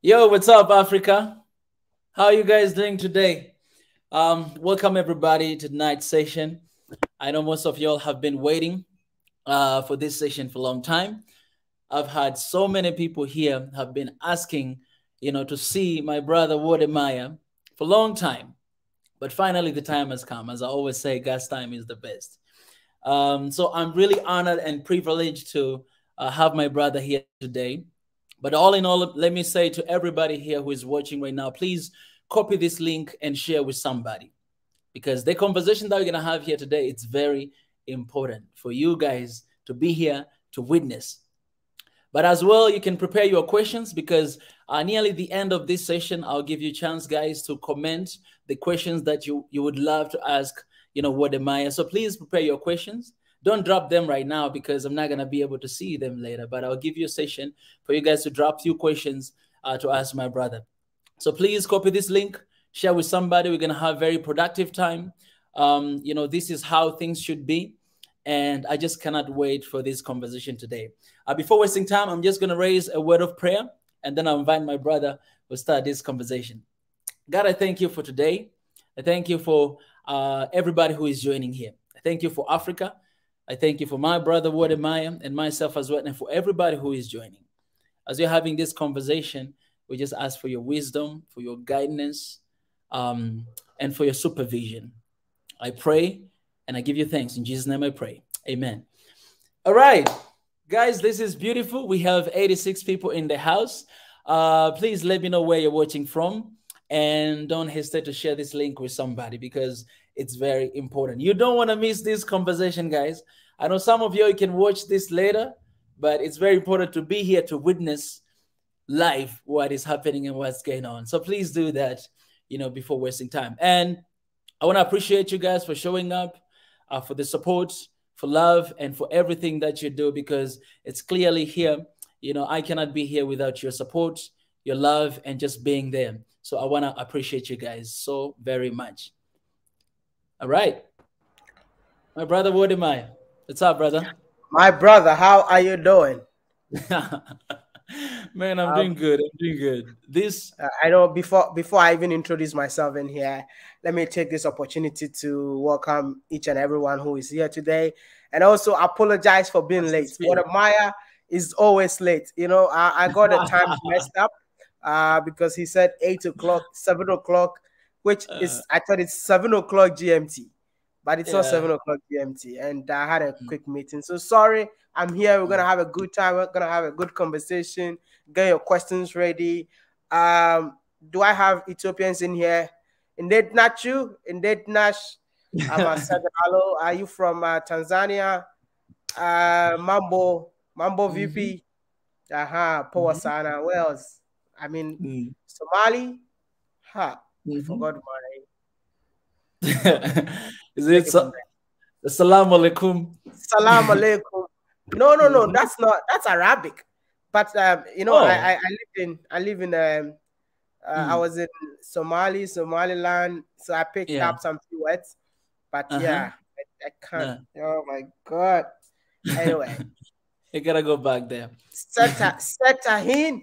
Yo, what's up, Africa? How are you guys doing today? Welcome everybody to tonight's session. I know most of y'all have been waiting for this session for a long time. I've had so many people here have been asking, to see my brother WODE Maya for a long time. But finally, the time has come. As I always say, God's time is the best. So I'm really honored and privileged to have my brother here today. But all in all, let me say to everybody here who is watching right now, please copy this link and share with somebody, because the conversation that we're going to have here today, it's very important for you guys to be here to witness. But as well, you can prepare your questions, because nearly the end of this session, I'll give you a chance, guys, to comment the questions that you would love to ask, WODE Maya. So please prepare your questions. Don't drop them right now, because I'm not going to be able to see them later. But I'll give you a session for you guys to drop a few questions to ask my brother. So please copy this link, share with somebody. We're going to have very productive time. This is how things should be. And I just cannot wait for this conversation today. Before wasting time, I'm just going to raise a word of prayer, and then I'll invite my brother to start this conversation. God, I thank you for today. I thank you for everybody who is joining here. I thank you for Africa. I thank you for my brother WODE Maya and myself as well, and for everybody who is joining. As we're having this conversation, we just ask for your wisdom, for your guidance, and for your supervision. I pray and I give you thanks. In Jesus' name I pray. Amen. All right, guys, this is beautiful. We have 86 people in the house. Please let me know where you're watching from, and don't hesitate to share this link with somebody, because it's very important. You don't want to miss this conversation, guys. I know some of you can watch this later, but it's very important to be here to witness live what is happening and what's going on. So please do that, before wasting time. And I want to appreciate you guys for showing up, for the support, for love, and for everything that you do, because it's clearly here. I cannot be here without your support, your love, and just being there. So I want to appreciate you guys so very much. All right. My brother WODE Maya. What's up, brother? My brother, how are you doing? Man, I'm doing good. I'm doing good. I know before I even introduce myself in here, let me take this opportunity to welcome each and everyone who is here today, and also apologize for being late. WODE Maya is always late. I got the time messed up because he said 8 o'clock, 7 o'clock, which is, I thought it's 7 o'clock GMT, but it's not 7 o'clock GMT. And I had a quick meeting. So sorry, I'm here. We're going to have a good time. We're going to have a good conversation. Get your questions ready. Do I have Ethiopians in here? Indeed, not you. Indeed, Nash. Hello. Are you from Tanzania? Mambo VP. Power Sana. Where else? I mean, Somali. I forgot my. Is it Assalamu alaikum? Salam alaikum. No. That's Arabic. But I live in I was in Somaliland, so I picked up some few words. But I can't. Oh my God. Anyway, you gotta go back there. Setahin.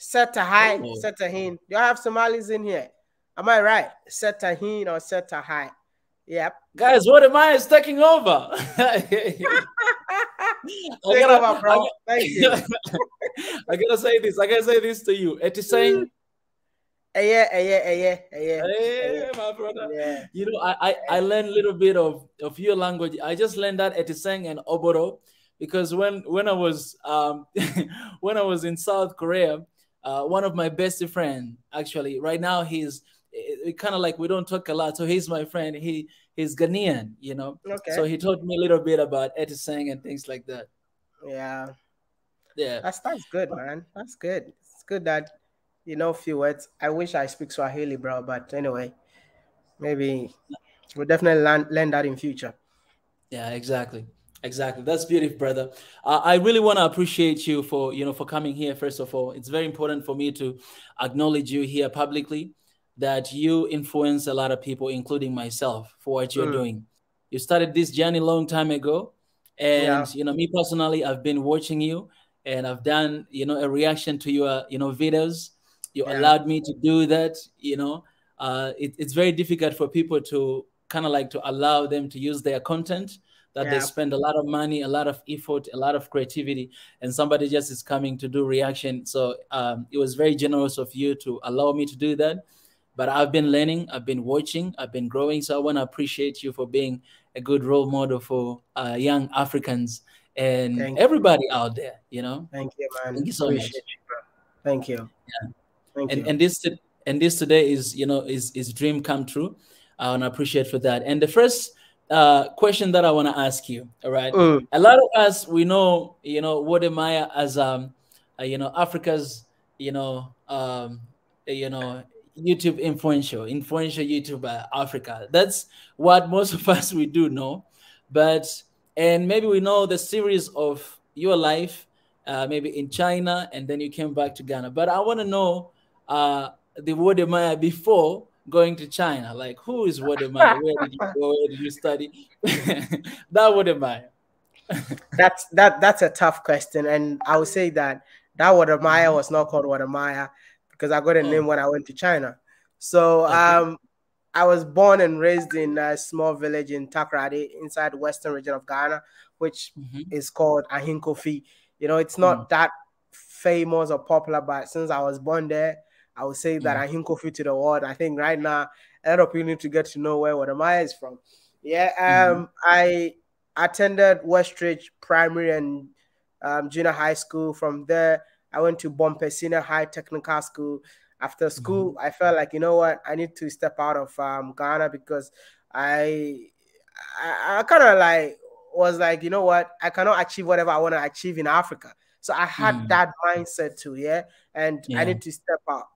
Setahin. Do you have Somalis in here? Am I right? Setahin or Setahai? Yep. Guys, WODE Maya is taking over. Take over, bro. Thank you. I gotta say this to you. Etiseng. Yeah, my brother. Yeah. I learned a little bit of your language. I just learned that Etiseng and Oboro, because when I was when I was in South Korea, one of my best friends, actually, right now he's kind of like, we don't talk a lot, so he's my friend. He's Ghanaian, Okay. So he taught me a little bit about Etiseng and things like that. Yeah. That's good, man. That's good. It's good that you know a few words. I wish I speak Swahili, bro, but anyway, maybe we'll definitely learn that in future. Yeah, exactly. That's beautiful, brother. I really want to appreciate you for coming here. First of all, it's very important for me to acknowledge you here publicly, that you influence a lot of people, including myself, for what you're doing. You started this journey a long time ago, and me personally, I've been watching you, and I've done a reaction to your videos, You Yeah. allowed me to do that. You know, it's very difficult for people to kind of like to allow them to use their content that they Yeah. spend a lot of money, a lot of effort, a lot of creativity, and somebody just is coming to do reaction. So it was very generous of you to allow me to do that. But I've been learning, I've been watching, I've been growing. So I want to appreciate you for being a good role model for young Africans and Thank you. everybody out there. You know, Thank you, man. thank you so much. Appreciate you, bro. Thank you. Yeah. Thank and you. and this and this today is, you know, is dream come true. I want to appreciate for that. And the first question that I want to ask you, all right, Mm. a lot of us, we know, you know, WODE MAYA as you know, Africa's, you know, YouTube influential YouTuber Africa. That's what most of us we do know. But and maybe we know the series of your life, maybe in China, and then you came back to Ghana. But I want to know the WODE MAYA before going to China. Like, who is WODE MAYA? Where did you go? Where did you study? That WODE MAYA. That's a tough question, and I would say that WODE MAYA was not called WODE MAYA because I got a name when I went to China. So Okay. I was born and raised in a small village in Takoradi, inside the western region of Ghana, which is called Ahinkofi. You know, it's not that famous or popular, but since I was born there, I would say that Ahinkofi to the world. I think right now, a lot of people need to get to know where WODE MAYA is from. Yeah, I attended Westridge Primary and junior high school. From there, I went to Bompe Senior High Technical School. After school, I felt like, you know what, I need to step out of Ghana because I kind of like was like, you know what, I cannot achieve whatever I want to achieve in Africa. So I had that mindset too, and I Yeah. need to step out.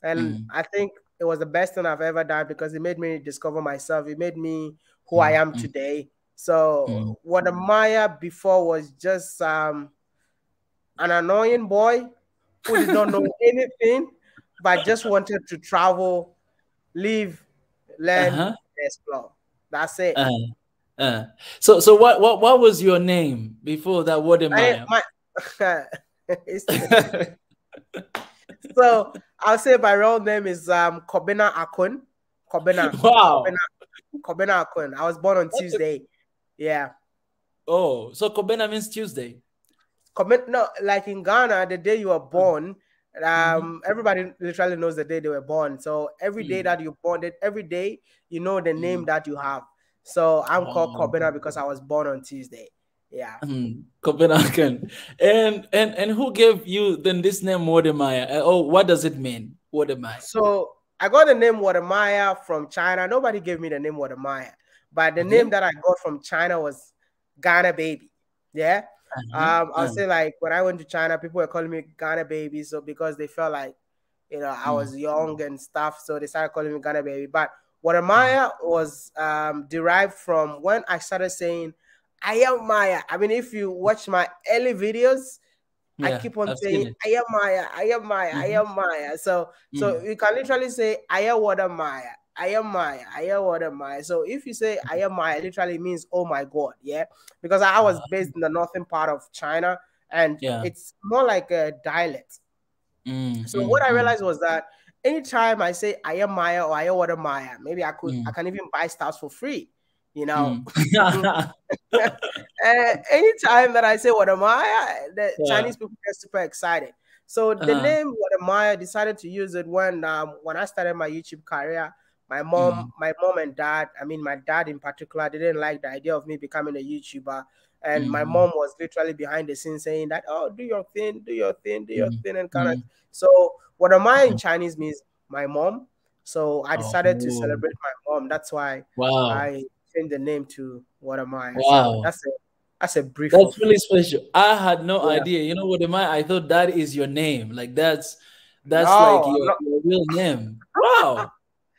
And I think it was the best thing I've ever done because it made me discover myself. It made me who I am today. So WODE MAYA before was just an annoying boy who did not know anything, but just wanted to travel, live, learn, explore. That's it. So what was your name before that WODE MAYA? So I'll say my real name is Kobena Akun. Wow. Kobena Akun. I was born on Tuesday. Yeah. Oh, so Kobena means Tuesday. No, like in Ghana, the day you were born, everybody literally knows the day they were born. So every day that you're born, every day you know the name that you have. So I'm called Kobena because I was born on Tuesday. Yeah. Copenhagen. And who gave you then this name WODE MAYA? Oh, what does it mean? WODE MAYA. So I got the name WODE MAYA from China. Nobody gave me the name WODE MAYA, but the name that I got from China was Ghana Baby. Yeah. I'll say like when I went to China, people were calling me Ghana Baby. So because they felt like, you know, I was young and stuff. So they started calling me Ghana Baby. But WODE MAYA was derived from when I started saying, I am Maya. I mean, if you watch my early videos, I keep on saying, I am Maya, I am Maya, I am Maya. So you can literally say, I am WODE MAYA, I am Maya, I am WODE MAYA. So if you say, I am Maya, literally means, oh my God, yeah? Because I was based in the northern part of China, and it's more like a dialect. So what I realized was that anytime I say, I am Maya or I am WODE MAYA, maybe I can even buy stuff for free. You know, anytime that I say WODE MAYA, the Chinese people get super excited. So the name WODE MAYA, decided to use it when I started my YouTube career. My mom and dad, I mean my dad in particular, didn't like the idea of me becoming a YouTuber. And my mom was literally behind the scenes saying that, oh, do your thing, and kind of. So WODE MAYA in Chinese means my mom. So I decided to celebrate my mom. That's why I changed the name to WODE MAYA. Wow. So that's a brief. That's really special. I had no idea. You know WODE MAYA? I thought that is your name. Like that's like your real name. Wow.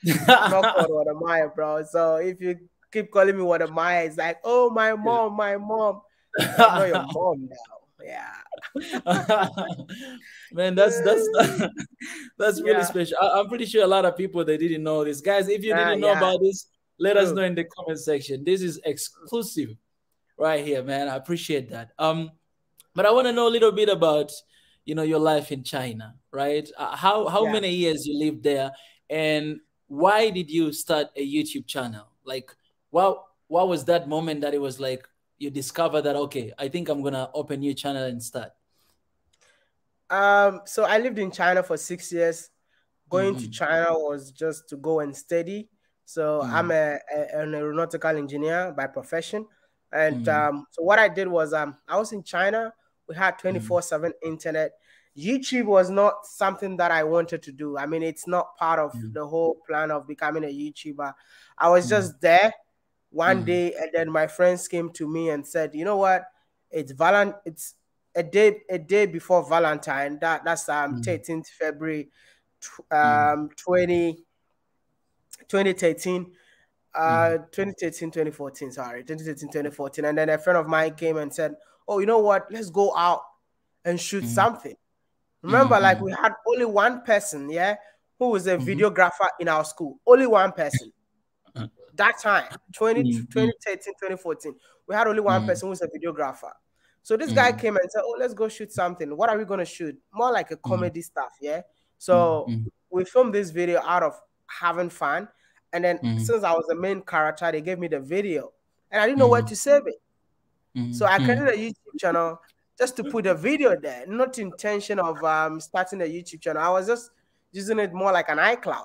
I'm not called WODE MAYA, bro. So if you keep calling me WODE MAYA, it's like, oh, my mom, my mom. I know your mom now. Yeah. Man, that's really special. I'm pretty sure a lot of people, they didn't know this. Guys, if you didn't know about this, let us know in the comment section. This is exclusive right here, man. I appreciate that. But I want to know a little bit about, your life in China, right? How many years you lived there, and why did you start a YouTube channel? Like, what was that moment that it was like you discovered that, okay, I think I'm gonna open a new channel and start? So I lived in China for 6 years. Going to Mm-hmm. China was just to go and study. So I'm an aeronautical engineer by profession. And so what I did was I was in China. We had 24/7 internet. YouTube was not something that I wanted to do. I mean, it's not part of the whole plan of becoming a YouTuber. I was just there one day, and then my friends came to me and said, you know what? It's a day before Valentine. That's 13th February 20, 2013. 2013, 2014, sorry, 2013, 2014. And then a friend of mine came and said, oh, you know what? Let's go out and shoot something. Remember, like we had only one person, who was a videographer in our school. Only one person. That time, 2013, 2014, we had only one person who was a videographer. So this guy came and said, oh, let's go shoot something. What are we going to shoot? More like a comedy stuff, So we filmed this video out of having fun. And then since I was the main character, they gave me the video. And I didn't know where to save it. So I created a YouTube channel just to put a video there. Not intention of starting a YouTube channel. I was just using it more like an iCloud.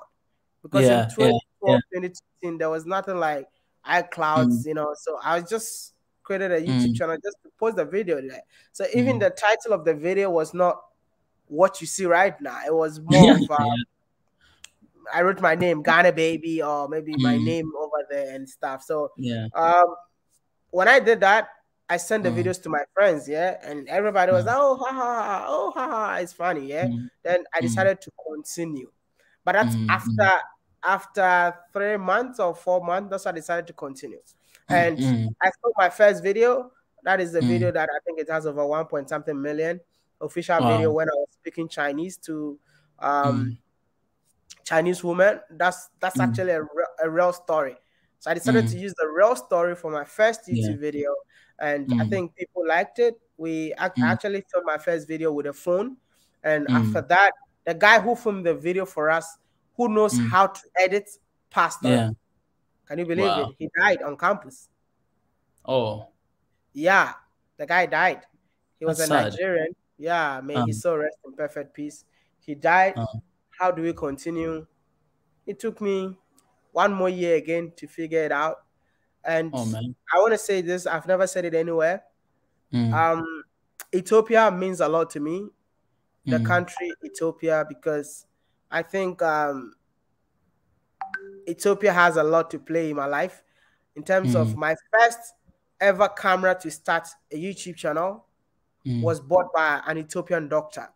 Because in 2012, 2016, there was nothing like iClouds, So I just created a YouTube channel just to post the video there. So even the title of the video was not what you see right now. It was more of I wrote my name, Ghana Baby, or maybe my name over there and stuff. So when I did that, I sent the videos to my friends, and everybody was like, oh, ha, ha, oh, ha, ha, it's funny, Then I decided to continue. But that's after 3 months or 4 months, that's why I decided to continue. And I filmed my first video. That is the video that I think it has over 1 point something million official video when I was speaking Chinese to Chinese woman. That's actually a real story. So I decided to use the real story for my first YouTube video, and I think people liked it. I actually filmed my first video with a phone, and after that, the guy who filmed the video for us, who knows how to edit, passed on. Can you believe it? He died on campus. Oh. Yeah, the guy died. He was a Nigerian. Yeah, may his soul rest in perfect peace. He died. How do we continue? It took me 1 more year again to figure it out. And I want to say this, I've never said it anywhere. Ethiopia means a lot to me. The country Ethiopia, because I think Ethiopia has a lot to play in my life. In terms of my first ever camera to start a YouTube channel was bought by an Ethiopian doctor.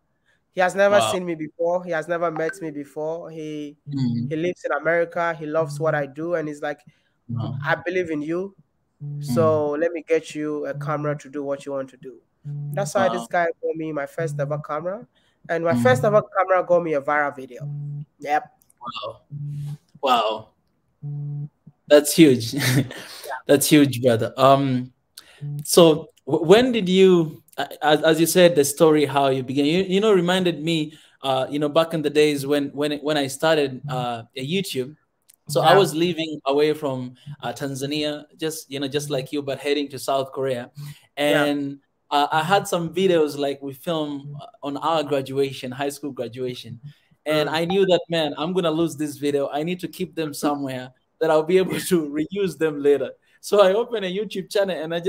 He has never seen me before. He has never met me before. He lives in America. He loves what I do. And he's like, I believe in you. So let me get you a camera to do what you want to do. That's why this guy got me my first ever camera. And my first ever camera got me a viral video. Yep. Wow. That's huge. That's huge, brother. So when did you, as you said, the story, how you began, reminded me, back in the days when I started a YouTube. So I was living away from Tanzania, just like you, but heading to South Korea. And I had some videos like we filmed on our graduation, high school graduation. And I knew that, man, I'm going to lose this video. I need to keep them somewhere that I'll be able to reuse them later. So I opened a YouTube channel and I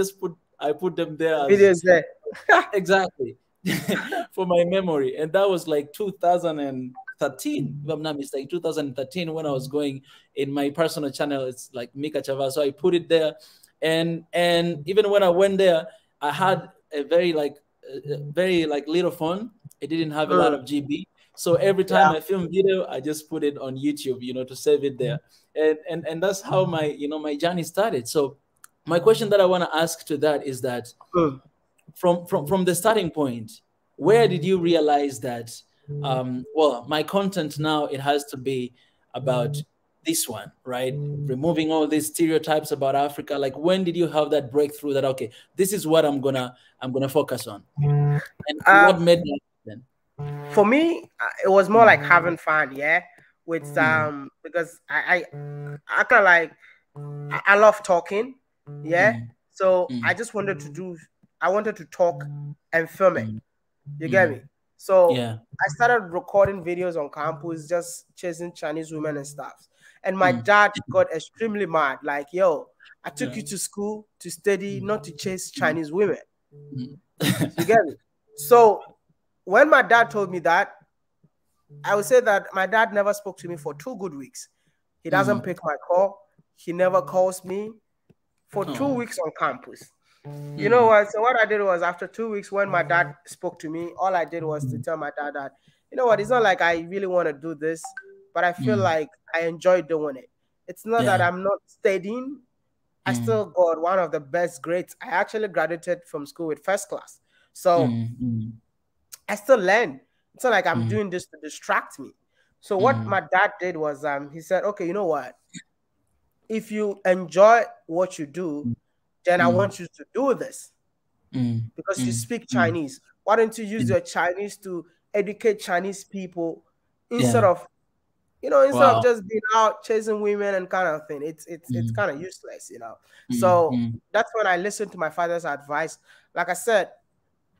put them there. Videos there. Exactly. For my memory. And that was like 2013, if I'm not mistaken, 2013, when I was going in my personal channel. It's like Mika Chava. So I put it there. And even when I went there, I had a very little phone. It didn't have a lot of GB. So every time I film video, I just put it on YouTube, to save it there. And that's how my, my journey started. So my question that I want to ask to that is that from the starting point, where did you realize that, my content now, it has to be about this one, right? Removing all these stereotypes about Africa. Like, when did you have that breakthrough that, okay, this is what I'm gonna focus on? And what made that then? For me, it was more like having fun, yeah. With because I kind of like I love talking, yeah. So I just wanted to I wanted to talk and film it. You get me? So Yeah. I started recording videos on campus, just chasing Chinese women and stuff. And my dad got extremely mad, like, yo, I took you to school to study, not to chase Chinese women. You get me? So when my dad told me that, I would say that my dad never spoke to me for 2 good weeks. He doesn't pick my call. He never calls me for 2 weeks on campus. You know what? So what I did was, after 2 weeks, when my dad spoke to me, all I did was to tell my dad that, you know what, it's not like I really want to do this, but I feel like I enjoy doing it. It's not that I'm not studying. I still got one of the best grades. I actually graduated from school with first class. So I still learn. It's not like I'm doing this to distract me. So what my dad did was, he said, okay, you know what? If you enjoy what you do, then I want you to do this because you speak Chinese. Why don't you use your Chinese to educate Chinese people instead of, instead of just being out chasing women and kind of thing. It's kind of useless, So that's when I listened to my father's advice. Like I said,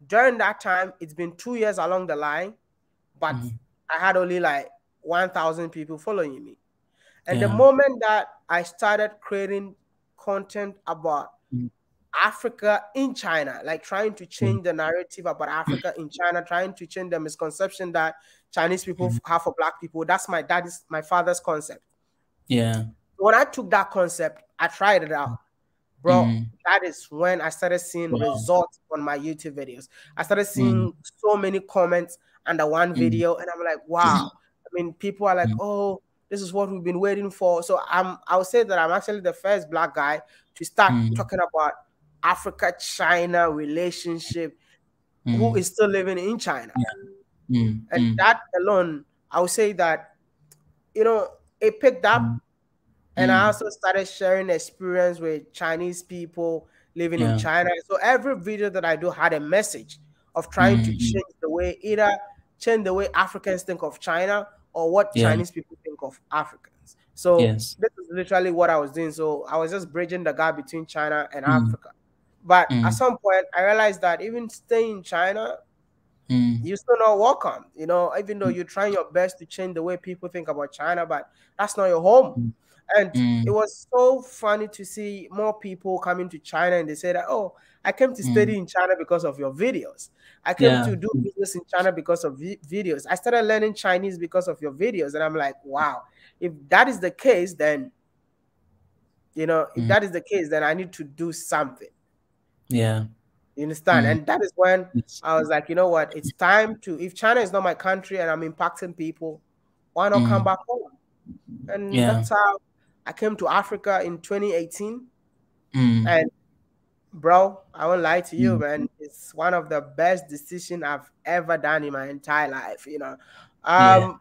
during that time, it's been 2 years along the line, but I had only like 1,000 people following me. And the moment that I started creating content about Africa in China, like trying to change the narrative about Africa in China, trying to change the misconception that Chinese people have for Black people, that's my father's concept. Yeah. When I took that concept, I tried it out. Bro, that is when I started seeing results on my YouTube videos. I started seeing so many comments under one video, and I'm like, wow. I mean, people are like, oh, this is what we've been waiting for. So I would say that I'm actually the first Black guy to start talking about Africa-China relationship who is still living in China. And that alone, I would say that, it picked up. And I also started sharing experience with Chinese people living in China. So every video that I do had a message of trying to change the way Africans think of China or what Chinese people think of Africans. So this is literally what I was doing. So I was just bridging the gap between China and Africa. But at some point, I realized that even staying in China, you're still not welcome. Even though you're trying your best to change the way people think about China, but that's not your home. And it was so funny to see more people coming to China, and they say that, oh, I came to study in China because of your videos. I came to do business in China because of videos. I started learning Chinese because of your videos. And I'm like, wow, if that is the case, then, if that is the case, then I need to do something. Yeah. You understand? And that is when I was like, you know what? It's time to, if China is not my country and I'm impacting people, why not come back home? And that's how I came to Africa in 2018. And bro, I won't lie to you, man. It's one of the best decisions I've ever done in my entire life. I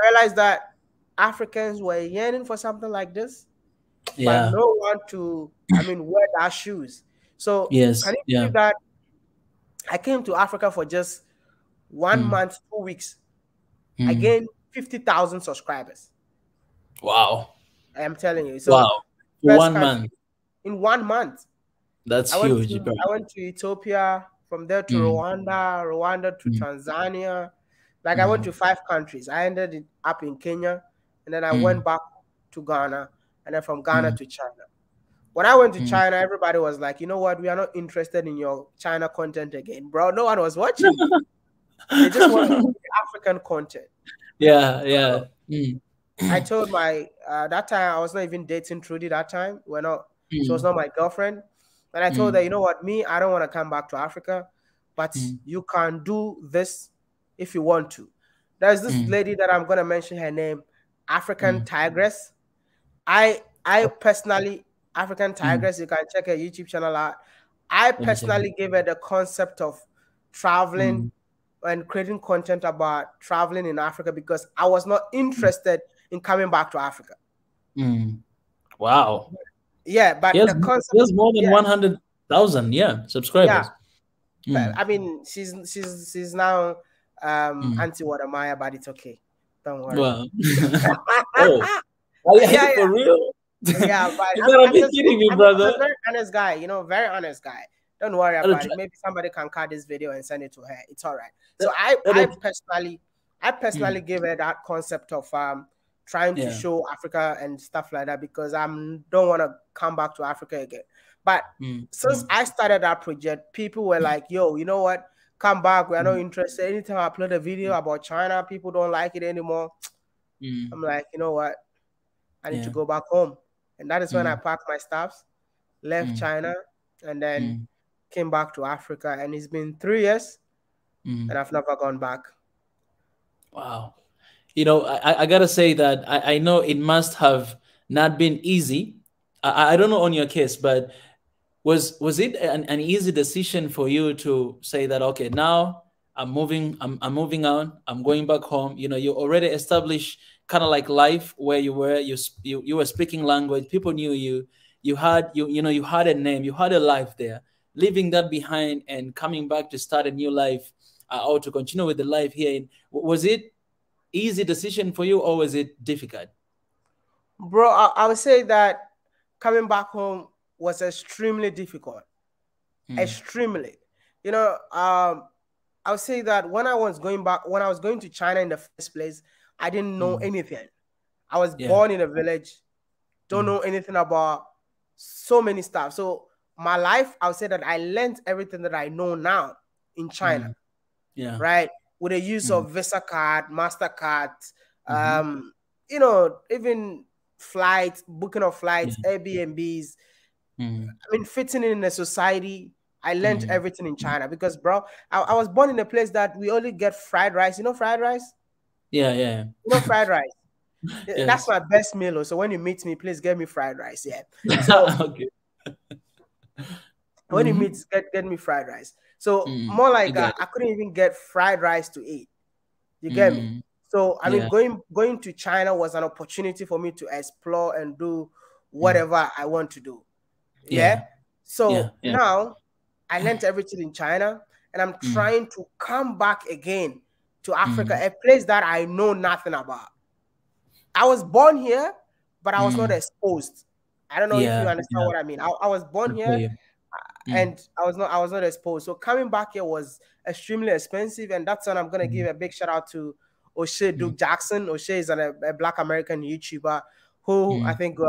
realized that Africans were yearning for something like this, but no one to, wear their shoes. So can you believe that I came to Africa for just 1 month, 2 weeks? I gained 50,000 subscribers. Wow. I am telling you. So 1 month. In 1 month. That's huge. I went to Ethiopia, from there to Rwanda to Tanzania. Like I went to 5 countries. I ended up in Kenya, and then I went back to Ghana, and then from Ghana to China. When I went to China, everybody was like, you know what? We are not interested in your China content again, bro. No one was watching. They just wanted African content. Yeah. I told that time I was not even dating Trudy that time. She was not my girlfriend. And I told her, you know what, I don't want to come back to Africa, but you can do this if you want to. There's this lady that I'm going to mention her name, African Tigress. I personally, African Tigress, you can check her YouTube channel out. I personally gave her the concept of traveling and creating content about traveling in Africa because I was not interested in coming back to Africa. Wow. Yeah, but the concept, there's more than 100,000 subscribers. I mean, she's now anti-WODE MAYA, but it's okay. Don't worry. Wow. Oh, are you for real? Yeah, but You gotta be kidding me, brother. I'm a very honest guy, you know, very honest guy. Don't worry about it. Maybe somebody can cut this video and send it to her. It's all right. So I personally give her that concept of trying to show Africa and stuff like that, because I don't want to come back to Africa again. But since I started that project, people were like, yo, you know what? Come back. We are not interested. Anytime I upload a video about China, people don't like it anymore. I'm like, you know what? I need to go back home. And that is when I packed my stuffs, left China, and then came back to Africa. And it's been 3 years, and I've never gone back. Wow. You know, I got to say that I know it must have not been easy. I don't know on your case, but was it an easy decision for you to say that, okay, now I'm moving on, I'm going back home? You know, you already established kind of like life where you were, you were speaking language, people knew you, you had a name, you had a life there. Leaving that behind and coming back to start a new life, or to continue with the life here, was it easy decision for you, or was it difficult? Bro, I would say that coming back home was extremely difficult. Extremely. You know, I would say that when I was going to China in the first place, I didn't know anything. I was born in a village, don't know anything about so many stuff. So my life, I would say that I learned everything that I know now in China. Right? With the use of Visa card, MasterCard, you know, even flights, booking of flights, Airbnbs. I mean, fitting in a society. I learned everything in China because, bro, I was born in a place that we only get fried rice. You know fried rice? Yeah. You know fried rice? Yes. That's my best meal. So when you meet me, please get me fried rice. Yeah. So okay. When you meet, get me fried rice. So more like I couldn't even get fried rice to eat. You get me? So I mean, going to China was an opportunity for me to explore and do whatever I want to do. So now I learned everything in China, and I'm trying to come back again to Africa, a place that I know nothing about. I was born here, but I was not exposed. I don't know if you understand what I mean. I was born here, and I was not exposed. So coming back here was extremely expensive, and that's when I'm gonna give a big shout out to O'Shea Duke Jackson. O'Shea is a Black American YouTuber who I think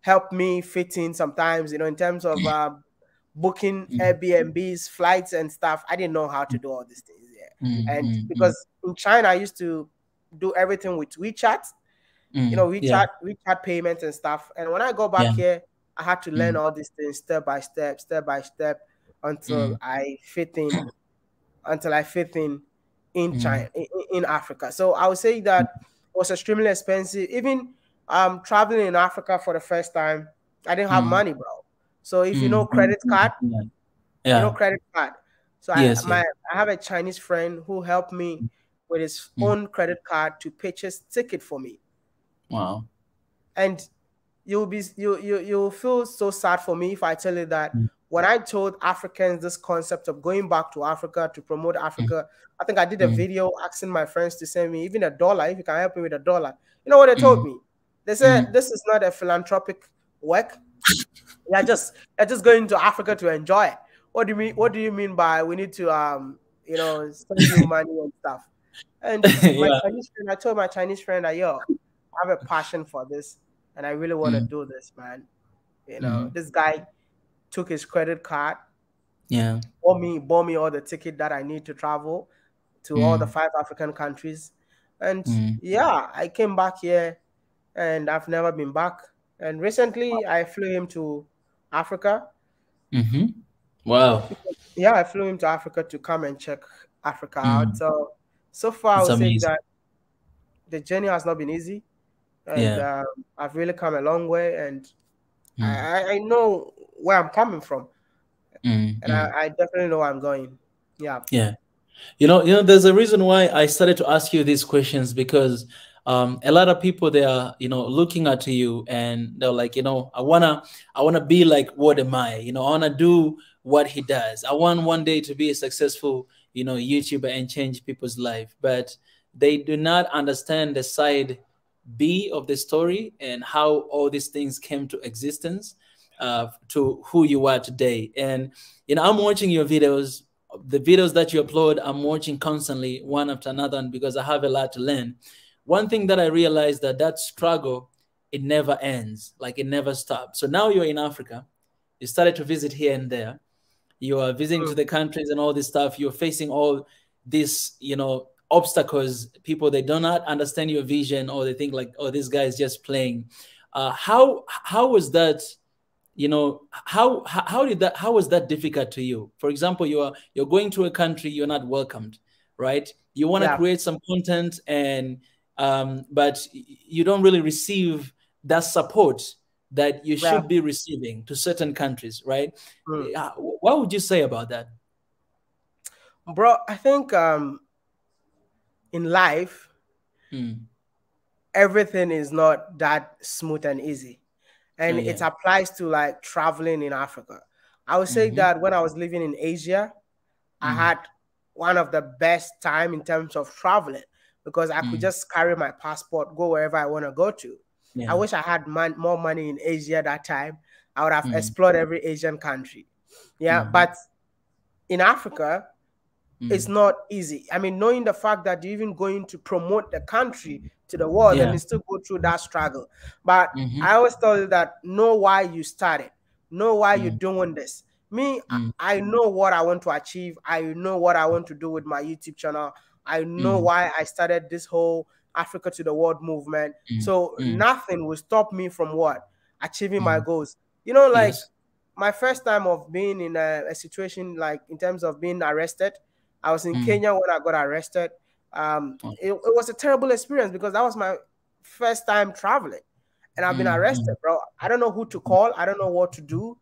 helped me fit in sometimes, you know, in terms of booking Airbnbs, flights, and stuff. I didn't know how to do all these things and because in China I used to do everything with WeChat, you know, WeChat payments and stuff. And when I go back here, I had to learn all these things step by step until I fit in. In China, in Africa. So I would say that it was extremely expensive. Even traveling in Africa for the first time, I didn't have money, bro. So if you know credit card, you know credit card. So I have a Chinese friend who helped me with his own credit card to purchase ticket for me. Wow. And you'll feel so sad for me if I tell you that when I told Africans this concept of going back to Africa to promote Africa, I think I did a video asking my friends to send me even $1 if you can help me with $1. You know what they told me? They said this is not a philanthropic work. You're just going to Africa to enjoy it. What do you mean? What do you mean by we need to you know, send you money and stuff? And I told my Chinese friend that, yo, I have a passion for this and I really want to do this, man. You know, this guy took his credit card, bought me all the ticket that I need to travel to all the 5 African countries. And I came back here and I've never been back. And recently I flew him to Africa. Wow. Yeah, I flew him to Africa to come and check Africa out. So far, I would say that the journey has not been easy. And I've really come a long way. And I know where I'm coming from. And I definitely know where I'm going. Yeah. You know, there's a reason why I started to ask you these questions, because a lot of people, they are, you know, looking at you and they're like, you know, I wanna be like WODE MAYA, you know, I wanna do what he does. I want one day to be a successful, YouTube and change people's life, but they do not understand the side B of the story and how all these things came to existence, to who you are today. And I'm watching your videos, the videos that you upload. I'm watching constantly, one after another, because I have a lot to learn. One thing that I realized, that struggle, it never ends, like it never stops. So now you're in Africa, you started to visit here and there, you are visiting to the countries and all this stuff. You're facing all these, obstacles. People, they do not understand your vision, or they think like, oh, this guy is just playing. How was that? How was that difficult to you? For example, you're going to a country, you're not welcomed, right? You want to create some content, and but you don't really receive that support that you should be receiving to certain countries, right? What would you say about that? Bro, I think in life, everything is not that smooth and easy. And it applies to like traveling in Africa. I would say that when I was living in Asia, I had one of the best time in terms of traveling, because I could just carry my passport, go wherever I want to go to. I wish I had more money in Asia that time. I would have explored every Asian country. But in Africa, it's not easy. I mean, knowing the fact that you're even going to promote the country to the world, and you still go through that struggle. But I always tell you that know why you started, know why you're doing this. Me, I know what I want to achieve. I know what I want to do with my YouTube channel. I know why I started this whole Africa to the world movement. So nothing will stop me from what? Achieving my goals. Like my first time of being in a situation, like in terms of being arrested, I was in Kenya when I got arrested. It was a terrible experience, because that was my first time traveling, and I've been arrested, bro. I don't know who to call. I don't know what to do.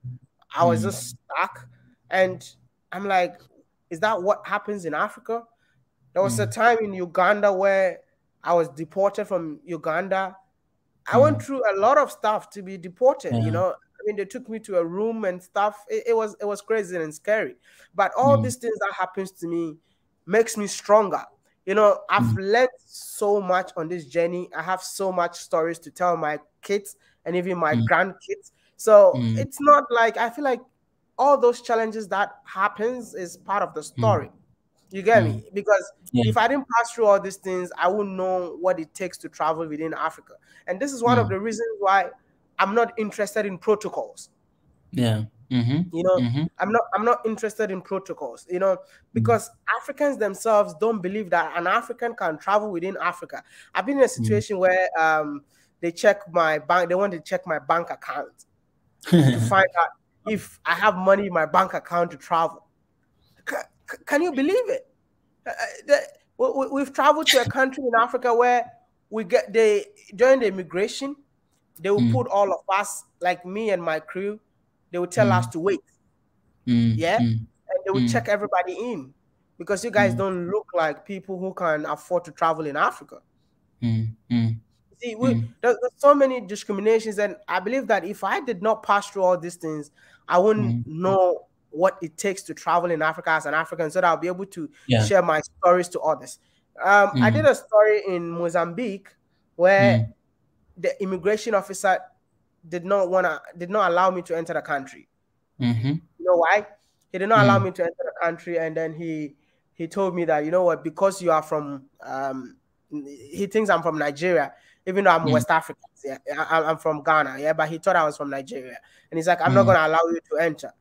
I was just stuck, and I'm like, is that what happens in Africa? There was a time in Uganda where I was deported from Uganda. I went through a lot of stuff to be deported, I mean, they took me to a room and stuff. It was crazy and scary. But all these things that happens to me makes me stronger. I've learned so much on this journey. I have so much stories to tell my kids and even my grandkids. So it's not like, I feel like all those challenges that happens is part of the story. You get me? Because if I didn't pass through all these things, I wouldn't know what it takes to travel within Africa. And this is one of the reasons why I'm not interested in protocols. I'm not interested in protocols, because Africans themselves don't believe that an African can travel within Africa. I've been in a situation where they check my bank, they want to check my bank account to find out if I have money in my bank account to travel. Can you believe it? We've traveled to a country in Africa where during the immigration, they will put all of us, like me and my crew, they will tell us to wait. And they will check everybody in, because you guys don't look like people who can afford to travel in Africa. See, there's so many discriminations, and I believe that if I did not pass through all these things, I wouldn't know what it takes to travel in Africa as an African, so that I'll be able to share my stories to others. I did a story in Mozambique where the immigration officer did not allow me to enter the country. You know why? He did not allow me to enter the country, and then he told me that, you know what, because you are from he thinks I'm from Nigeria, even though I'm West African. I'm from Ghana, but he thought I was from Nigeria, and he's like, I'm not gonna allow you to enter.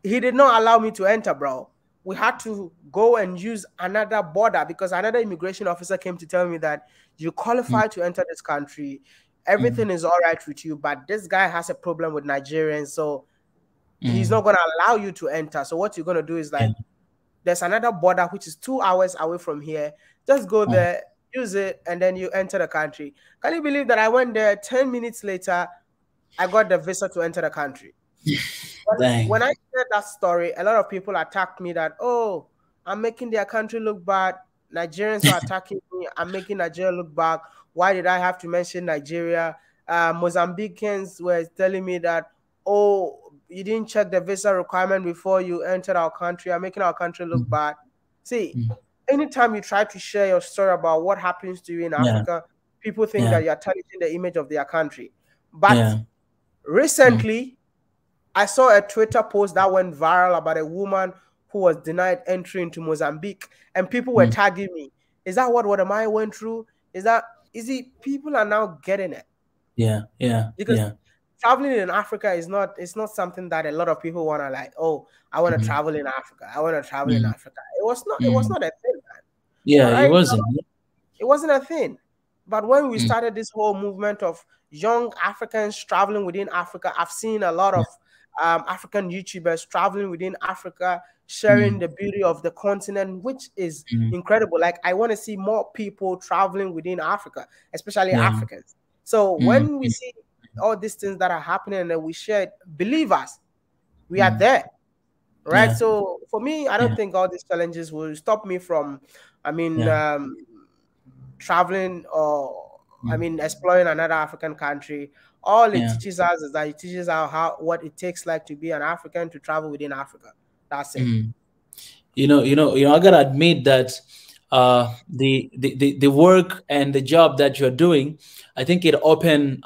He did not allow me to enter, bro. We had to go and use another border, because another immigration officer came to tell me that you qualify to enter this country. Everything is all right with you, but this guy has a problem with Nigerians, so he's not going to allow you to enter. So what you're going to do is like, there's another border which is 2 hours away from here. Just go there, use it, and then you enter the country. Can you believe that I went there 10 minutes later, I got the visa to enter the country? When I shared that story, a lot of people attacked me that, oh, I'm making their country look bad. Nigerians are attacking me. I'm making Nigeria look bad. Why did I have to mention Nigeria? Mozambicans were telling me that, oh, you didn't check the visa requirement before you entered our country. You're making our country look bad. See, anytime you try to share your story about what happens to you in Africa, people think that you're tarnishing the image of their country. But recently, I saw a Twitter post that went viral about a woman who was denied entry into Mozambique, and people were tagging me. Is that what WODE MAYA went through? Is it? People are now getting it. Because traveling in Africa is not, it's not something that a lot of people want to like, oh, I want to travel in Africa. I want to travel in Africa. It was not a thing, man. Yeah, it wasn't. It wasn't a thing. But when we started this whole movement of young Africans traveling within Africa, I've seen a lot of African YouTubers traveling within Africa, sharing the beauty of the continent, which is incredible. Like, I want to see more people traveling within Africa, especially Africans. So when we see all these things that are happening and then we share it, believe us, we are there. Right. So for me, I don't think all these challenges will stop me from, traveling or exploring another African country. All it teaches us is that it teaches us what it takes like to be an African, to travel within Africa. That's it. You know, I gotta admit that the work and the job that you're doing, I think it opened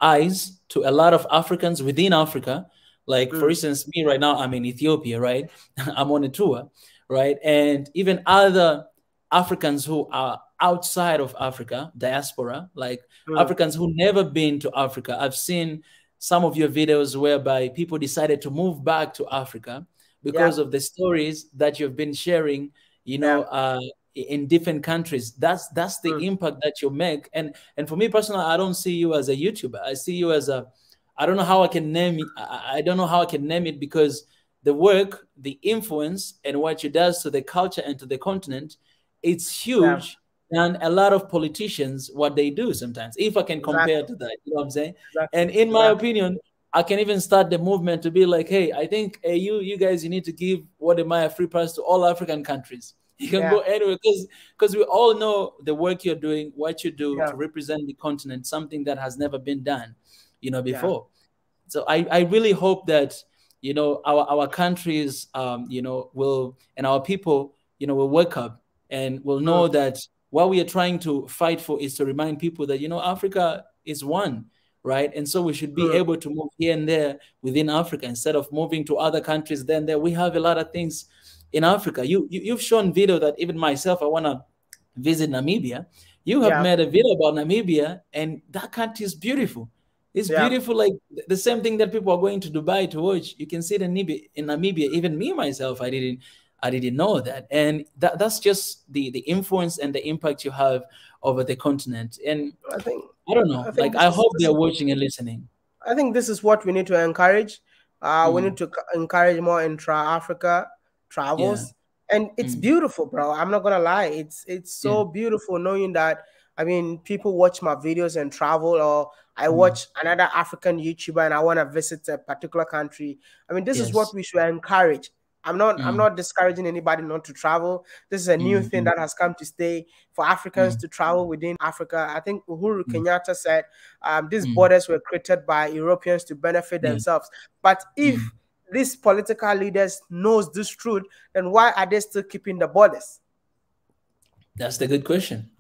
eyes to a lot of Africans within Africa. Like, for instance, me right now, I'm in Ethiopia, right? I'm on a tour, right? And even other Africans who are outside of Africa, diaspora, like Africans who never been to Africa. I've seen some of your videos whereby people decided to move back to Africa because of the stories that you've been sharing, in different countries. That's the impact that you make. And for me personally, I don't see you as a YouTuber. I see you as I don't know how I can name it. I don't know how I can name it, because the work, the influence, and what you does to the culture and to the continent, it's huge. And a lot of politicians, what they do sometimes, if I can compare to that, you know what I'm saying? And in my opinion, I can even start the movement to be like, hey, I think you guys, you need to give WODE MAYA free pass to all African countries. You can go anywhere, because we all know the work you're doing, what you do to represent the continent, something that has never been done, before. So I really hope that, our countries, will, and our people, will wake up and will know that what we are trying to fight for is to remind people that, Africa is one, right? And so we should be able to move here and there within Africa instead of moving to other countries. Then there we have a lot of things in Africa. You've shown video that even myself, I want to visit Namibia. You have made a video about Namibia, and that country is beautiful. It's beautiful, like the same thing that people are going to Dubai to watch. You can see it in Namibia. Even me myself, I didn't know that. And that's just the influence and the impact you have over the continent. And I don't know, I hope they're watching and listening. I think this is what we need to encourage. We need to encourage more intra-Africa travels. And it's beautiful, bro. I'm not gonna lie. It's so beautiful knowing that, people watch my videos and travel, or I watch another African YouTuber and I want to visit a particular country. This is what we should encourage. I'm not discouraging anybody not to travel. This is a new thing that has come to stay for Africans to travel within Africa. I think Uhuru Kenyatta said these borders were created by Europeans to benefit themselves. But if these political leaders knows this truth, then why are they still keeping the borders? That's the good question.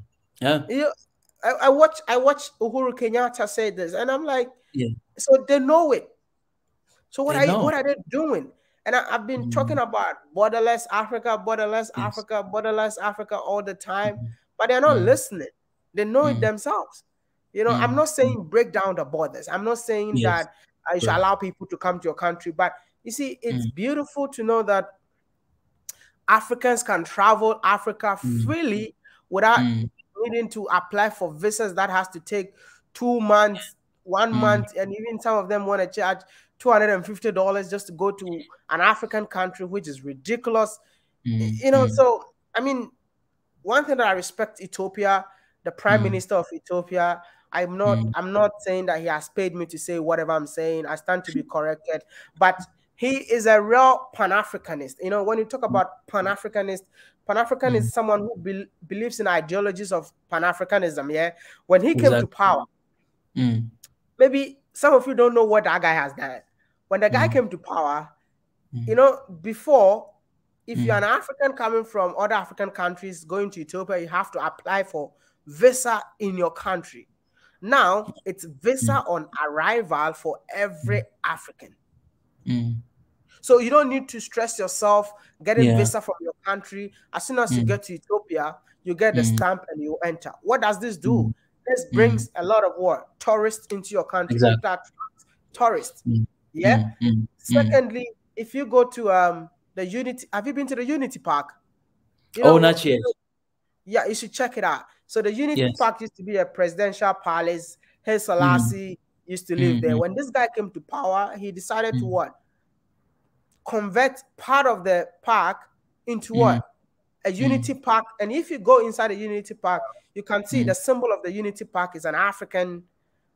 Yeah. I watch Uhuru Kenyatta say this, and I'm like, so they know it. So what are they doing? And I've been talking about borderless Africa, borderless Africa, borderless Africa all the time, but they're not listening. They know it themselves. I'm not saying break down the borders. I'm not saying that I should allow people to come to your country, but you see, it's beautiful to know that Africans can travel Africa freely without needing to apply for visas that has to take 2 months, 1 month, and even some of them want to charge $250 just to go to an African country, which is ridiculous. So one thing that I respect Ethiopia, the Prime Minister of Ethiopia. I'm not saying that he has paid me to say whatever I'm saying. I stand to be corrected, but he is a real Pan-Africanist. When you talk about Pan-Africanist is someone who believes in ideologies of Pan-Africanism. Yeah, when he came to power, maybe some of you don't know what that guy has done. When the guy came to power, you know, before, if you're an African coming from other African countries going to Ethiopia, you have to apply for visa in your country. Now it's visa on arrival for every African. So you don't need to stress yourself getting visa from your country. As soon as you get to Ethiopia, you get the stamp and you enter. What does this do? This brings a lot of what? Tourists into your country. Exactly. It attracts tourists. Yeah. Secondly, if you go to the Unity, have you been to the Unity Park? You know, not yet. Yeah, you should check it out. So the Unity Park used to be a presidential palace. Haile Selassie used to live there. When this guy came to power, he decided to what? Convert part of the park into what? A Unity Park. And if you go inside the Unity Park, you can see the symbol of the Unity Park is an African,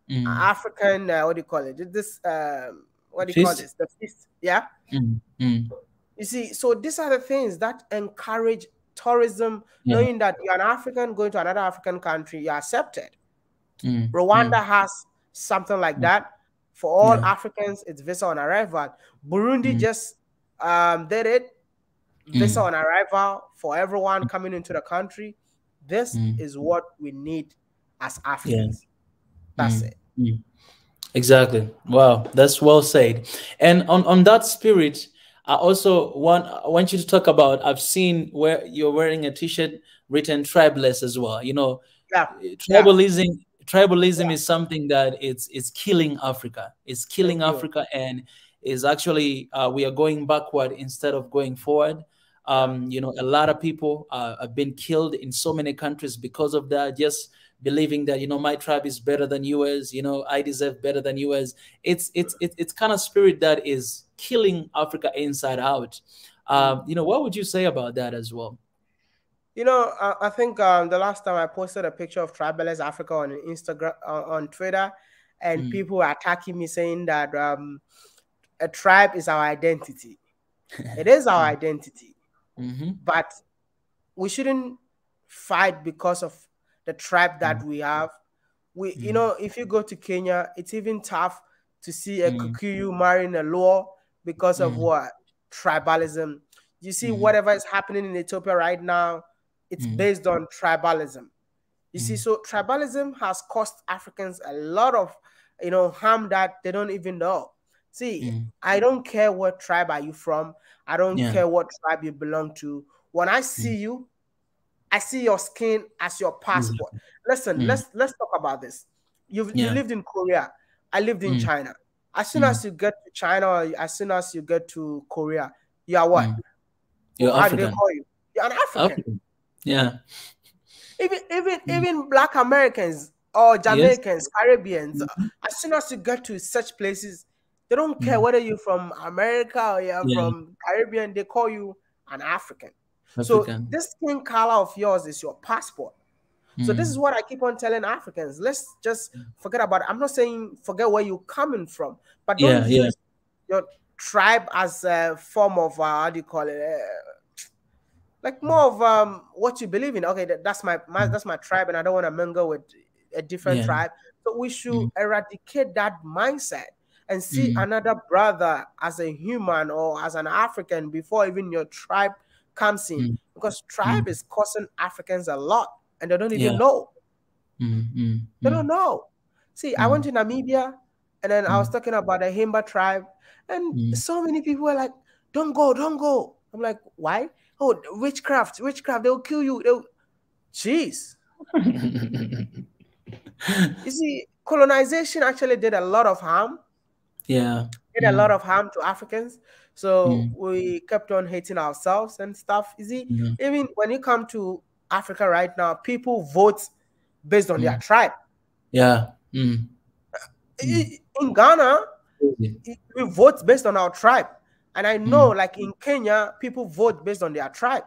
what do you call it? This, what do you call this? The feast. Yeah. You see, so these are the things that encourage tourism, knowing that you're an African going to another African country, you're accepted. Rwanda has something like that. For all Africans, it's visa on arrival. Burundi just did it. Visa on arrival for everyone coming into the country. This is what we need as Africans. That's it. Exactly. Wow, that's well said. And on that spirit, I also want you to talk about, I've seen where you're wearing a t-shirt written tribeless as well. You know, tribalism is something that it's killing Africa. It's killing Africa, and is actually we are going backward instead of going forward. You know, a lot of people have been killed in so many countries because of that, just believing that, you know, my tribe is better than yours, you know, I deserve better than yours. It's kind of spirit that is killing Africa inside out. You know, what would you say about that as well? You know, I think the last time I posted a picture of Tribalism Africa on Instagram, on Twitter, and people were attacking me saying that a tribe is our identity. It is our identity, but we shouldn't fight because of the tribe that we have. You know, if you go to Kenya, it's even tough to see a Kikuyu marrying a Luo because of what? Tribalism. You see, whatever is happening in Ethiopia right now, it's based on tribalism. You see, so tribalism has cost Africans a lot of, you know, harm that they don't even know. See, I don't care what tribe are you from. I don't care what tribe you belong to. When I see you, I see your skin as your passport. Listen, let's talk about this. You lived in Korea. I lived in China. As soon as you get to China, or as soon as you get to Korea, you are what? You're How African. do they call you? You're an African. Yeah. Even Black Americans or Jamaicans, Caribbeans, as soon as you get to such places, they don't care whether you're from America or you're from Caribbean, they call you an African. So this skin color of yours is your passport. So this is what I keep on telling Africans. Let's just forget about it. I'm not saying forget where you're coming from, but don't use your tribe as a form of how do you call it? Like more of what you believe in. Okay, that's my tribe, and I don't want to mingle with a different tribe. So we should eradicate that mindset and see another brother as a human or as an African before even your tribe comes in, because tribe is costing Africans a lot, and they don't even know. They don't know. See, I went to Namibia, and then I was talking about the Himba tribe, and so many people were like, "Don't go, don't go." I'm like, "Why?" "Oh, witchcraft, they'll kill you." Jeez. You see, colonization actually did a lot of harm. Did a lot of harm to Africans. So we kept on hating ourselves and stuff. You see, even when you come to Africa right now, people vote based on their tribe. In Ghana, we vote based on our tribe. And I know, like in Kenya, people vote based on their tribe.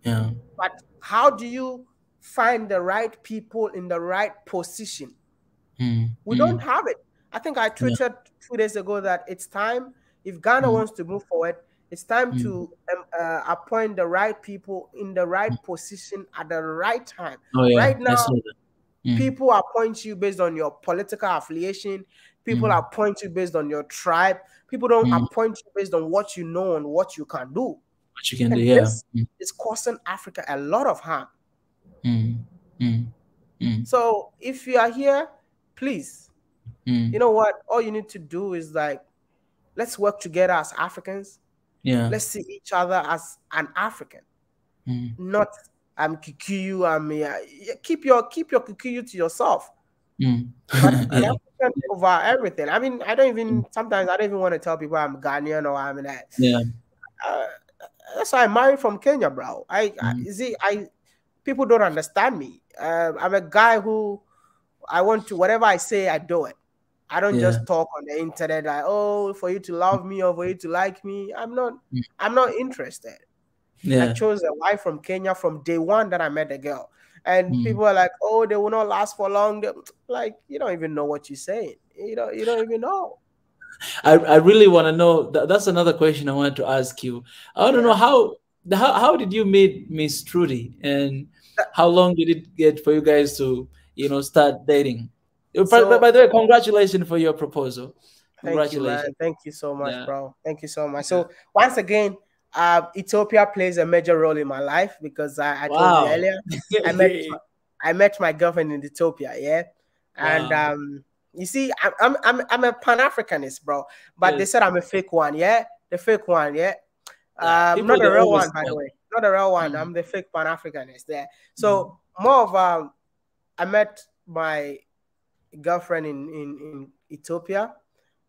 But how do you find the right people in the right position? We don't have it. I think I tweeted 2 days ago that it's time, if Ghana wants to move forward, it's time to appoint the right people in the right position at the right time. Right now, People appoint you based on your political affiliation. People appoint you based on your tribe. People don't appoint you based on what you know and what you can do. What you can do, And yeah. this is causing Africa a lot of harm. So if you are here, please, you know what? All you need to do is like, let's work together as Africans. Yeah. Let's see each other as an African, not I'm Kikuyu. Keep your Kikuyu to yourself. But an African over everything. I mean, sometimes I don't even want to tell people I'm Ghanaian or I'm that. Yeah. That's why I married from Kenya, bro. People don't understand me. I'm a guy who I want to, whatever I say, I do it. I don't just talk on the internet like, oh, for you to love me or for you to like me. I'm not interested. I chose a wife from Kenya from day one that I met the girl. And people are like, oh, they will not last for long. Like, you don't even know what you're saying. You don't even know. I really want to know. That's another question I wanted to ask you. I want to know how did you meet Miss Trudy, and how long did it get for you guys to start dating? By the way, congratulations for your proposal. Congratulations. Thank you, man. Thank you so much, bro. Thank you so much. So once again, Ethiopia plays a major role in my life because I told you earlier, I met my girlfriend in Ethiopia, yeah. And you see, I'm a Pan-Africanist, bro. But they said I'm a fake one, yeah. The fake one, yeah. Not a real one, by the way. Not a real one. I'm the fake Pan-Africanist, yeah. So more of I met my girlfriend in Ethiopia,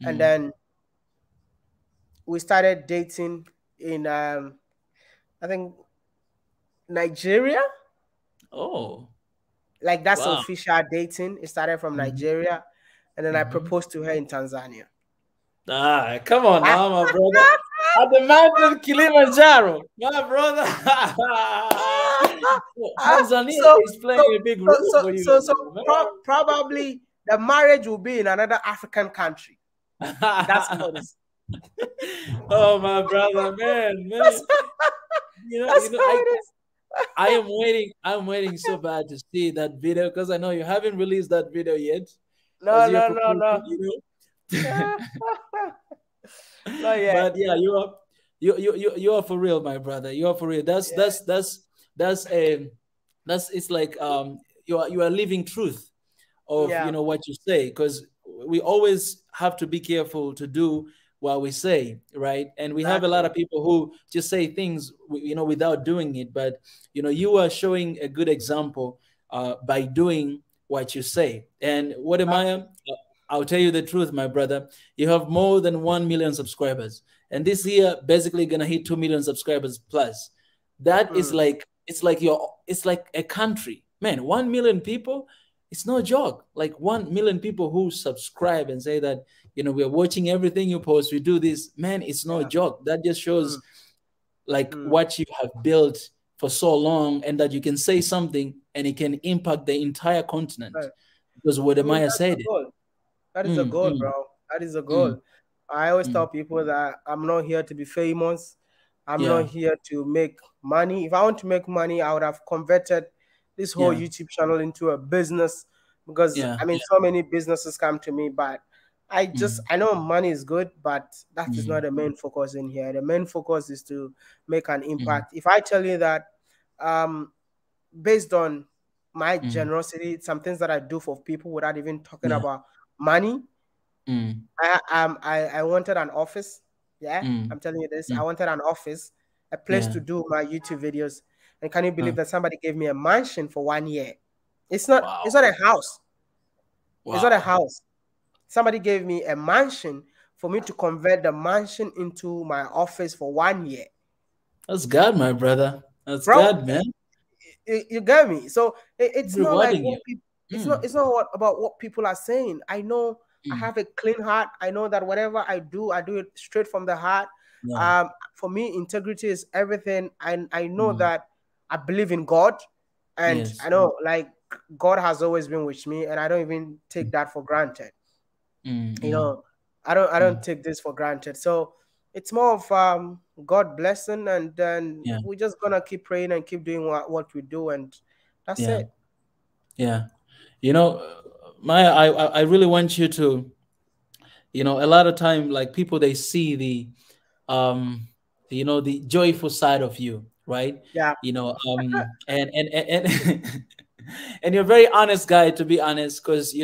and then we started dating in I think Nigeria. Oh, like that's official dating. It started from Nigeria, and then I proposed to her in Tanzania. Come on now, my brother. At the mountain Kilimanjaro, my brother. Tanzania is playing a big role for you. So probably the marriage will be in another African country. That's how it is. Oh, my brother, man. I'm waiting so bad to see that video because I know you haven't released that video yet. No. Not yet. But yeah, you are for real, my brother. You are for real. That's it's like you are living truth of what you say, because we always have to be careful to do what we say, right? And we have a lot of people who just say things without doing it, but you are showing a good example by doing what you say. And WODE MAYA, I'll tell you the truth, my brother. You have more than 1 million subscribers, and this year basically gonna hit 2 million subscribers plus. That is like it's like a country, man. 1 million people, it's no joke. Like 1 million people who subscribe and say that we're watching everything you post. We do this, man. It's no joke. That just shows like what you have built for so long, and that you can say something and it can impact the entire continent. Right. Because WODE MAYA said it. That is a goal, bro. That is a goal. I always tell people that I'm not here to be famous. I'm not here to make money. If I want to make money, I would have converted this whole YouTube channel into a business, because so many businesses come to me, but I know money is good, but that is not the main focus in here. The main focus is to make an impact. If I tell you that based on my generosity, some things that I do for people without even talking about money. I wanted an office. I'm telling you this. I wanted an office, a place to do my YouTube videos. And can you believe that somebody gave me a mansion for 1 year? It's not a house. It's not a house. Somebody gave me a mansion for me to convert the mansion into my office for 1 year. That's God, my brother. That's God, man. You get me? So it's not like what people, it's not about what people are saying. I know I have a clean heart. I know that whatever I do it straight from the heart. For me, integrity is everything. I know that I believe in God, and I know like God has always been with me, and I don't even take that for granted. I don't take this for granted. So it's more of God blessing, and then we're just gonna keep praying and keep doing what we do, and that's it. You know, Maya, I really want you to, a lot of time, like people, they see the joyful side of you, right? Yeah. And and you're a very honest guy, to be honest, because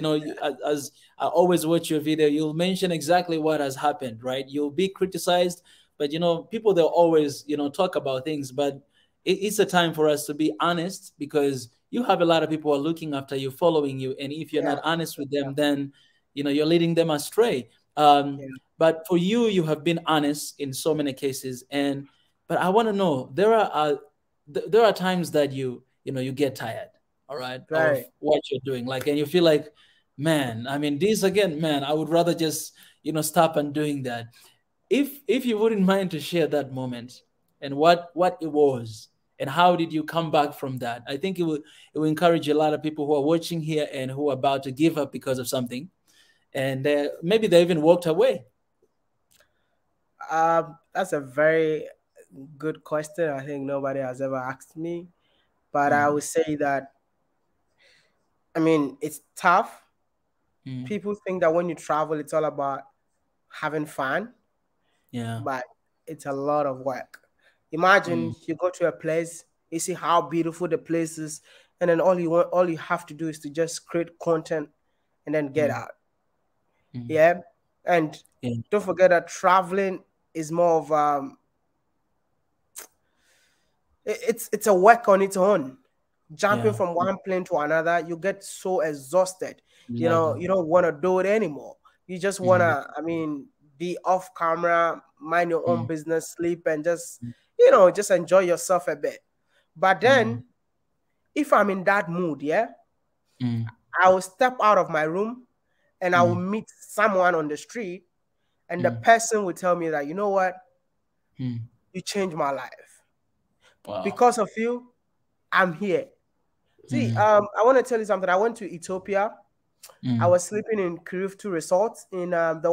as I always watch your video, you'll mention exactly what has happened, right? You'll be criticized, but people, they'll always talk about things, but it's a time for us to be honest, because you have a lot of people who are looking after you, following you, and if you're Yeah. not honest with them, Yeah. then you're leading them astray. Yeah. But for you, you have been honest in so many cases, but I want to know, there are times that you get tired, all right, of Very. what you're doing, like, and you feel like, man, I mean, this again, man, I would rather just stop and doing that. If you wouldn't mind to share that moment, and what it was, and how did you come back from that, I think it will encourage a lot of people who are watching here and who are about to give up because of something, and maybe they even walked away. That's a very good question. I think nobody has ever asked me, but I Mm, would say that, I mean, it's tough. mm, People think that when you travel, it's all about having fun, yeah. but it's a lot of work. Imagine Mm, you go to a place, you see how beautiful the place is, and then all you have to do is to just create content and then get mm, out. mm, Yeah. And yeah. don't forget that traveling is more of it's a work on its own. Jumping Yeah. from one plane to another, you get so exhausted. Exactly. You don't want to do it anymore. You just want Mm, to, I mean, be off camera, mind your own mm, business, sleep, and just, mm, just enjoy yourself a bit. But mm, then, if I'm in that mood, yeah, mm, I will step out of my room and I will mm, meet someone on the street, and the mm, person will tell me that, you know what, mm. you changed my life. Wow. Because of you, I'm here. See, Mm, I want to tell you something. I went to Ethiopia. I mm, was sleeping in Kiriftu Resort in mm. the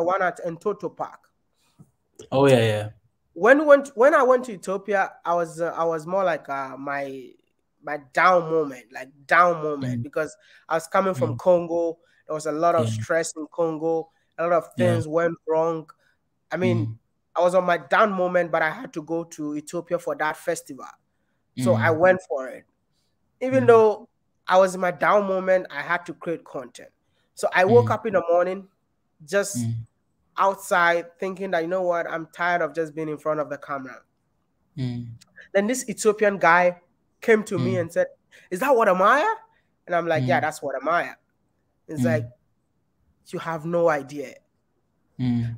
one at Entoto Park. Oh yeah, yeah. When I went to Ethiopia, I was more like my down moment, like down moment, Mm, because I was coming from mm, Congo. There was a lot of yeah, stress in Congo. A lot of yeah. things went wrong. I mean, Mm, I was on my down moment, but I had to go to Ethiopia for that festival. So I mm, went for it. Even mm, though I was in my down moment, I had to create content. So I woke mm, up in the morning just mm, outside thinking that, you know what, I'm tired of just being in front of the camera. mm, Then this Ethiopian guy came to me mm, and said, "Is that what Amaya?" And I'm like, "Yeah, mm, that's what Amaya." It's like, mm, you have no idea. mm.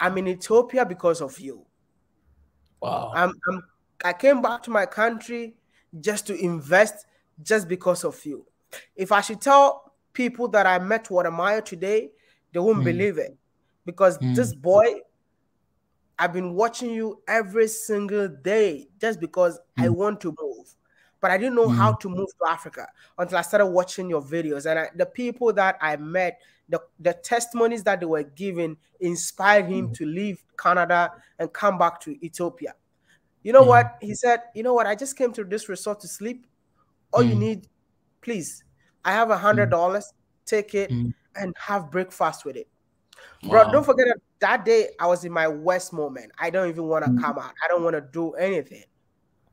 I'm in Ethiopia because of you. Wow. I'm I came back to my country just to invest just because of you. If I should tell people that I met Wadamaya today, they won't Mm, believe it. Because mm, this boy, I've been watching you every single day just because I mm, want to move. But I didn't know how mm, to move to Africa until I started watching your videos. And the people that I met, the testimonies that they were giving inspired him mm. to leave Canada and come back to Ethiopia. You know Yeah. what? He said, you know what? I just came to this resort to sleep. All you Mm, need, please, I have mm, $100. Take it mm. and have breakfast with it. Bro, don't Wow. forget that day I was in my worst moment. I don't even want to Mm, come out. I don't want to do anything.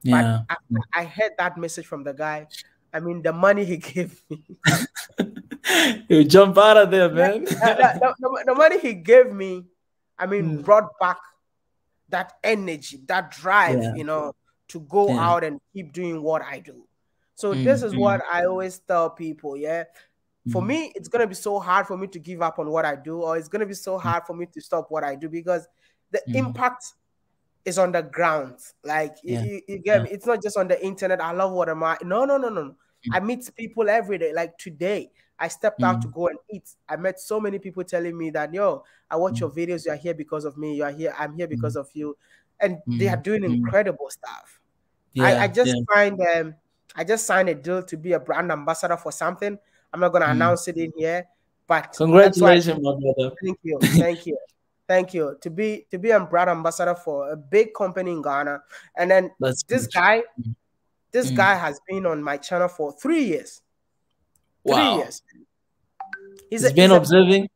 But yeah. after I heard that message from the guy, I mean, the money he gave me, You jump out of there, yeah, man. the money he gave me, I mean, Mm, brought back that energy, that drive, yeah. to go Yeah. out and keep doing what I do. So this Mm, is what mm, I always tell people. Yeah. For mm, me, it's gonna be so hard for me to give up on what I do, or it's gonna be so mm, hard for me to stop what I do because the mm. impact is on the ground. Like Yeah. you get Yeah. me. It's not just on the internet. I love what am I? No, no, no, no. Mm, I meet people every day. Like today, I stepped out to mm, go and eat. I met so many people telling me that, yo, I watch your mm, videos. You are here because of me. You are here. I'm here mm, because of you, and they are mm, doing mm. incredible stuff. I Yeah. just Yeah. signed I just signed a deal to be a brand ambassador for something. I'm not gonna Mm. announce it in here, but that's why. Congratulations, my brother. Thank you. Thank you. Thank you. To be a brand ambassador for a big company in Ghana. And then That's this huge. guy, Mm, this mm, guy has been on my channel for 3 years. 3 Wow. years. He's been observing.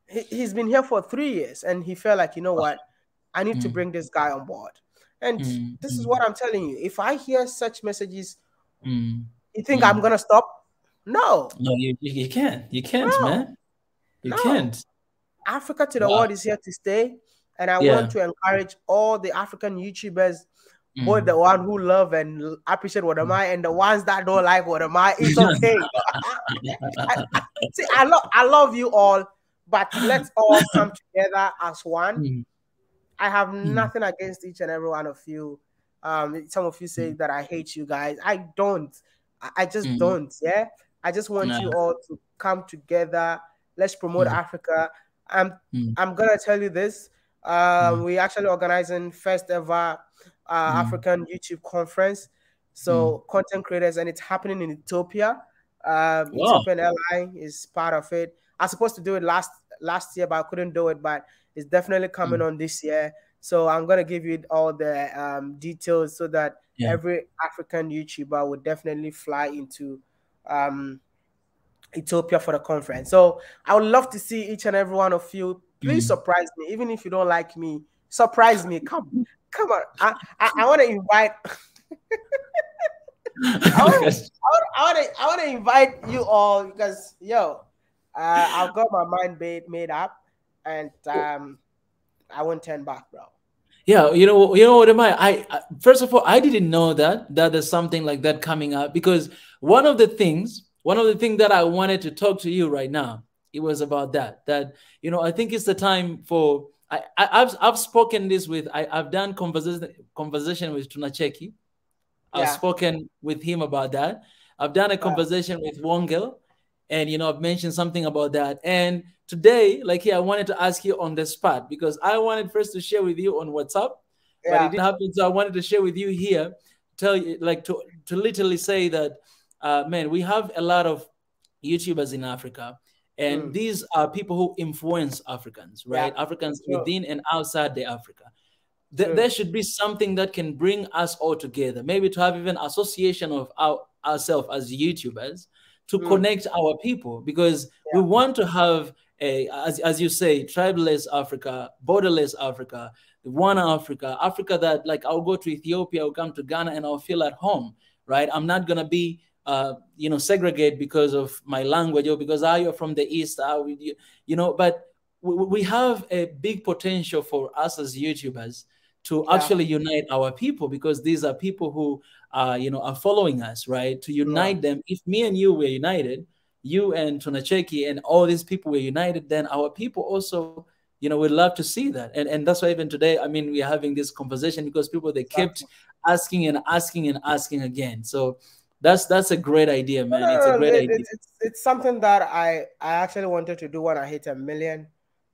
He's been here for 3 years, and he felt like, you know what, I need to bring this guy on board. And this is what I'm telling you. If I hear such messages, you think I'm gonna stop? No. No, you can't. You can't, man. You can't. Africa to the world is here to stay, and I want to encourage all the African YouTubers, both the one who love and appreciate WODE MAYA and the ones that don't like WODE MAYA. It's okay. See, I love you all, but let's all come together as one. I have nothing against each and every one of you. Some of you say that I hate you guys. I don't. I just don't. Yeah. I just want you all to come together. Let's promote Africa. I'm gonna tell you this. We actually organizing first ever African YouTube conference. So content creators, and it's happening in Ethiopia. Ethiopian Airline is part of it. I was supposed to do it last year, but I couldn't do it. But it's definitely coming on this year. So I'm gonna give you all the details so that every African YouTuber would definitely fly into Ethiopia for the conference. So I would love to see each and every one of you. Please surprise me, even if you don't like me. Surprise me. Come on. I want to invite. I want to invite you all because I've got my mind made up, and I won't turn back, bro. Yeah, you know what am I first of all, I didn't know that there's something like that coming up, because one of the things that I wanted to talk to you right now, it was about that I think it's the time for I've spoken this with I've done conversation with Tunacheki. I've spoken with him about that. I've done a conversation with Wongel, and I've mentioned something about that. And today, I wanted to ask you on the spot, because I wanted first to share with you on WhatsApp, but it didn't happen. So I wanted to share with you here, tell you to literally say that, man, we have a lot of YouTubers in Africa, and these are people who influence Africans, right? Africans within and outside the Africa. There should be something that can bring us all together, maybe to have even association of ourselves as YouTubers, to connect our people, because we want to have as you say, tribeless Africa, borderless Africa, one Africa that I'll go to Ethiopia, I'll come to Ghana, and I'll feel at home, right? I'm not gonna be segregate because of my language or because you're from the East, but we have a big potential for us as YouTubers to actually unite our people, because these are people who are following us, right? To unite them. If me and you were united, you and Tunacheki and all these people were united, then our people also, would love to see that. And that's why even today, I mean, we are having this conversation, because people, they kept asking and asking and asking again. So that's a great idea, man. It's a great idea. It's something that I actually wanted to do when I hit 1 million,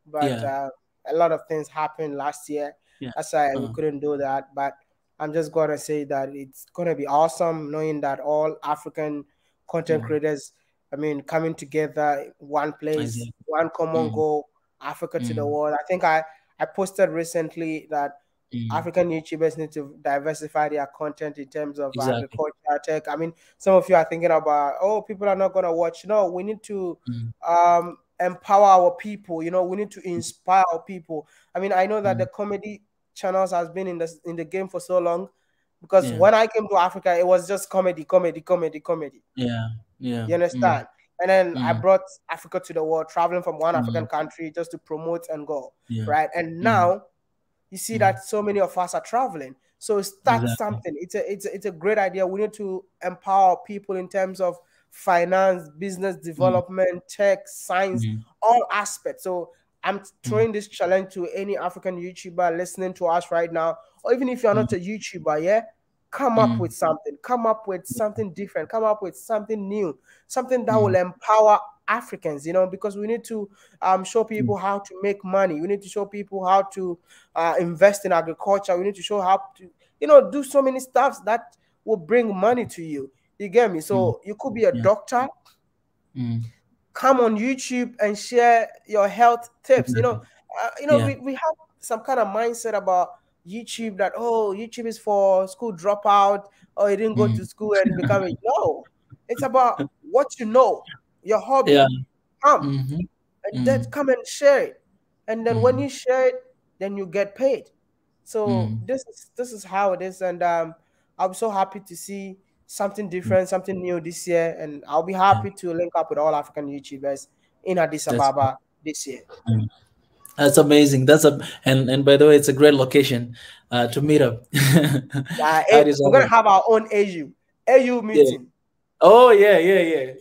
but a lot of things happened last year. That's why we couldn't do that. But I'm just gonna say that it's gonna be awesome knowing that all African content creators, I mean, coming together one place, one common goal, Africa to the world. I think I posted recently that African YouTubers need to diversify their content in terms of agriculture, tech. I mean, some of you are thinking about, people are not gonna watch. No, we need to empower our people. We need to inspire our people. I mean, I know that the comedy channels has been in the game for so long, because when I came to Africa, it was just comedy. You understand? And then I brought Africa to the world, traveling from one African country just to promote and go, right? And now you see that so many of us are traveling. So start something. It's a great idea. We need to empower people in terms of finance, business development, tech, science, all aspects. So I'm throwing this challenge to any African YouTuber listening to us right now, or even if you're not a YouTuber, come up with something. Come up with something different. Come up with something new, something that will empower Africans, because we need to show people how to make money. We need to show people how to invest in agriculture. We need to show how to, do so many stuff that will bring money to you. You get me? So you could be a doctor. Come on YouTube and share your health tips. We have some kind of mindset about YouTube that YouTube is for school dropout, or you didn't go to school and become a no. It's about what you know. your hobby. Yeah. Come. Mm-hmm. And then come and share it. And then when Mm-hmm. you share it, then you get paid. So Mm-hmm. this is how it is. And I'm so happy to see something different, something new this year. And I'll be Yeah. happy to link up with all African YouTubers in Addis That's Ababa this year. That's amazing. And by the way, it's a great location to meet up. Addis We're gonna Ababa. have our own AU Yeah. meeting. Oh yeah, yeah, yeah.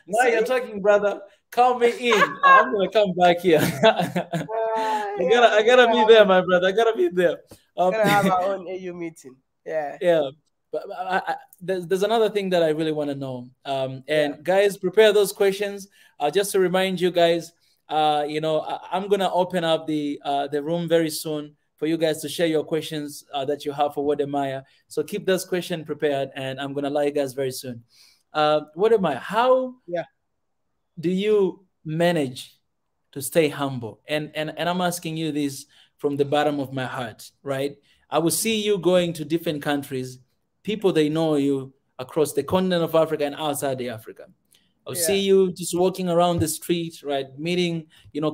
Now See? you're talking, brother. Call me in. I'm gonna come back here. Yeah, I gotta be there, my brother. I gotta be there. we're gonna have our own AU meeting. Yeah. Yeah, but there's another thing that I really want to know. Yeah. And guys, prepare those questions. Just to remind you guys, I'm gonna open up the room very soon for you guys to share your questions that you have for WODE MAYA. So keep those questions prepared, and I'm gonna allow you guys very soon. WODE MAYA, how Yeah. do you manage to stay humble? And I'm asking you this from the bottom of my heart, right? I will see you going to different countries, people they know you across the continent of Africa and outside the Africa. I'll see Yeah. you just walking around the street, right? Meeting,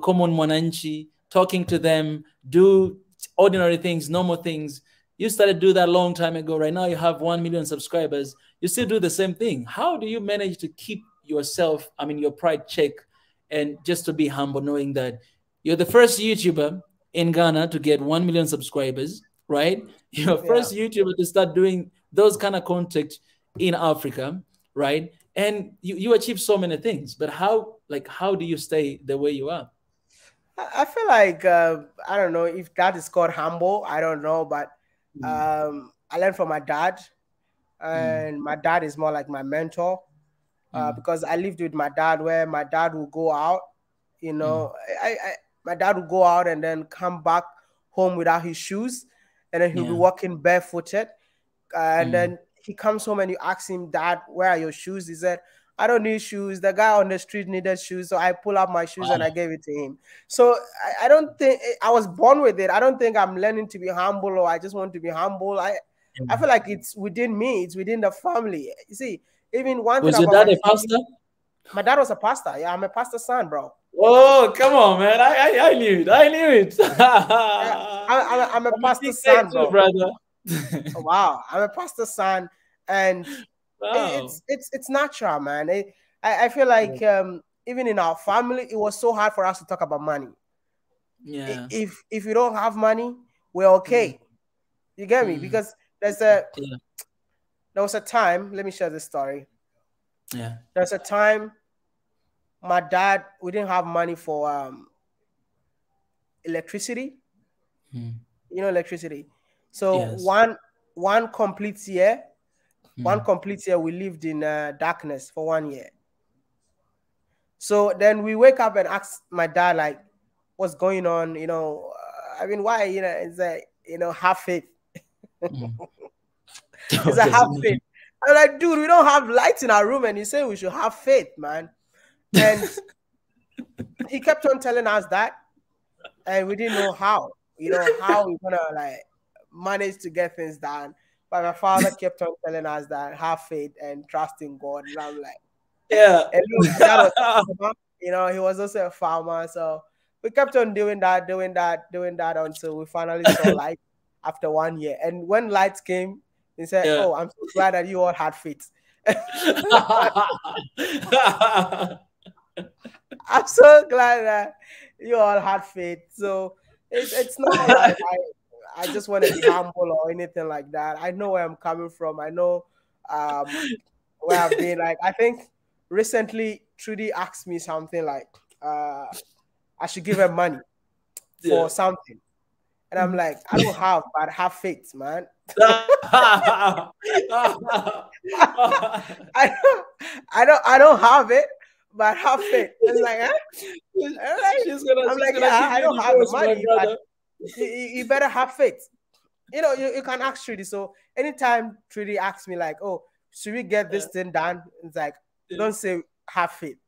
common mwananchi, talking to them, do ordinary things, normal things. You started to do that a long time ago. Right now you have 1 million subscribers. You still do the same thing. How do you manage to keep yourself, your pride check, and just to be humble, knowing that you're the first YouTuber in Ghana to get 1 million subscribers, right? You're Yeah. first YouTuber to start doing those kind of content in Africa, right? And you achieve so many things, but how do you stay the way you are? I feel like I don't know if that is called humble. I don't know, but I learned from my dad, and my dad is more like my mentor because I lived with my dad, where my dad will go out. My dad would go out and then come back home without his shoes, and then he'll be walking barefooted, and then he comes home and you ask him, "Dad, where are your shoes?" He said, "I don't need shoes. The guy on the street needed shoes, so I pull out my shoes and I gave it to him." So I don't think I was born with it. I don't think I'm learning to be humble, or I just want to be humble. I feel like it's within me. It's within the family. You see, even one thing Was your about dad my a pastor? My dad was a pastor. Yeah, I'm a pastor's son, bro. Oh, come on, man! I knew it. I knew it. I'm a I'm a big pastor's tech son, too, bro. brother. Wow, I'm a pastor's son, and Wow. it's natural, man. I feel like even in our family, it was so hard for us to talk about money. Yeah. If you don't have money, we're okay. You get me? Because there was a time. Let me share this story. Yeah. There's a time we didn't have money for electricity. Electricity. So Yes. one complete year, we lived in darkness for 1 year. So then we wake up and ask my dad, like, what's going on? Why? It's like, have faith. It's a have faith. I'm like, dude, we don't have lights in our room, and you say we should have faith, man. And he kept on telling us that, and we didn't know how. How we're gonna manage to get things done. But my father kept on telling us that have faith and trust in God. And I'm like, yeah. And look, my dad was a farmer, he was also a farmer. So we kept on doing that until we finally saw light after 1 year. And when lights came, he said, "Oh, I'm so glad that you all had faith." I'm so glad that you all had faith. So it's not like I just want to be humble or anything like that. I know where I'm coming from. I know where I've been. Like, I think recently Trudy asked me something like I should give her money for something. And I'm like, I don't have, but have faith, man. I don't have it, but have faith. It's like, huh? I don't have the money, but you better have faith. You can ask Trudy. So anytime Trudy asks me like, oh, should we get this thing done? It's like, don't say have faith.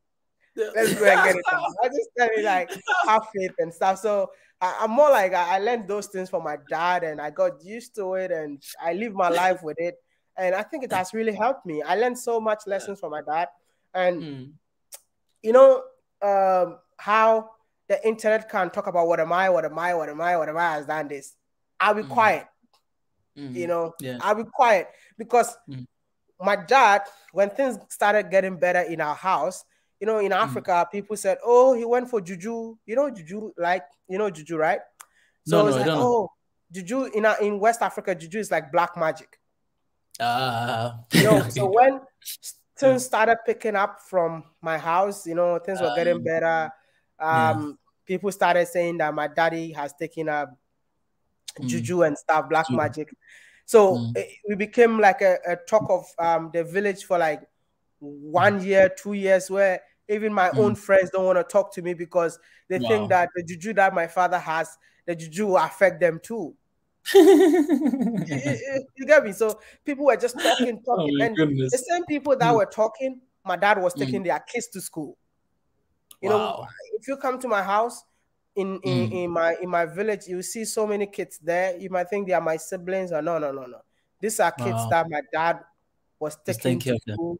Let's go and get it done. I just tell you like have faith and stuff. So I'm more like I learned those things from my dad, and I got used to it, and I live my life with it. And I think it has really helped me. I learned so much lessons from my dad, and you know, how the internet can talk about what am I has done this. I'll be quiet. You know, I'll be quiet because my dad, when things started getting better in our house, you know, in Africa, people said, "Oh, he went for juju." You know, juju, like juju, right? So it's like, oh, juju in West Africa, juju is like black magic. You know, so when things started picking up from my house, you know, things were getting better. People started saying that my daddy has taken up juju and stuff, black magic. So we became like a talk of the village for like 1 year, 2 years, where even my own friends don't want to talk to me because they think that the juju that my father has, the juju will affect them too. You get me? So people were just talking, and the same people that were talking, my dad was taking their kids to school. You know, if you come to my house in my village, you see so many kids there. You might think they are my siblings, or no. These are kids that my dad was taking to school,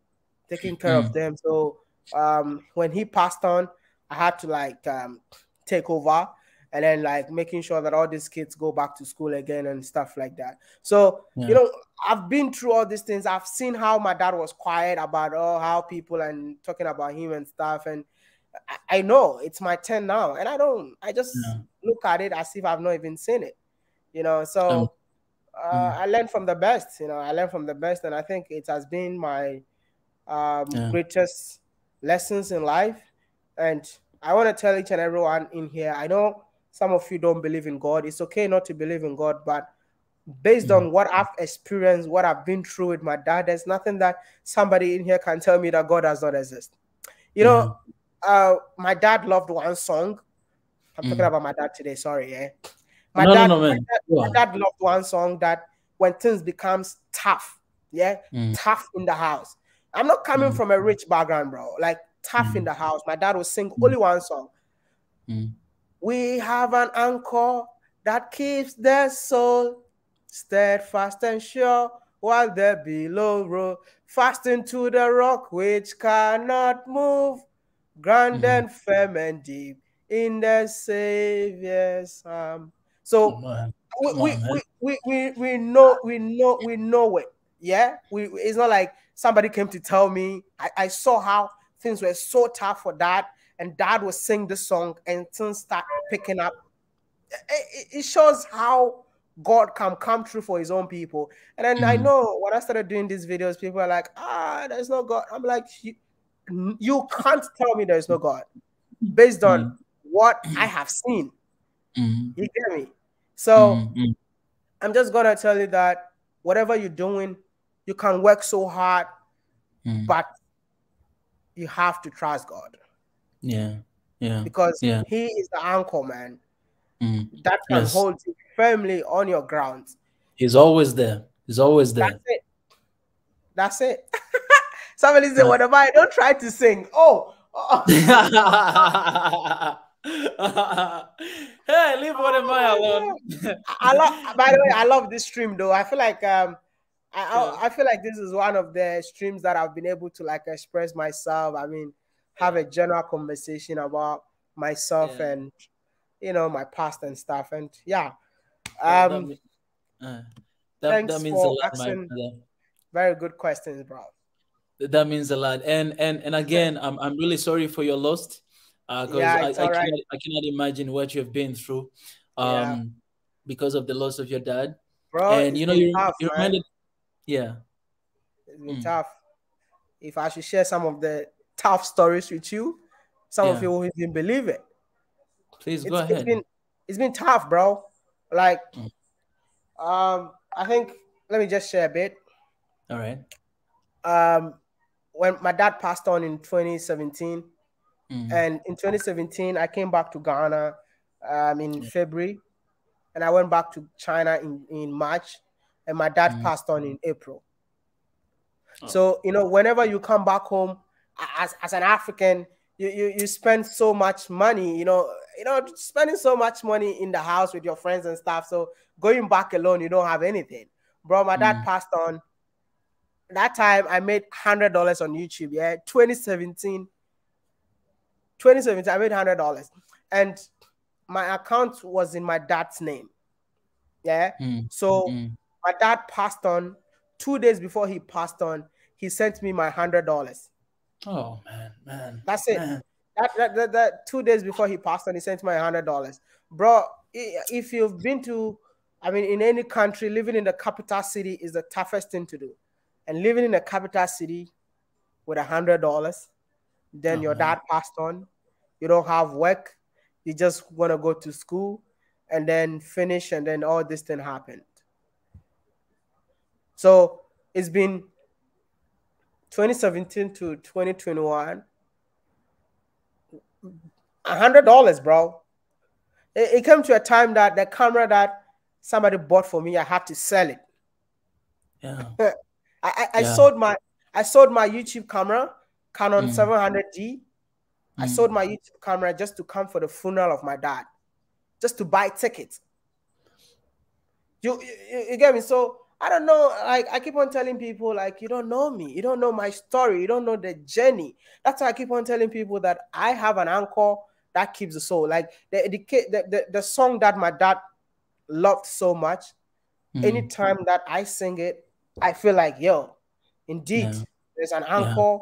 taking care of them. So when he passed on, I had to like take over. And then like making sure that all these kids go back to school again and stuff like that. So, you know, I've been through all these things. I've seen how my dad was quiet about how people and talking about him and stuff. And I know it's my turn now. And I just look at it as if I've not even seen it, you know. So I learned from the best, you know, And I think it has been my greatest lessons in life. And I want to tell each and everyone in here, I know some of you don't believe in God. It's okay not to believe in God, but based on what I've experienced, what I've been through with my dad, there's nothing that somebody in here can tell me that God does not exist. You know, my dad loved one song. I'm talking about my dad today, sorry. My dad loved one song that when things becomes tough, tough in the house. I'm not coming from a rich background, bro. Like tough in the house. My dad would sing only one song. We have an anchor that keeps their soul steadfast and sure while they're below roll, fast into the rock which cannot move, grand and firm and deep in the Savior's arm. So we know it. Yeah, it's not like somebody came to tell me. I saw how things were so tough for dad. And dad was singing the song and things start picking up. It shows how God can come true for his own people. And then I know when I started doing these videos, people are like, there's no God. I'm like, you can't tell me there's no God based on what I have seen. You get me? So I'm just going to tell you that whatever you're doing, you can work so hard, but you have to trust God. Because he is the anchor, man, that can hold you firmly on your ground. He's always there. That's it. Somebody said, "What am I? Don't try to sing." Hey, leave What Am I alone. By the way, I love this stream though. I feel like I feel like this is one of the streams that I've been able to like express myself. I mean, have a general conversation about myself and you know my past and stuff. And thanks means for a lot, asking very good questions, bro. That means a lot. And again, I'm really sorry for your loss. Because I cannot imagine what you've been through because of the loss of your dad. Bro, and you know, you reminded it's been tough. If I should share some of the tough stories with you, some of you won't even believe it. Please go ahead. It's been tough, bro. Like I think let me just share a bit. All right. When my dad passed on in 2017, and in 2017 I came back to Ghana in February, and I went back to China in March, and my dad passed on in April. So, you know, whenever you come back home as an African, you spend so much money, you know, spending so much money in the house with your friends and stuff. So going back alone, you don't have anything. Bro, my dad passed on. That time I made $100 on YouTube. 2017. 2017, I made $100, and my account was in my dad's name. Yeah. So my dad passed on. 2 days before he passed on, he sent me my $100. Oh man. That's it. Man. That 2 days before he passed on, he sent me $100. Bro, if you've been to, I mean, in any country, living in the capital city is the toughest thing to do. And living in a capital city with $100, then your dad passed on, you don't have work, you just want to go to school and then finish, and then all this thing happened. So it's been 2017 to 2021. $100, bro. It came to a time that the camera that somebody bought for me, I had to sell it. Yeah. I sold my YouTube camera, Canon 700D. I sold my YouTube camera just to come for the funeral of my dad, just to buy tickets. You get me? So I don't know. Like, I keep on telling people, like, you don't know me, you don't know my story, you don't know the journey. That's why I keep on telling people that I have an anchor that keeps the soul. Like the song that my dad loved so much. Anytime that I sing it, I feel like, yo, indeed, there's an anchor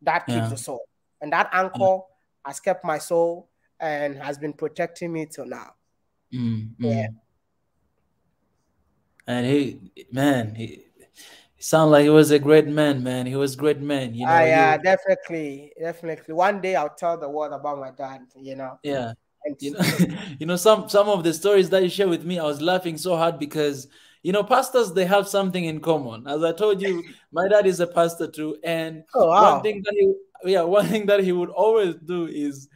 that keeps the soul, and that anchor has kept my soul and has been protecting me till now. Yeah. And he sounded like he was a great man, man. He was a great man, you know. Yeah, definitely. One day I'll tell the world about my dad, you know. Yeah. And you know, some of the stories that you share with me, I was laughing so hard because, you know, pastors, they have something in common. As I told you, my dad is a pastor too, and one thing that he would always do is,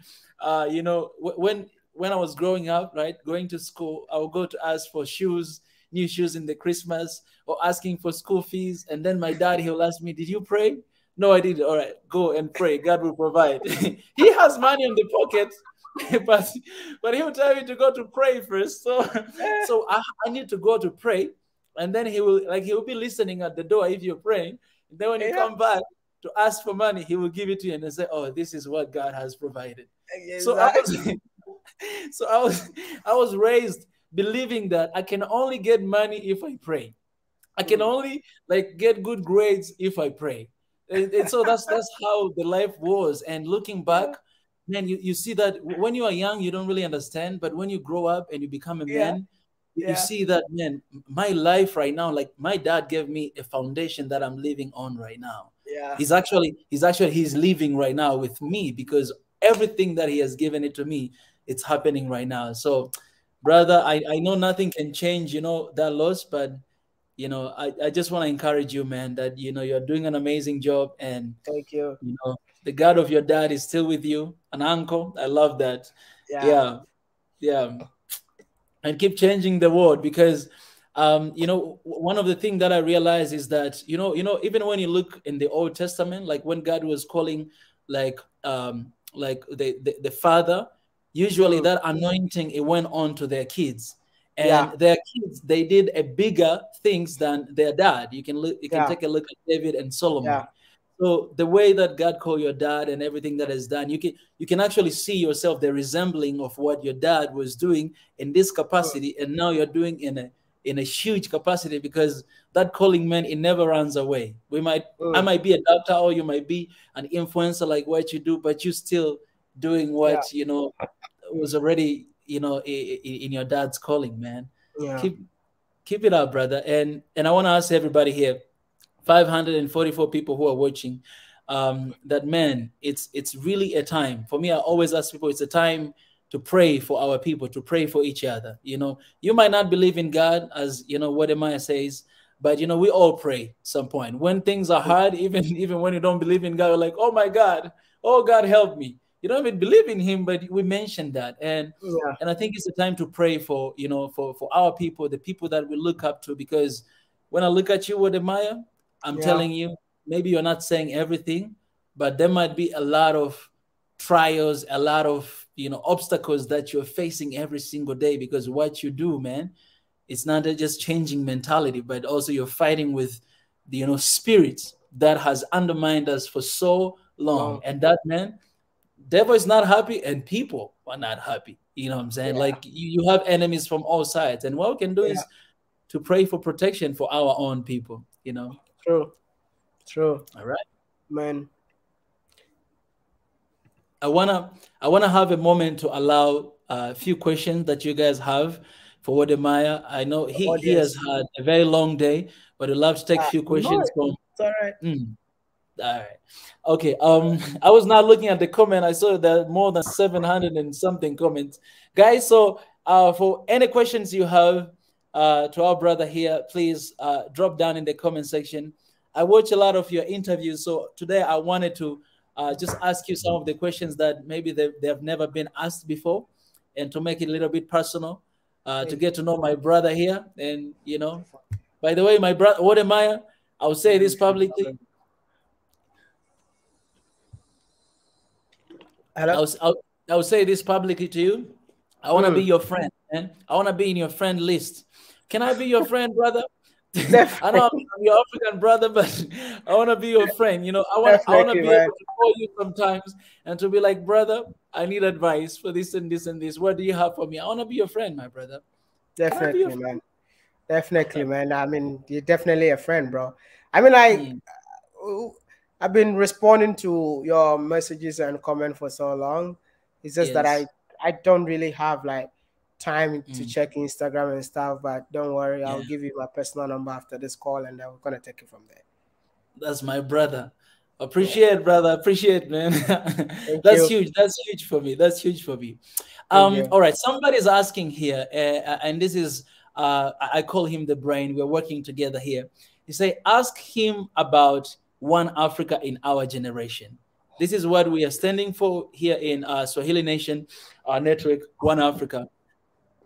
you know, when I was growing up, right, going to school, I would go to ask for new shoes in the Christmas, or asking for school fees, and then my dad, he'll ask me, "Did you pray?" "No, I did." "All right, go and pray. God will provide." He has money in the pocket. but he'll tell me to go to pray first. So I need to go to pray, and then he'll be listening at the door if you're praying. And then when you come back to ask for money, he will give it to you and say, "Oh, this is what God has provided." Exactly. So I was raised believing that I can only get money if I pray. I can only get good grades if I pray. And so that's how the life was. And looking back, man, you see that when you are young, you don't really understand. But when you grow up and you become a man, you see that, man, my life right now, like my dad gave me a foundation that I'm living on right now. Yeah. He's living right now with me because everything that he has given it to me, it's happening right now. So, brother, I know nothing can change, you know, that loss, but, you know, I just want to encourage you, man, that, you know, you're doing an amazing job, and thank you. You know, the God of your dad is still with you, an uncle. I love that. Yeah. And keep changing the world, because, you know, one of the things that I realize is that, you know, even when you look in the Old Testament, like when God was calling, the father, usually that anointing, it went on to their kids, and their kids, they did a bigger things than their dad. You can take a look at David and Solomon. So the way that God called your dad and everything that is done, you can actually see yourself, the resembling of what your dad was doing in this capacity, and now you're doing in a huge capacity, because that calling, man, it never runs away. I might be a doctor, or you might be an influencer like what you do, but you still doing what you know was already, you know, in your dad's calling, man. Keep it up, brother. And I want to ask everybody here, 544 people who are watching, that, man, it's really a time for me. I always ask people, it's a time to pray for our people, to pray for each other. You know, you might not believe in God, as you know, WODE MAYA says, but you know, we all pray at some point when things are hard. Even when you don't believe in God, you're like, oh my God, oh God, help me. You don't even believe in him, but we mentioned that. And I think it's a time to pray for, you know, for our people, the people that we look up to, because when I look at you, WODE MAYA, I'm telling you, maybe you're not saying everything, but there might be a lot of trials, a lot of, you know, obstacles that you're facing every single day, because what you do, man, it's not just changing mentality, but also you're fighting with the, you know, spirits that has undermined us for so long. And that, man, devil is not happy and people are not happy. You know what I'm saying? Yeah. Like you have enemies from all sides, and what we can do is to pray for protection for our own people. You know. True. All right, man. I wanna have a moment to allow a few questions that you guys have for WODE MAYA. I know he has had a very long day, but I'd love to take a few questions from. It's all right. All right. Okay. I was not looking at the comment. I saw that more than 700 and something comments, guys. So, for any questions you have to our brother here, please drop down in the comment section. I watch a lot of your interviews, so today I wanted to just ask you some of the questions that maybe they have never been asked before, and to make it a little bit personal, to get to know my brother here. And you know, by the way, my brother WODE MAYA, I'll say this publicly. I'll say this publicly to you. I want to be your friend, man. I want to be in your friend list. Can I be your friend, brother? I know I'm your African brother, but I want to be your friend. You know, I want to be able to call you sometimes and to be like, brother, I need advice for this and this and this. What do you have for me? I want to be your friend, my brother. Definitely, man. Definitely, man. I mean, you're definitely a friend, bro. I mean, I've been responding to your messages and comment for so long. It's just that I don't really have like time to check Instagram and stuff, but don't worry, I'll give you my personal number after this call, and then we're gonna take it from there. That's my brother. Appreciate, brother. Appreciate, man. That's huge. That's huge for me. That's huge for me. All right. Somebody's asking here, and this is I call him the brain. We're working together here. He say, ask him about One Africa in our generation. This is what we are standing for here in Swahili Nation, our network, One Africa.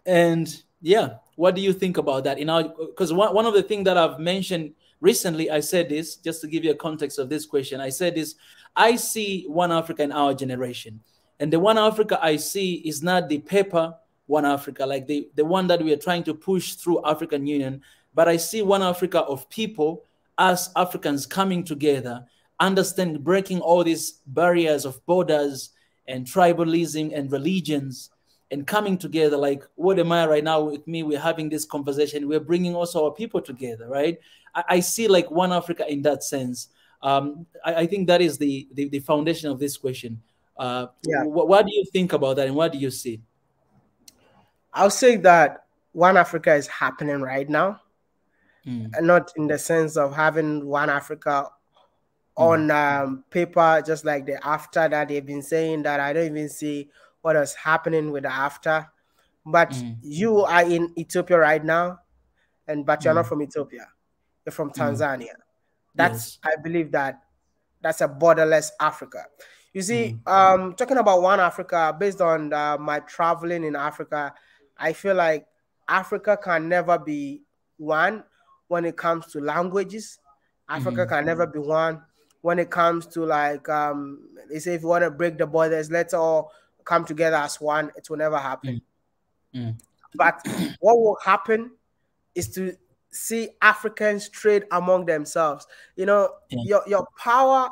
And yeah, what do you think about that? Because one of the things that I've mentioned recently, I said this, just to give you a context of this question. I said this, I see One Africa in our generation. And the One Africa I see is not the paper One Africa, like the one that we are trying to push through African Union, but I see One Africa of people, us Africans coming together, understand, breaking all these barriers of borders and tribalism and religions, and coming together. Like WODE MAYA right now with me, we're having this conversation. We're bringing also our people together, right? I see like One Africa in that sense. I think that is the foundation of this question. What do you think about that, and what do you see? I'll say that One Africa is happening right now, and not in the sense of having One Africa on paper, just like the after that they've been saying that. I don't even see what is happening with the after. But you are in Ethiopia right now, but you're not from Ethiopia. You're from Tanzania. That's I believe that's a borderless Africa. You see, talking about One Africa, based on my traveling in Africa, I feel like Africa can never be one when it comes to languages. Africa can never be one when it comes to like they say if you want to break the borders, let's all come together as one. It will never happen. But what will happen is to see Africans trade among themselves. You know, your power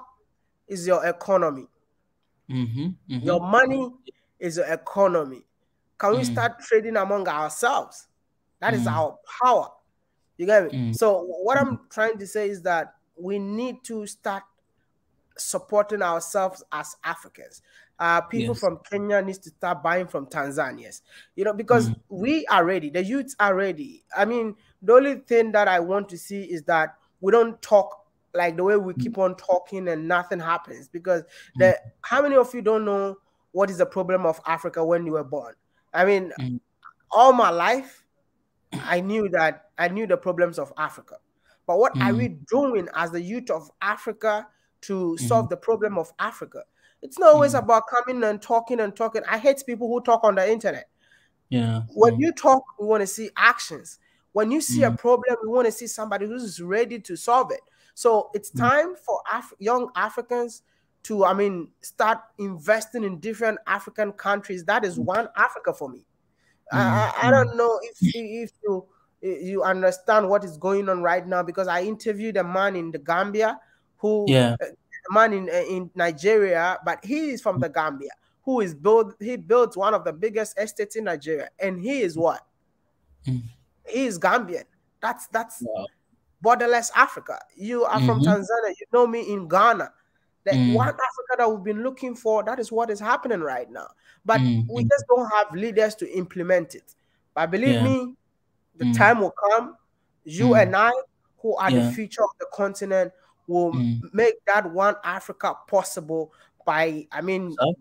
is your economy. Your money is your economy. Can we start trading among ourselves? That is our power. You get me? So what I'm trying to say is that we need to start supporting ourselves as Africans. People from Kenya need to start buying from Tanzanians, you know, because we are ready. The youths are ready. I mean, the only thing that I want to see is that we don't talk like the way we keep on talking and nothing happens. Because how many of you don't know what is the problem of Africa when you were born? I mean, all my life, I knew the problems of Africa. But what are we doing as the youth of Africa to solve the problem of Africa? It's not always about coming and talking and talking. I hate people who talk on the internet. When you talk, we want to see actions. When you see a problem, we want to see somebody who's ready to solve it. So it's time for young Africans to, start investing in different African countries. That is One Africa for me. I don't know if you understand what is going on right now, because I interviewed a man in the Gambia who a man in Nigeria, but he is from the Gambia. He built one of the biggest estates in Nigeria, and he is what? He is Gambian. That's Wow. Borderless Africa. You are from Tanzania. You know me in Ghana. That one Africa that we've been looking for, that is what is happening right now. But we just don't have leaders to implement it. But believe me, the time will come. You and I, who are the future of the continent, will make that one Africa possible by,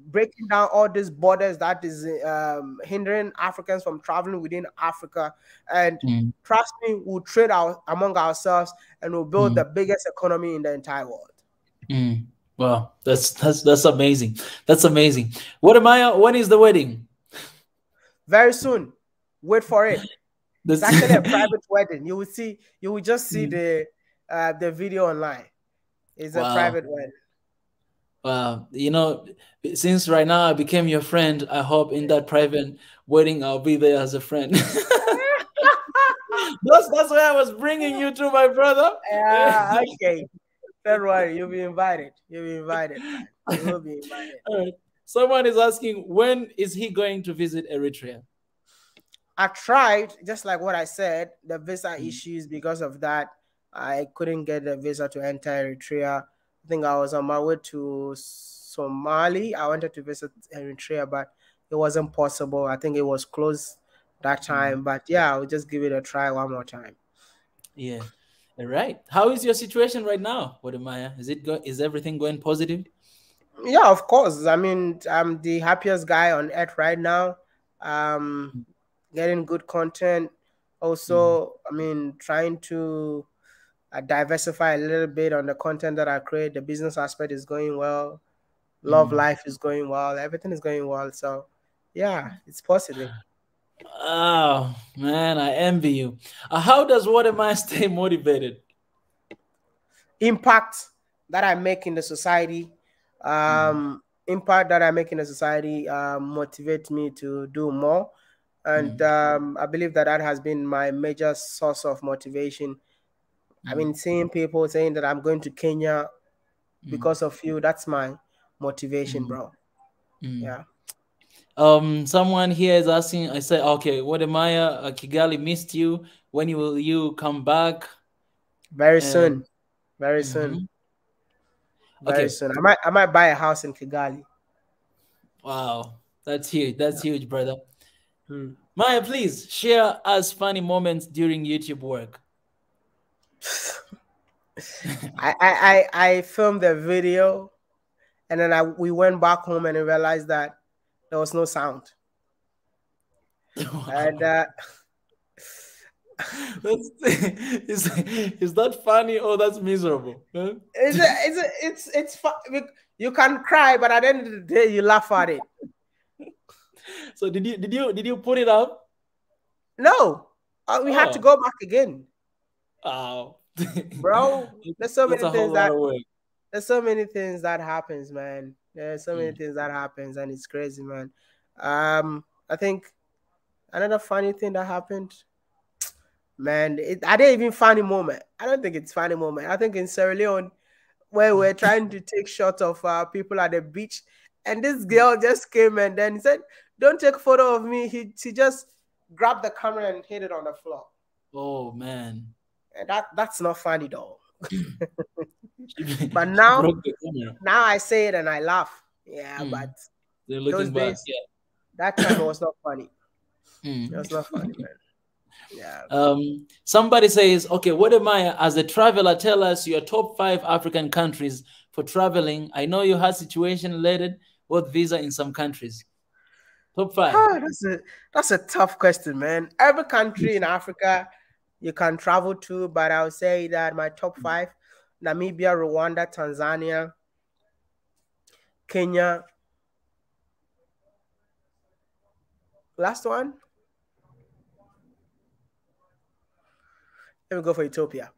breaking down all these borders that is hindering Africans from traveling within Africa. And trust me, we'll trade among ourselves and we'll build the biggest economy in the entire world. Wow, that's amazing. That's amazing. WODE MAYA, when is the wedding? Very soon. Wait for it. It's actually a private wedding. You will just see the video online. It's a private wedding. Wow. You know, since right now I became your friend, I hope in that private wedding I'll be there as a friend. That's why I was bringing you to, my brother. Yeah, okay. Don't worry, you'll be invited. You'll be invited. You will be invited. All right. Someone is asking, when is he going to visit Eritrea? I tried, just like what I said, the visa issues. Because of that, I couldn't get a visa to enter Eritrea. I think I was on my way to Somali. I wanted to visit Eritrea, but it wasn't possible. I think it was closed that time. But yeah, I'll just give it a try one more time. Yeah. All right. How is your situation right now, WODE MAYA? Is everything going positive? Yeah, of course. I mean, I'm the happiest guy on earth right now. Getting good content. Also, I mean, trying to diversify a little bit on the content that I create. The business aspect is going well. Love life is going well. Everything is going well. So, yeah, it's positive. Oh, man, I envy you. How does WODE MAYA stay motivated? Impact that I make in the society. Impact that I make in the society motivates me to do more. And I believe that has been my major source of motivation. I mean, seeing people saying that I'm going to Kenya because of you, that's my motivation, bro. Yeah. Someone here is asking, I said, okay, WODE MAYA, Kigali missed you. When will you come back? Very soon. Very soon. Very soon. I might buy a house in Kigali. Wow. That's huge. That's huge, brother. Maya, please share us funny moments during YouTube work. I filmed a video, and then we went back home and I realized that there was no sound. And is that funny or that's miserable? Huh? It's fun. You can cry, but at the end of the day, you laugh at it. So did you put it up? No, we had to go back again. Wow, bro, there's so many things that happens, man. There's so many things that happens, and it's crazy, man. I think another funny thing that happened, man, I didn't even funny moment. I don't think it's funny moment. I think in Sierra Leone, where we're trying to take shots of people at the beach, and this girl just came and then said, "Don't take a photo of me." She just grabbed the camera and hit it on the floor. Oh man, and that's not funny though. But now I say it and I laugh. Yeah, but those days, that time it was not funny. It was not funny, man. Yeah. Somebody says, okay, WODE MAYA, as a traveler, tell us your top 5 African countries for traveling. I know you had situation related with visa in some countries. Top 5. That's a tough question, man. Every country in Africa you can travel to, but I would say that my top 5: Namibia, Rwanda, Tanzania, Kenya. Last one. Let me go for Ethiopia.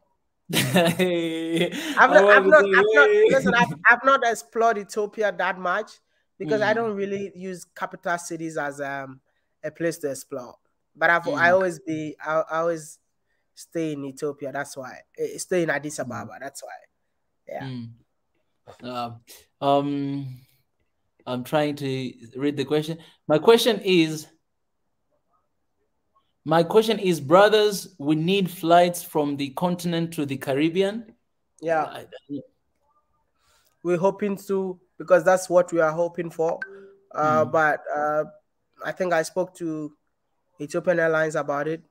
I've not explored Ethiopia that much because I don't really use capital cities as a place to explore. But I always stay in Ethiopia. That's why. Stay in Addis Ababa. That's why. Yeah. Uh, um, I'm trying to read the question. My question is, brothers, we need flights from the continent to the Caribbean. Yeah, we're hoping to, because that's what we are hoping for. But I think I spoke to Ethiopian Airlines about it.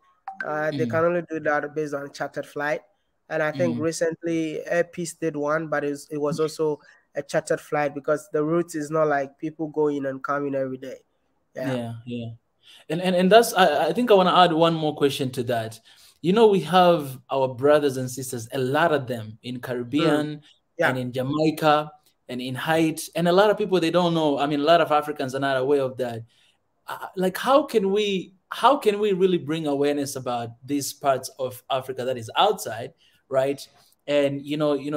They can only do that based on chartered flight. And I think recently Air Peace did one, but it was also a chartered flight because the route is not like people go in and come in every day. Yeah. And that's I think I want to add one more question to that. You know, we have our brothers and sisters, a lot of them in Caribbean Yeah. and in Jamaica and in Haiti, and a lot of people they don't know. I mean, a lot of Africans are not aware of that. Like, how can we really bring awareness about these parts of Africa that is outside, right? And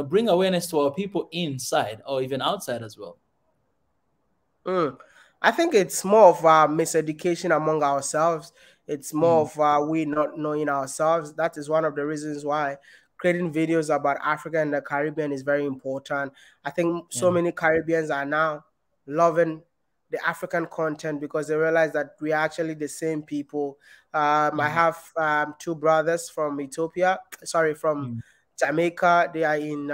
bring awareness to our people inside or even outside as well. I think it's more of miseducation among ourselves. It's more of we not knowing ourselves. That is one of the reasons why creating videos about Africa and the Caribbean is very important. I think so many Caribbeans are now loving the African content because they realize that we are actually the same people. I have two brothers from from Jamaica. They are in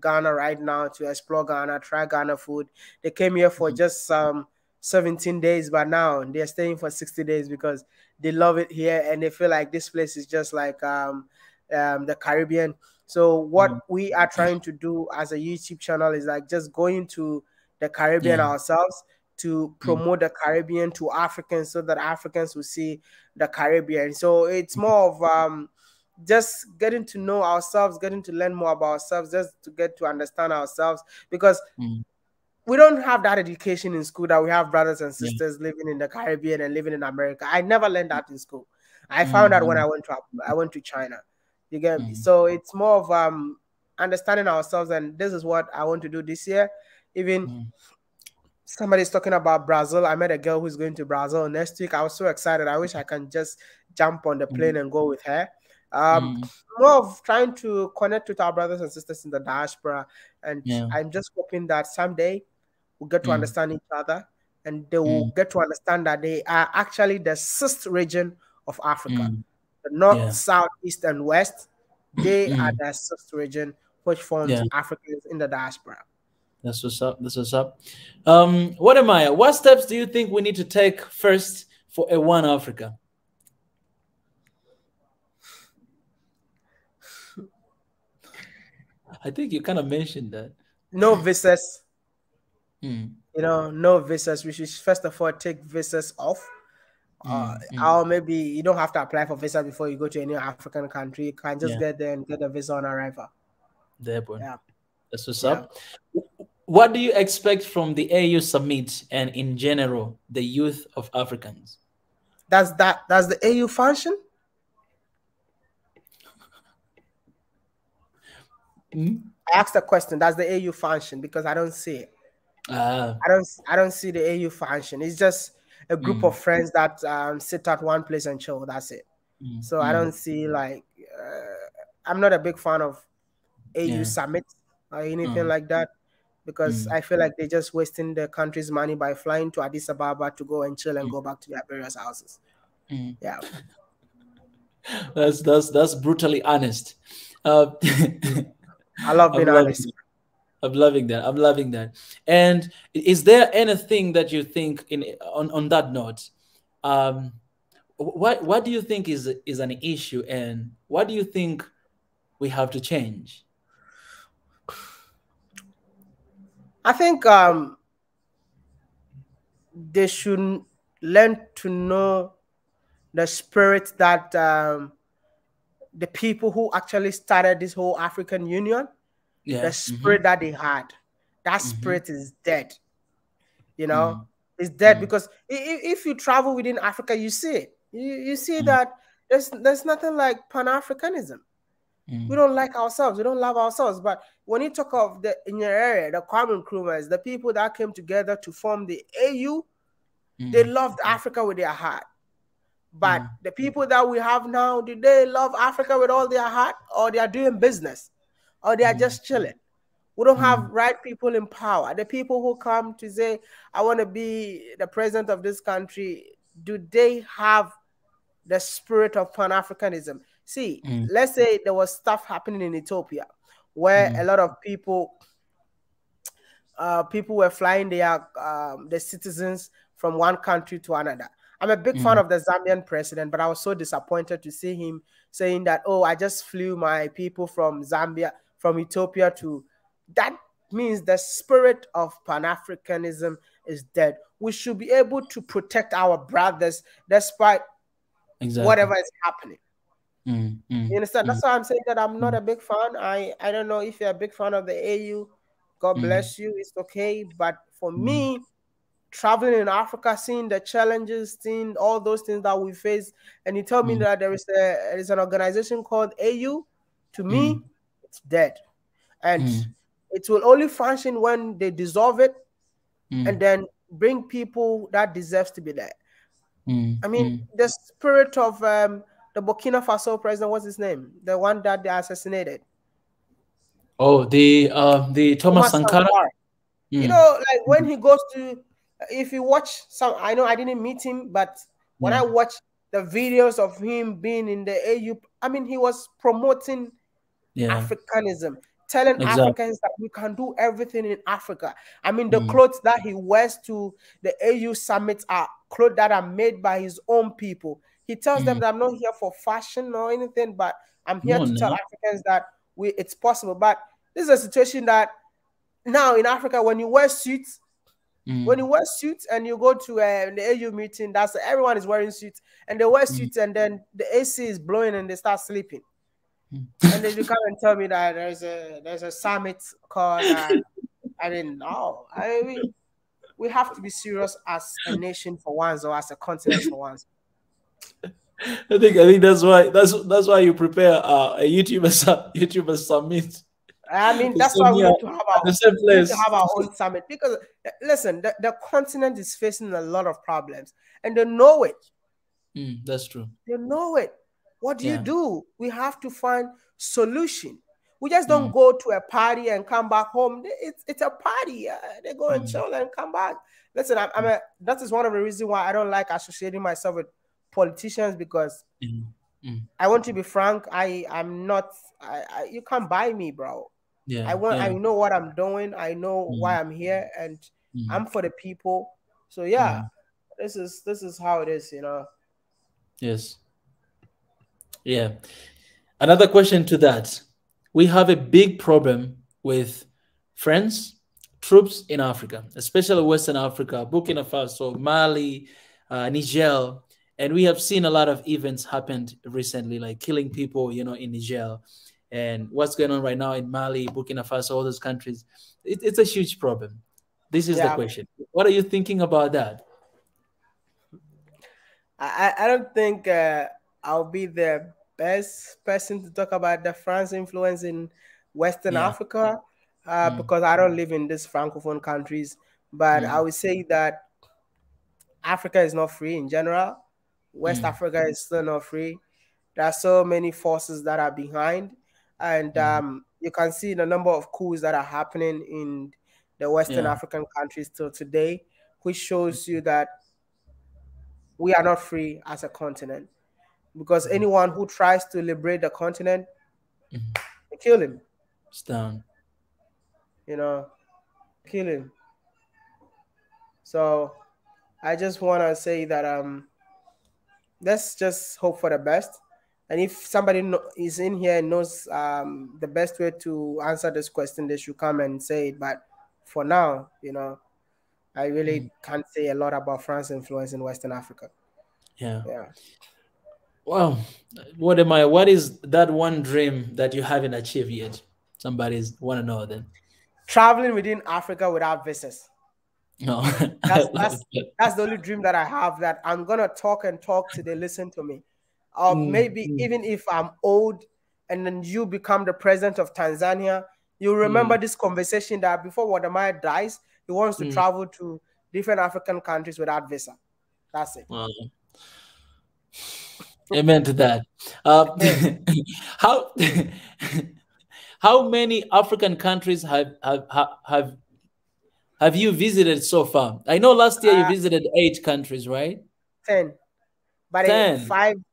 Ghana right now to explore Ghana, try Ghana food. They came here for just 17 days, but now they're staying for 60 days because they love it here and they feel like this place is just like the Caribbean. So what we are trying to do as a YouTube channel is like just going to the Caribbean ourselves to promote the Caribbean to Africans so that Africans will see the Caribbean. So it's more of just getting to know ourselves, getting to learn more about ourselves, just to get to understand ourselves, because we don't have that education in school that we have brothers and sisters living in the Caribbean and living in America. I never learned that in school. I found that when I went to China. You get me? So it's more of understanding ourselves, and this is what I want to do this year. Even somebody's talking about Brazil. I met a girl who's going to Brazil next week. I was so excited. I wish I can just jump on the plane and go with her. More of trying to connect with our brothers and sisters in the diaspora, and I'm just hoping that someday we'll get to understand each other, and they will get to understand that they are actually the sixth region of Africa. The north, south, east, and west, they are the sixth region which forms Africans in the diaspora. That's what's up. That's what's up. WODE Maya, what steps do you think we need to take first for a One Africa? I think you kind of mentioned that. No visas. No visas. We should first of all take visas off. Or maybe you don't have to apply for visa before you go to any African country. You can just get there and get a visa on arrival. There, boy. Yeah. That's what's up. What do you expect from the AU summit and in general the youth of Africans? Does the AU function? I asked the question, does the AU function? Because I don't see it. I don't see the AU function. It's just a group of friends that sit at one place and chill. That's it. So I don't see like I'm not a big fan of AU summit or anything like that, because I feel like they're just wasting the country's money by flying to Addis Ababa to go and chill and go back to their various houses. Yeah. That's brutally honest. I love being honest. I'm loving that. I'm loving that. And is there anything that you think on that note? What do you think is an issue, and what do you think we have to change? I think they should learn to know the spirit that the people who actually started this whole African Union, the spirit that they had, that spirit is dead. It's dead because if you travel within Africa, you see it. You see that there's nothing like Pan-Africanism. We don't like ourselves. We don't love ourselves. But when you talk of in your area, the common Nkrumahs, the people that came together to form the AU, they loved Africa with their heart. But the people that we have now, do they love Africa with all their heart, or they are doing business, or they are just chilling? We don't have right people in power. The people who come to say, I want to be the president of this country, do they have the spirit of Pan-Africanism? See, let's say there was stuff happening in Ethiopia where a lot of people were flying their citizens from one country to another. I'm a big fan of the Zambian president, but I was so disappointed to see him saying that, oh, I just flew my people from Zambia, from Ethiopia to... That means the spirit of Pan-Africanism is dead. We should be able to protect our brothers despite whatever is happening. You understand? That's why I'm saying that I'm not a big fan. I don't know if you're a big fan of the AU. God bless you. It's okay. But for me, traveling in Africa, seeing the challenges, seeing all those things that we face, and you tell me that there is an organization called AU, to me, it's dead. And it will only function when they dissolve it and then bring people that deserves to be there. I mean, the spirit of the Burkina Faso president, what's his name? The one that they assassinated. Oh, the Thomas Sankara. You know, like when he goes to, if you watch some, I know I didn't meet him, but when I watch the videos of him being in the AU, I mean, he was promoting Africanism, telling Africans that we can do everything in Africa. I mean, the clothes that he wears to the AU summits are clothes that are made by his own people. He tells them that I'm not here for fashion or anything, but I'm here to tell Africans that it's possible. But this is a situation that now in Africa, when you wear suits, and you go to the AU meeting, that's everyone is wearing suits, and they wear suits, and then the AC is blowing and they start sleeping. And then you come and tell me that there's a summit called I didn't know. I mean, we have to be serious as a nation for once, or as a continent for once. I think that's why you prepare a YouTuber summit. I mean, that's why we need to have our own summit, because listen, the continent is facing a lot of problems, and they know it. That's true. They know it. What do you do? We have to find solution. We just don't go to a party and come back home. It's a party. They go and chill and come back. Listen, that is one of the reasons why I don't like associating myself with politicians, because I want to be frank. I'm not. You can't buy me, bro. I know what I'm doing. I know why I'm here, and I'm for the people. So this is how it is, you know. Yes. Yeah. Another question to that. We have a big problem with troops in Africa, especially Western Africa, Burkina Faso, Mali, Niger. And we have seen a lot of events happened recently, like killing people, you know, in Niger. And what's going on right now in Mali, Burkina Faso, all those countries. It's a huge problem. This is the question. What are you thinking about that? I don't think I'll be the best person to talk about the France influence in Western Africa, because I don't live in these Francophone countries. But I would say that Africa is not free in general. West Africa is still not free. There are so many forces that are behind. And you can see the number of coups that are happening in the Western African countries till today, which shows you that we are not free as a continent. Because anyone who tries to liberate the continent, they kill him. It's down. You know, kill him. So I just want to say that let's just hope for the best. And if somebody is in here and knows the best way to answer this question, they should come and say it. But for now, you know, I really can't say a lot about France's influence in Western Africa. Yeah. Wow. What is that one dream that you haven't achieved yet? Somebody's want to know then. Traveling within Africa without visas. No. That's the only dream that I have, that I'm going to talk till they listen to me. Or maybe even if I'm old and then you become the president of Tanzania, you remember this conversation that before WODE MAYA dies, he wants to travel to different African countries without visa. That's it. Wow. Amen to that. How many African countries have you visited so far? I know last year you visited 8 countries, right? 10, but 10.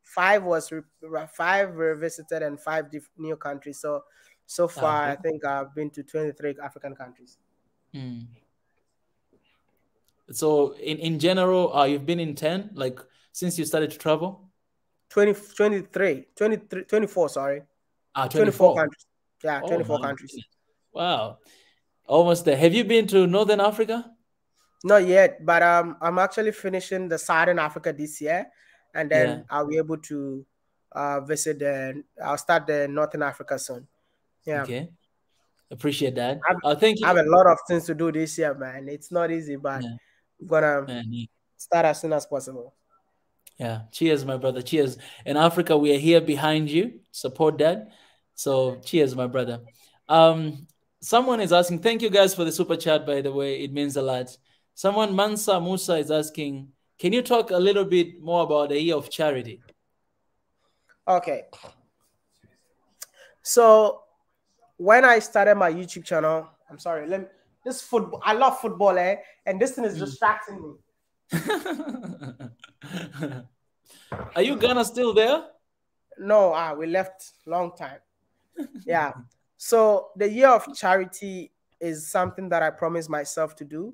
five were visited and 5 new countries. So far, Okay. I think I've been to 23 African countries. So in general, you've been in 10, like since you started to travel? 24, sorry. 24 24. countries. Yeah, Oh 24 my countries. goodness. Wow. Almost there. Have you been to Northern Africa? Not yet, but I'm actually finishing the Southern Africa this year, and Yeah. then I'll be able to visit I'll start the Northern Africa soon. Yeah. Okay. Appreciate that. I've, Thank I have you. a lot of things to do this year, man. It's not easy, but Yeah. I'm gonna Man, start as soon as possible. yeah. Cheers, my brother. Cheers. In Africa, we are here behind you. Support that. So cheers, my brother. Someone is asking, thank you guys for the super chat, by the way. It means a lot. Someone, Mansa Musa, is asking, can you talk a little bit more about the year of charity? Okay. So when I started my YouTube channel, I'm sorry, this football, I love football, and this thing is distracting me. Are you Ghana still there? No, we left long time. Yeah. So the year of charity is something that I promised myself to do.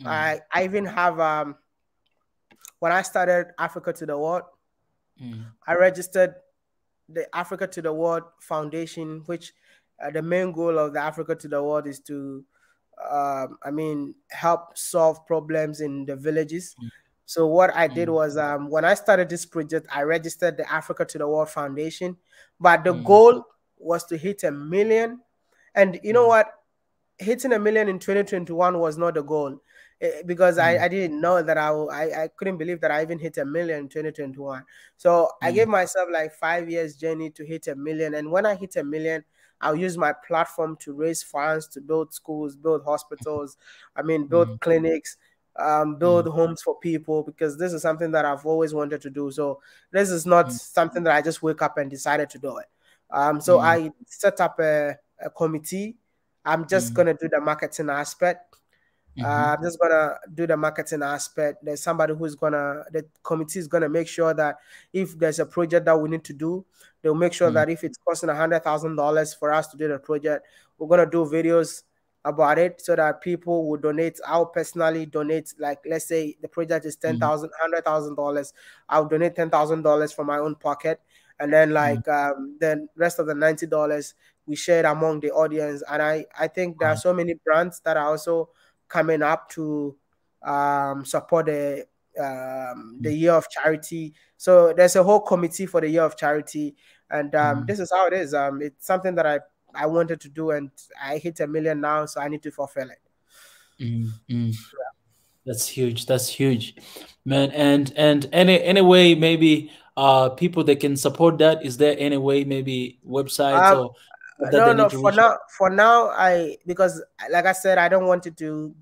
I even have when I started Africa to the World, I registered the Africa to the World Foundation, which the main goal of the Africa to the World is to help solve problems in the villages. So what I did was when I started this project, I registered the Africa to the World Foundation, but the goal was to hit 1 million. And you know what? Hitting 1 million in 2021 was not the goal, because I didn't know that I couldn't believe that I even hit 1 million in 2021. So I gave myself like 5 years journey to hit 1 million. And when I hit 1 million, I'll use my platform to raise funds to build schools, build hospitals, build clinics, build homes for people, because this is something that I've always wanted to do. So this is not something that I just wake up and decided to do it. So I set up a committee. I'm just gonna do the marketing aspect. I'm just gonna do the marketing aspect. There's somebody the committee is gonna make sure that if there's a project that we need to do, they'll make sure that if it's costing $100,000 for us to do the project, we're gonna do videos about it so that people will donate. I'll personally donate, like let's say the project is $100,000. I'll donate $10,000 from my own pocket, and then the rest of the $90 we share it among the audience. And I think there are so many brands that are also coming up to support the year of charity. So there's a whole committee for the year of charity, and this is how it is. It's something that I wanted to do, and I hit 1 million now, so I need to fulfill it. That's huge. That's huge, man. And any way maybe people that can support that. Is there any way maybe websites or that they need No, to reach? for now, because like I said, I don't want it to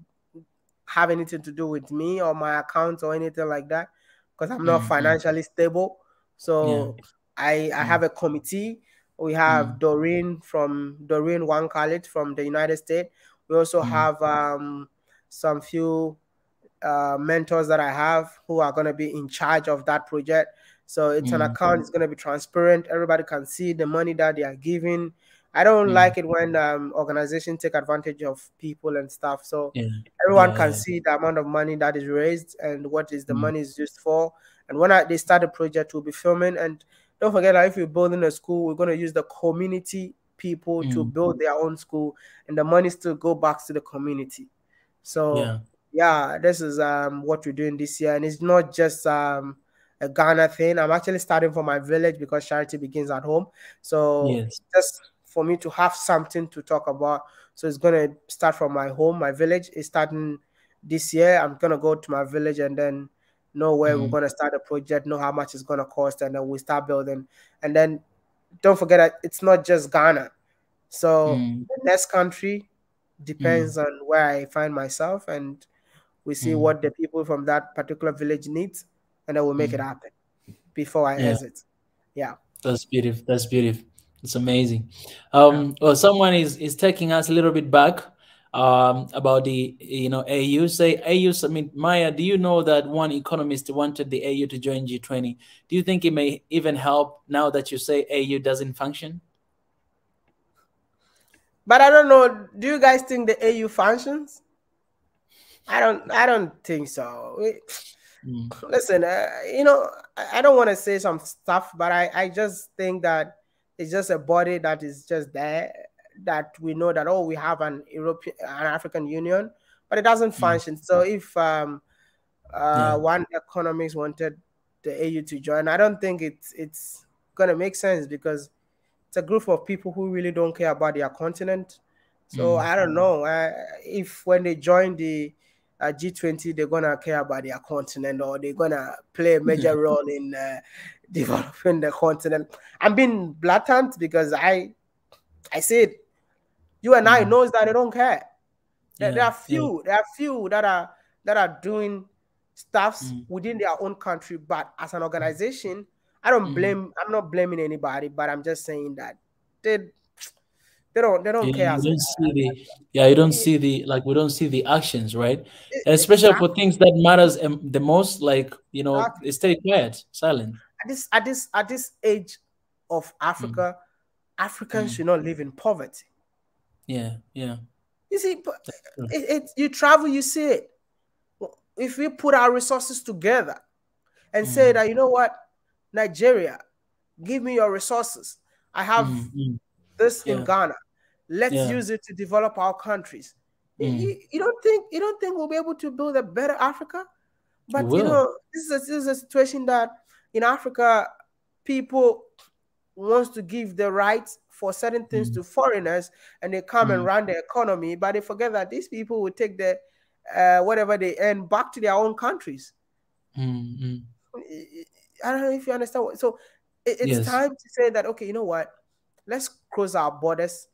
have anything to do with me or my account or anything like that, because I'm not financially stable. So I have a committee. We have Doreen One College from the United States. We also have some few mentors that I have who are going to be in charge of that project. So it's an account. It's going to be transparent. Everybody can see the money that they are giving. I don't like it when organizations take advantage of people and stuff. So everyone can see the amount of money that is raised and what is the money is used for. And when they start the project, we'll be filming. And don't forget that if you're building a school, we're going to use the community people to build their own school, and the money still go back to the community. So yeah, this is what we're doing this year. And it's not just a Ghana thing. I'm actually starting from my village, because charity begins at home. So just for me to have something to talk about. So it's going to start from my home. My village is starting this year. I'm going to go to my village and then know where we're going to start a project, know how much it's going to cost, and then we start building. And then don't forget that it's not just Ghana. So the next country depends on where I find myself, and we see what the people from that particular village needs, and then we'll make it happen before I exit. Yeah. That's beautiful. That's beautiful. It's amazing. Well, someone is taking us a little bit back about the AU. Say AU. I mean, Maya, do you know that one economist wanted the AU to join G20? Do you think it may even help now that you say AU doesn't function? But I don't know. Do you guys think the AU functions? I don't think so. Listen, I don't want to say some stuff, but I just think that it's just a body that is just there, that we know that, oh, we have an African Union, but it doesn't function. So if one economist wanted the AU to join, I don't think it's gonna make sense, because it's a group of people who really don't care about their continent. So I don't know if when they join the G20, they're gonna care about their continent, or they're gonna play a major role in developing the continent. I'm being blatant because I said, you and I knows that they don't care. There are few that are doing stuffs within their own country, but as an organization, I'm not blaming anybody, but I'm just saying that they don't care. You don't see you don't see we don't see the actions, right? Especially for things that matters the most, like they stay quiet, silent. At this age of Africa, Africans should not live in poverty. Yeah. You see, you travel, you see it. If we put our resources together and say that, you know what, Nigeria, give me your resources. I have this in Ghana. Let's use it to develop our countries. You don't think we'll be able to build a better Africa? But this is a situation that in Africa, people wants to give the rights for certain things to foreigners, and they come and run the economy, but they forget that these people will take the whatever they earn back to their own countries. I don't know if you understand. So it's time to say that, okay, you know what? Let's close our borders.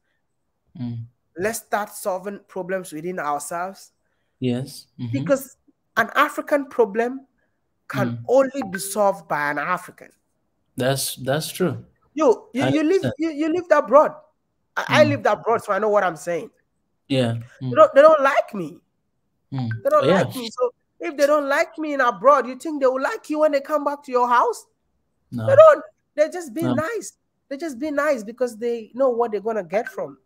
Let's start solving problems within ourselves. Yes. Because an African problem can only be solved by an African. That's true. You lived abroad. I lived abroad, so I know what I'm saying. Yeah. They don't like me. They don't like me. So if they don't like me in abroad, you think they will like you when they come back to your house? No. They don't. They're just being nice. They're just being nice because they know what they're gonna get from.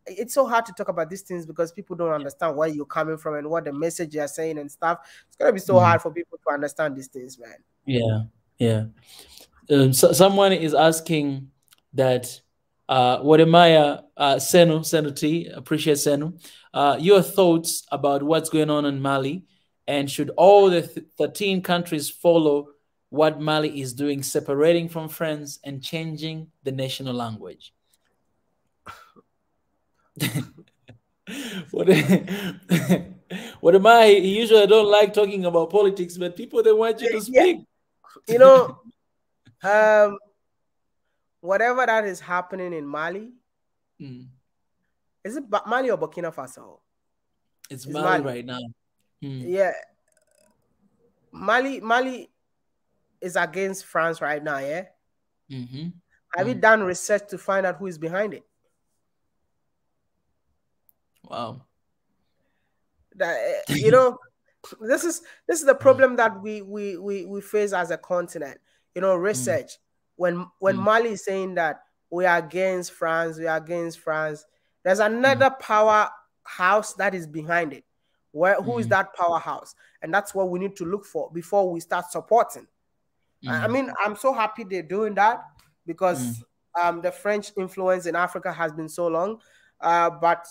It's so hard to talk about these things because people don't understand where you're coming from and what the message you're saying and stuff. It's gonna be so hard for people to understand these things, man. Yeah. So someone is asking that WODE MAYA Senu T, appreciate Senu, your thoughts about what's going on in Mali, and should all the 13 countries follow what Mali is doing, separating from friends and changing the national language? WODE MAYA, he usually don't like talking about politics, but people, they want you to speak. Whatever that is happening in Mali, is it Mali or Burkina Faso? It's Mali right now. Yeah, Mali is against France right now. Yeah. Have you done research to find out who is behind it? Wow. This is the problem that we face as a continent. Research. When Mali is saying that we are against France, there's another powerhouse that is behind it. Who is that powerhouse? And that's what we need to look for before we start supporting. I mean, I'm so happy they're doing that because the French influence in Africa has been so long. But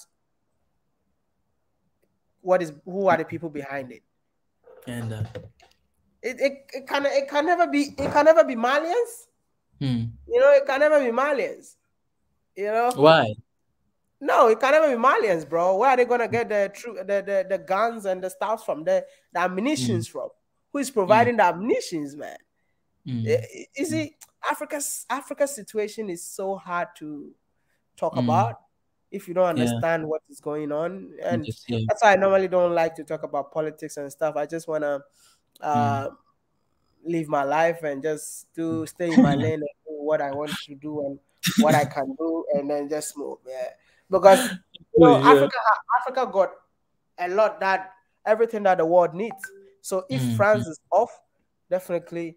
who are the people behind it? And it can never be Malians. It can never be Malians. Why? No, it can never be Malians, bro. Where are they gonna get the guns and the stuff from, the ammunitions from? Who is providing the ammunitions, man? You see, Africa's situation is so hard to talk about if you don't understand what is going on, and that's why I normally don't like to talk about politics and stuff. I just wanna live my life and just stay in my lane and do what I want to do and what I can do, and then just move. Yeah, because Africa got a lot that everything that the world needs. So if France is off, definitely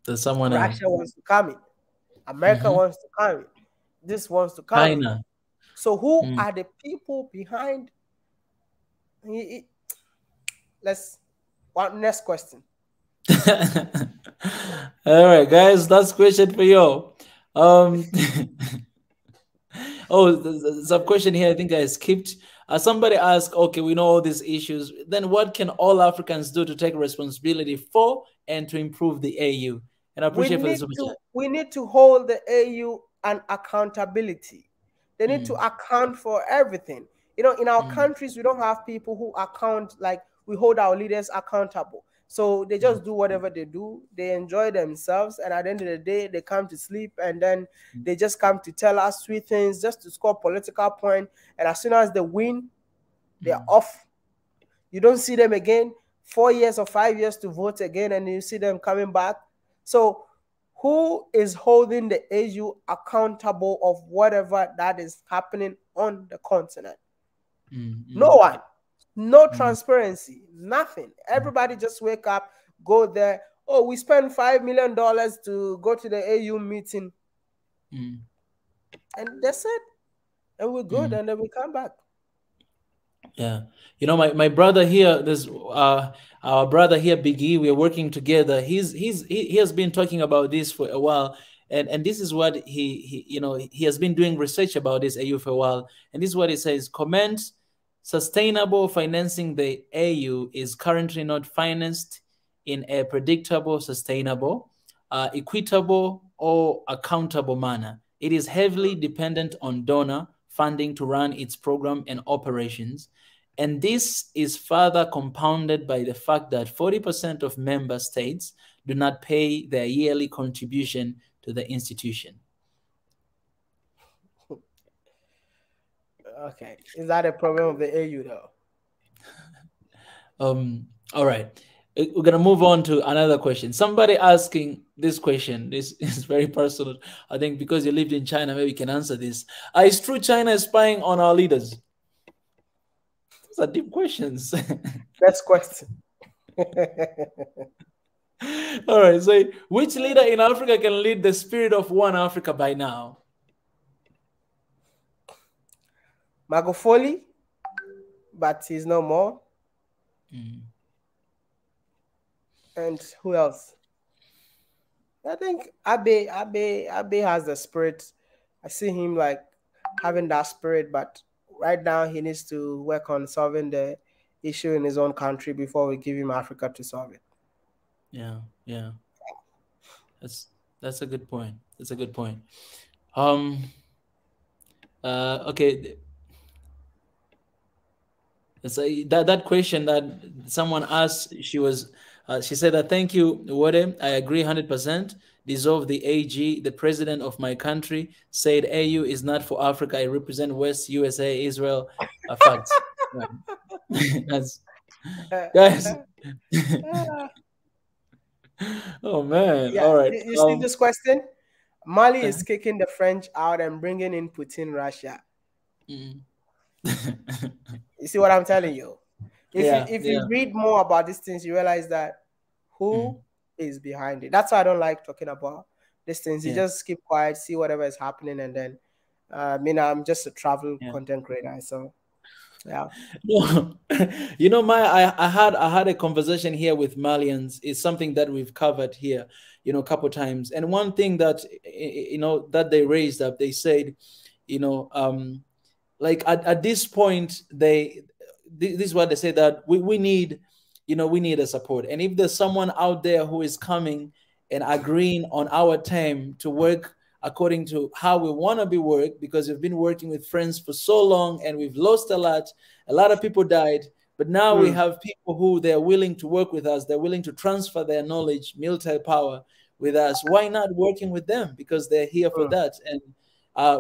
there's someone Russia else. wants to come in, America wants to come in, this wants to come in. China. So who are the people behind? Next question. All right, guys, last question for you. Oh, there's a question here I think I skipped. Somebody asked, okay, we know all these issues. Then what can all Africans do to take responsibility for and to improve the AU? And I appreciate we need to hold the AU an accountability. They need to account for everything. You know, in our countries, we don't have people who account, like we hold our leaders accountable. So they just do whatever they do. They enjoy themselves. And at the end of the day, they come to sleep and then they just come to tell us sweet things just to score political point. And as soon as they win, they're off. You don't see them again 4 years or 5 years to vote again, and you see them coming back. So who is holding the AU accountable of whatever that is happening on the continent? No one. No transparency, nothing. Everybody just wake up, go there. Oh, we spent $5 million to go to the AU meeting. And that's it. And we're good, and then we come back. Yeah. You know, my brother here, there's our brother here, Biggie, we are working together. He has been talking about this for a while. And this is what he has been doing research about this AU for a while. And this is what he says: comment, sustainable financing the AU is currently not financed in a predictable, sustainable, equitable, or accountable manner. It is heavily dependent on donor funding to run its program and operations. And this is further compounded by the fact that 40% of member states do not pay their yearly contribution to the institution. Okay. Is that a problem of the AU though? All right. We're going to move on to another question. Somebody asking this question. This is very personal. I think because you lived in China, maybe you can answer this. Is true China is spying on our leaders? Those are deep questions. Next question. All right. So which leader in Africa can lead the spirit of one Africa by now? Magufuli, but he's no more. And who else? I think Abe has the spirit. I see him like having that spirit, but right now he needs to work on solving the issue in his own country before we give him Africa to solve it. Yeah. That's a good point. That's a good point. Okay. So that question that someone asked, she said that, thank you, WODE. I agree 100%. Dissolve the AG. The president of my country said AU is not for Africa. I represent West USA, Israel. Facts. That's, guys. Oh man! Yeah. All right. You see this question? Mali is kicking the French out and bringing in Putin, Russia. You see what I'm telling you? If you read more about these things, you realize that who is behind it. That's why I don't like talking about these things. You just keep quiet, see whatever is happening, and then I'm just a travel content creator, so yeah. You know, Maya, I had a conversation here with Malians. It's something that we've covered here, a couple times. And one thing that that they raised up, they said, like at this point, this is what they say, that we need a support. And if there's someone out there who is coming and agreeing on our time to work according to how we want to be worked, because we've been working with friends for so long and we've lost a lot of people died, but now we have people who they're willing to work with us, they're willing to transfer their knowledge, military power with us. Why not working with them? Because they're here for that. And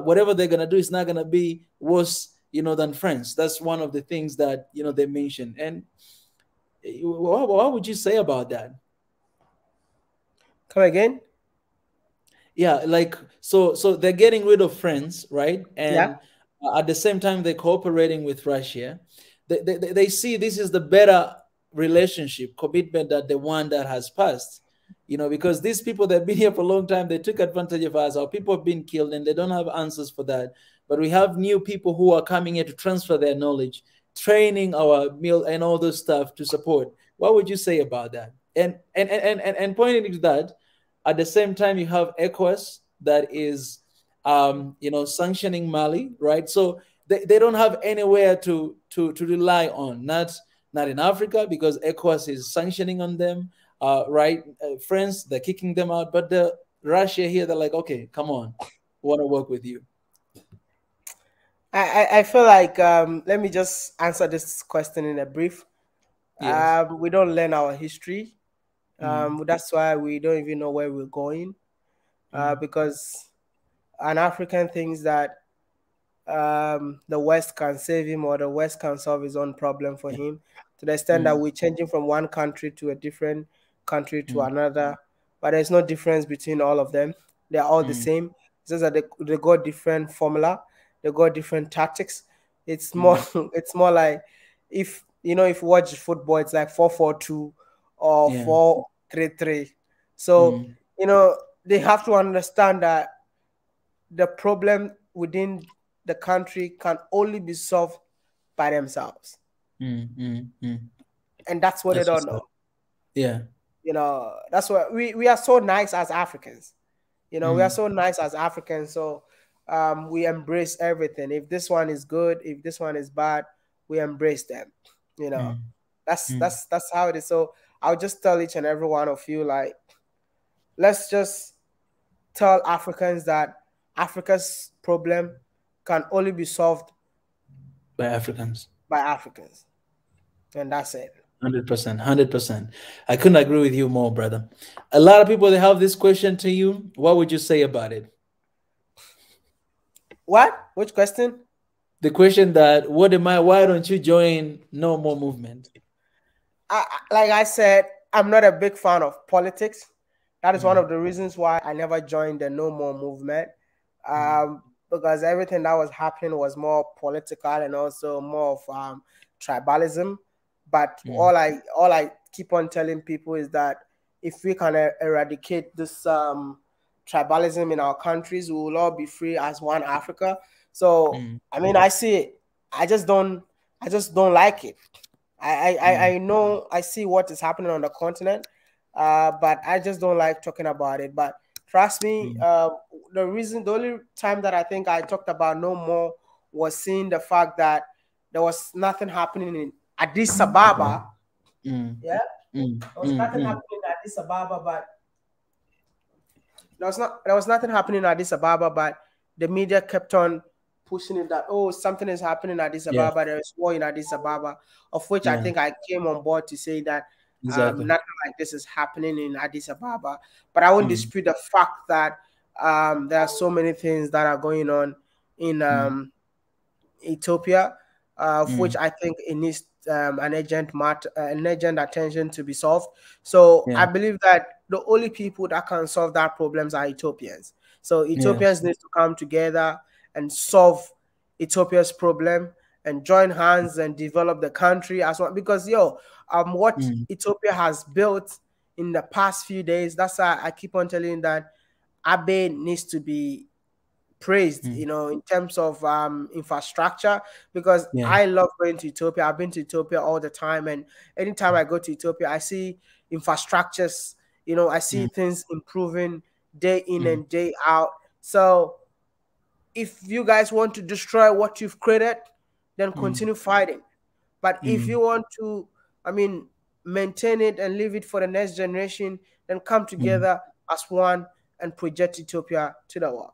whatever they're going to do is not going to be worse, than friends. That's one of the things that, they mentioned. And what would you say about that? Come again? Yeah, like so they're getting rid of friends, right? Yeah. And at the same time they're cooperating with Russia. They see this is the better relationship commitment than the one that has passed. Because these people that have been here for a long time, they took advantage of us. Our people have been killed and they don't have answers for that. But we have new people who are coming here to transfer their knowledge, training our meal and all this stuff to support. What would you say about that? And pointing to that, at the same time, you have ECOWAS that is, sanctioning Mali, right? So they don't have anywhere to rely on. Not in Africa because ECOWAS is sanctioning on them, right? France, they're kicking them out, but the Russia here, they're like, okay, come on, we want to work with you. I feel like let me just answer this question in a brief. Yes. We don't learn our history. That's why we don't even know where we're going. Because an African thinks that the West can save him or the West can solve his own problem for him, to the extent that we're changing from one country to a different country to another. But there's no difference between all of them. They're all the same. It's just that they got different formula. They got different tactics. It's more it's more like if if you watch football, it's like 4-4-2 or 4-3-3. So they have to understand that the problem within the country can only be solved by themselves. And that's what they don't know. Yeah. That's why we are so nice as Africans. We are so nice as Africans. So we embrace everything. If this one is good, if this one is bad, we embrace them. That's how it is. So I'll just tell each and every one of you, like, let's just tell Africans that Africa's problem can only be solved by Africans. And that's it. 100%. I couldn't agree with you more, brother. A lot of people, they have this question to you. What would you say about it? What? Which question? The question that, why don't you join No More movement? Like I said, I'm not a big fan of politics. That is one of the reasons why I never joined the No More movement. Because everything that was happening was more political and also more of tribalism. But all I keep on telling people is that if we can eradicate this tribalism in our countries, we will all be free as one Africa. So I mean, I see it. I just don't like it. I know I see what is happening on the continent, but I just don't like talking about it. But trust me, the only time that I think I talked about No More was seeing the fact that there was nothing happening in Addis Ababa. There was nothing happening in Addis Ababa, but there was nothing happening in Addis Ababa, but the media kept on pushing it that, oh, something is happening in Addis Ababa, there is war in Addis Ababa, of which I think I came on board to say that nothing like this is happening in Addis Ababa. But I won't dispute the fact that there are so many things that are going on in Ethiopia, of which I think it needs an urgent attention to be solved. So I believe that the only people that can solve that problems are Ethiopians. So Ethiopians need to come together and solve Ethiopia's problem and join hands and develop the country as well. Because what Ethiopia has built in the past few days, that's why I keep on telling that Abe needs to be praised, in terms of infrastructure, because I love going to Ethiopia. I've been to Ethiopia all the time, and anytime I go to Ethiopia, I see infrastructures, I see things improving day in and day out. So if you guys want to destroy what you've created, then continue fighting. But if you want to, maintain it and leave it for the next generation, then come together as one and project Ethiopia to the world.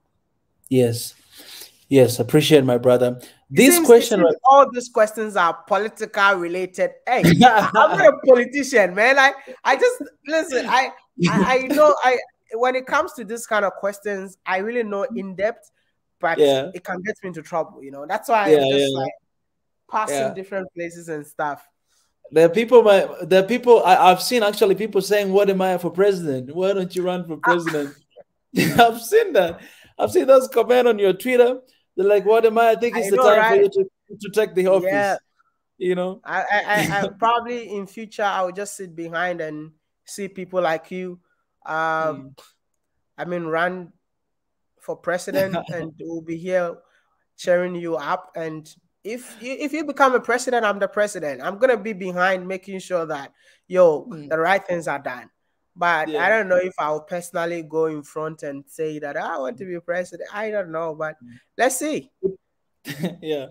Yes, appreciate my brother. All these questions are political related. Hey, I'm not a politician, man. I just listen. I know when it comes to this kind of questions, I really know in depth, but it can get me into trouble. That's why I'm just passing different places and stuff. I've seen actually people saying, "What am I for president? Why don't you run for president?" I've seen that. I've seen those comment on your Twitter. They're like, "What am I? I think it's the time for you to take the office." Yeah. You know. I probably in future I will just sit behind and see people like you. I mean, run for president, and we'll be here cheering you up. And if you become a president, I'm the president. I'm gonna be behind making sure that the right things are done. But I don't know if I'll personally go in front and say that I want to be president. I don't know, but let's see. Yeah,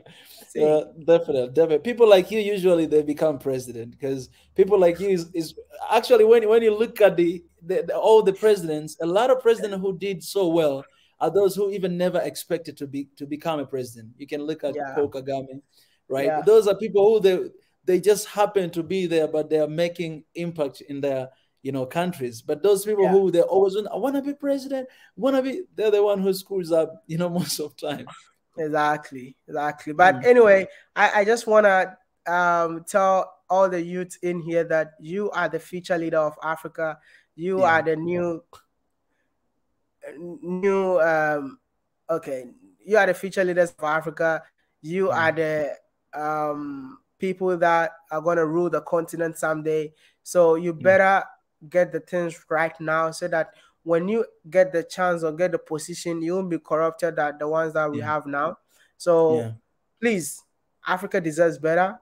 definitely. People like you usually they become president because people like you is actually when you look at all the presidents, a lot of presidents who did so well are those who even never expected to become a president. You can look at Paul Kagame, right? Yeah. Those are people who they just happen to be there, but they are making impact in their countries. But those people who they always want to be president, they're the one who screws up, most of the time. Exactly. But anyway, I just want to tell all the youth in here that you are the future leader of Africa. You are the you are the future leaders of Africa. You are the people that are going to rule the continent someday. So you better get the things right now so that when you get the chance or get the position, you won't be corrupted at the ones that we have now. So please, Africa deserves better.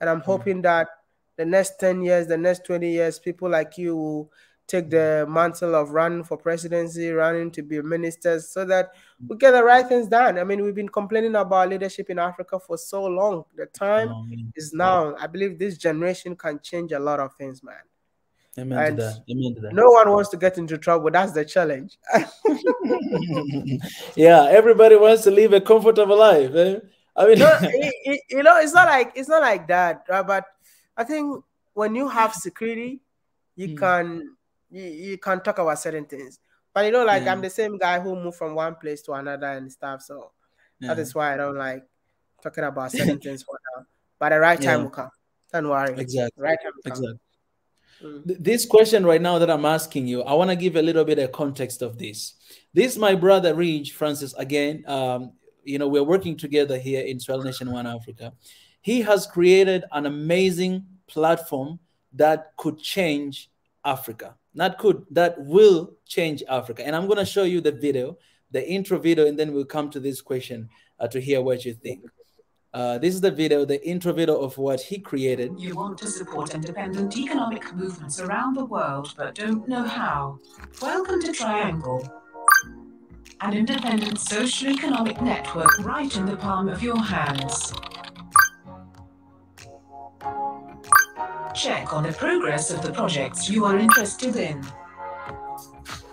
And I'm hoping that the next 10 years, the next 20 years, people like you will take the mantle of running for presidency, running to be ministers, so that we get the right things done. I mean, we've been complaining about leadership in Africa for so long. The time is now. I believe this generation can change a lot of things, man. Amen to that. Amen to that. No one wants to get into trouble. That's the challenge. Yeah, everybody wants to live a comfortable life. Eh? I mean, it's not like that. Right? But I think when you have security, you can talk about certain things. But I'm the same guy who moved from one place to another and stuff. So that is why I don't like talking about certain things for now. But the right time will come. Don't worry. Exactly. Right time will come. Exactly. This question right now that I'm asking you, I want to give a little bit of context of this. This, my brother Rich Francis, again, we're working together here in Swell Nation One Africa. He has created an amazing platform that could change Africa. That will change Africa. And I'm going to show you the video, the intro video, and then we'll come to this question to hear what you think. This is the video, the intro video of what he created. You want to support independent economic movements around the world, but don't know how. Welcome to Triangle, an independent socio-economic network right in the palm of your hands. Check on the progress of the projects you are interested in.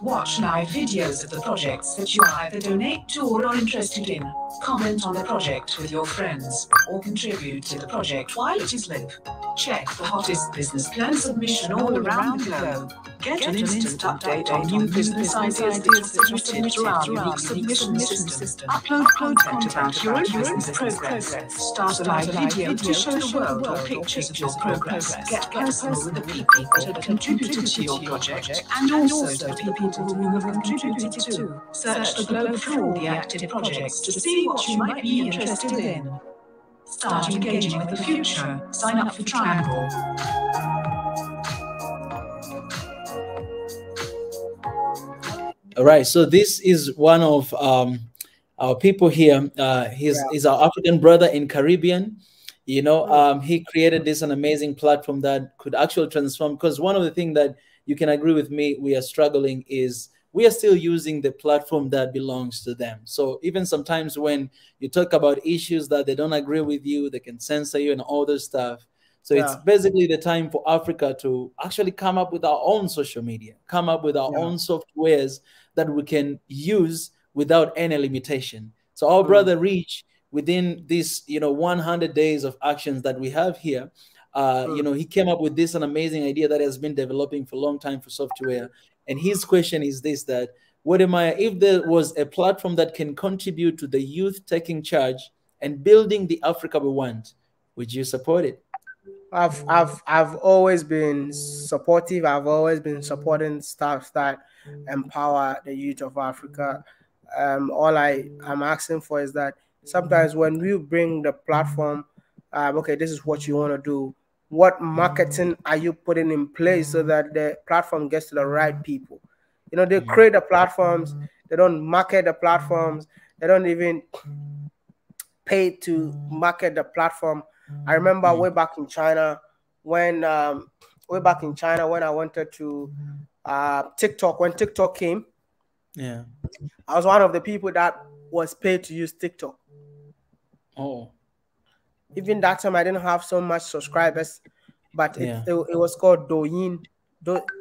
Watch live videos of the projects that you either donate to or are interested in. Comment on the project with your friends, or contribute to the project while it is live. Check the hottest business plan submission all around the globe. Get an instant update on new business ideas that are submitted through our unique submission system. Upload content about your own business progress. Start a live video to show the world or pictures of your progress. Get personal with the people that have contributed to your project, and also the people who you have contributed to. Search the globe for all the active projects to see what you might be interested in. Start engaging with the future. Sign up for Triangle. All right, so this is one of our people here. He's our African brother in Caribbean. He created an amazing platform that could actually transform, because one of the things that you can agree with me, we are struggling is we are still using the platform that belongs to them. So even sometimes when you talk about issues that they don't agree with you, they can censor you and all this stuff. So it's basically the time for Africa to actually come up with our own social media, come up with our own softwares that we can use without any limitation. So our brother Rich, within this, 100 days of actions that we have here, he came up with an amazing idea that has been developing for a long time for software. And his question is this, that WODE MAYA, if there was a platform that can contribute to the youth taking charge and building the Africa we want, would you support it? I've always been supportive. I've always been supporting stuff that empower the youth of Africa. All I'm asking for is that sometimes when we bring the platform, okay, this is what you want to do. What marketing are you putting in place so that the platform gets to the right people? You know, they create the platforms, they don't market the platforms, they don't even pay to market the platform. I remember way back in China when I wanted to TikTok, when TikTok came. Yeah. I was one of the people that was paid to use TikTok. Oh. Even that time I didn't have so much subscribers, but Yeah. it was called Douyin.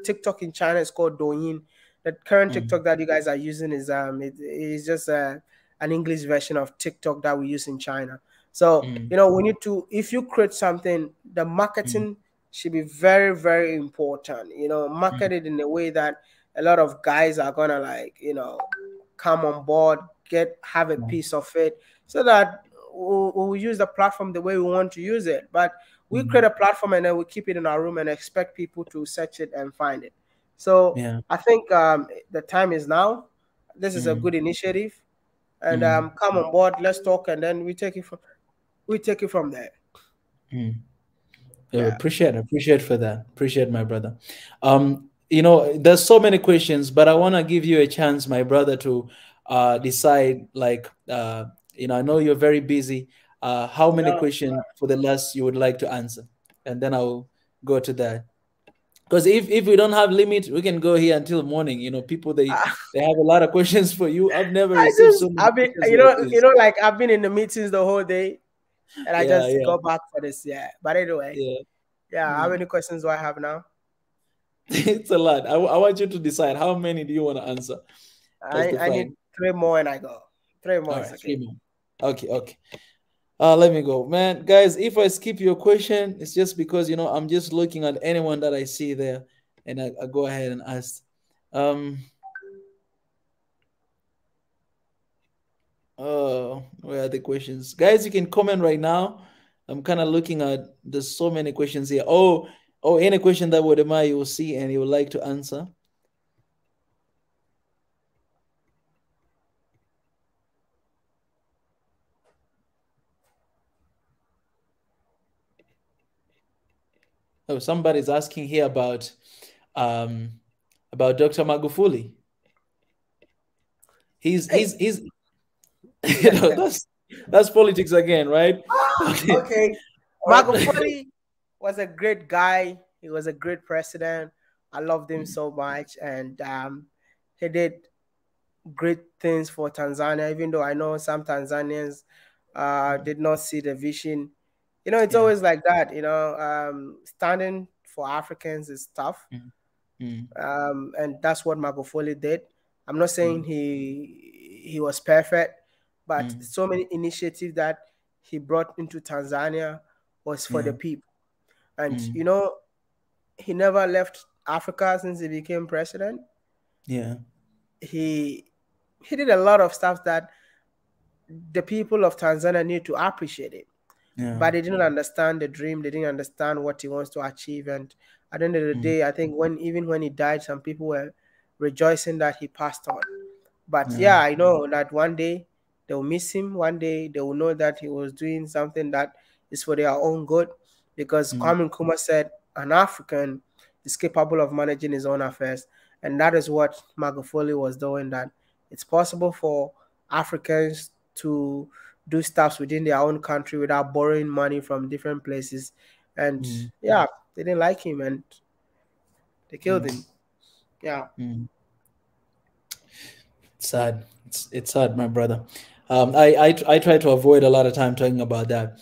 TikTok in China is called Douyin. The current TikTok that you guys are using is it is just an English version of TikTok that we use in China. So you know, we need to, if you create something, the marketing should be very, very important. You know, market it in a way that a lot of guys are gonna, like, you know, come on board, have a piece of it, so that we'll use the platform the way we want to use it. But we create a platform and then we keep it in our room and expect people to search it and find it. So Yeah. I think the time is now. This is a good initiative, and come on board. Let's talk, and then we take it from there. Yeah. Appreciate for that. Appreciate, my brother. You know, there's so many questions, but I want to give you a chance, my brother, to decide, like, you know, I know you're very busy. How many questions for the last you would like to answer? And then I'll go to that. Because if we don't have limit, we can go here until morning. You know, people, they have a lot of questions for you. I've never received so many questions like this. Like I've been in the meetings the whole day, and I just go back for this. Yeah, but anyway, how many questions do I have now? It's a lot. I want you to decide, how many do you want to answer? I need 3 more and I go. 3 more. All right, okay. 3 more. Okay. Let me go, man. Guys, if I skip your question, it's just because, you know, I'm just looking at anyone that I see there, and I go ahead and ask. Oh, where are the questions? Guys, you can comment right now. I'm kind of looking at, there's so many questions here. Oh, any question that WODE MAYA you will see and you would like to answer. Oh, somebody's asking here about Dr. Magufuli. He's you know, that's politics again, right? Okay. Magufuli was a great guy. He was a great president. I loved him so much, and he did great things for Tanzania, even though I know some Tanzanians did not see the vision. You know, it's always like that. You know, standing for Africans is tough, and that's what Magufuli did. I'm not saying he was perfect, but so many initiatives that he brought into Tanzania was for the people. And you know, he never left Africa since he became president. Yeah, he did a lot of stuff that the people of Tanzania need to appreciate it. But they didn't understand the dream. They didn't understand what he wants to achieve. And at the end of the day, I think even when he died, some people were rejoicing that he passed on. But I know that one day they'll miss him. One day they will know that he was doing something that is for their own good. Because Kwame Nkrumah said an African is capable of managing his own affairs. And that is what Magufuli was doing, that it's possible for Africans to do stuff within their own country without borrowing money from different places. And they didn't like him and they killed him. Yeah. It's sad. It's sad, my brother. I try to avoid a lot of time talking about that.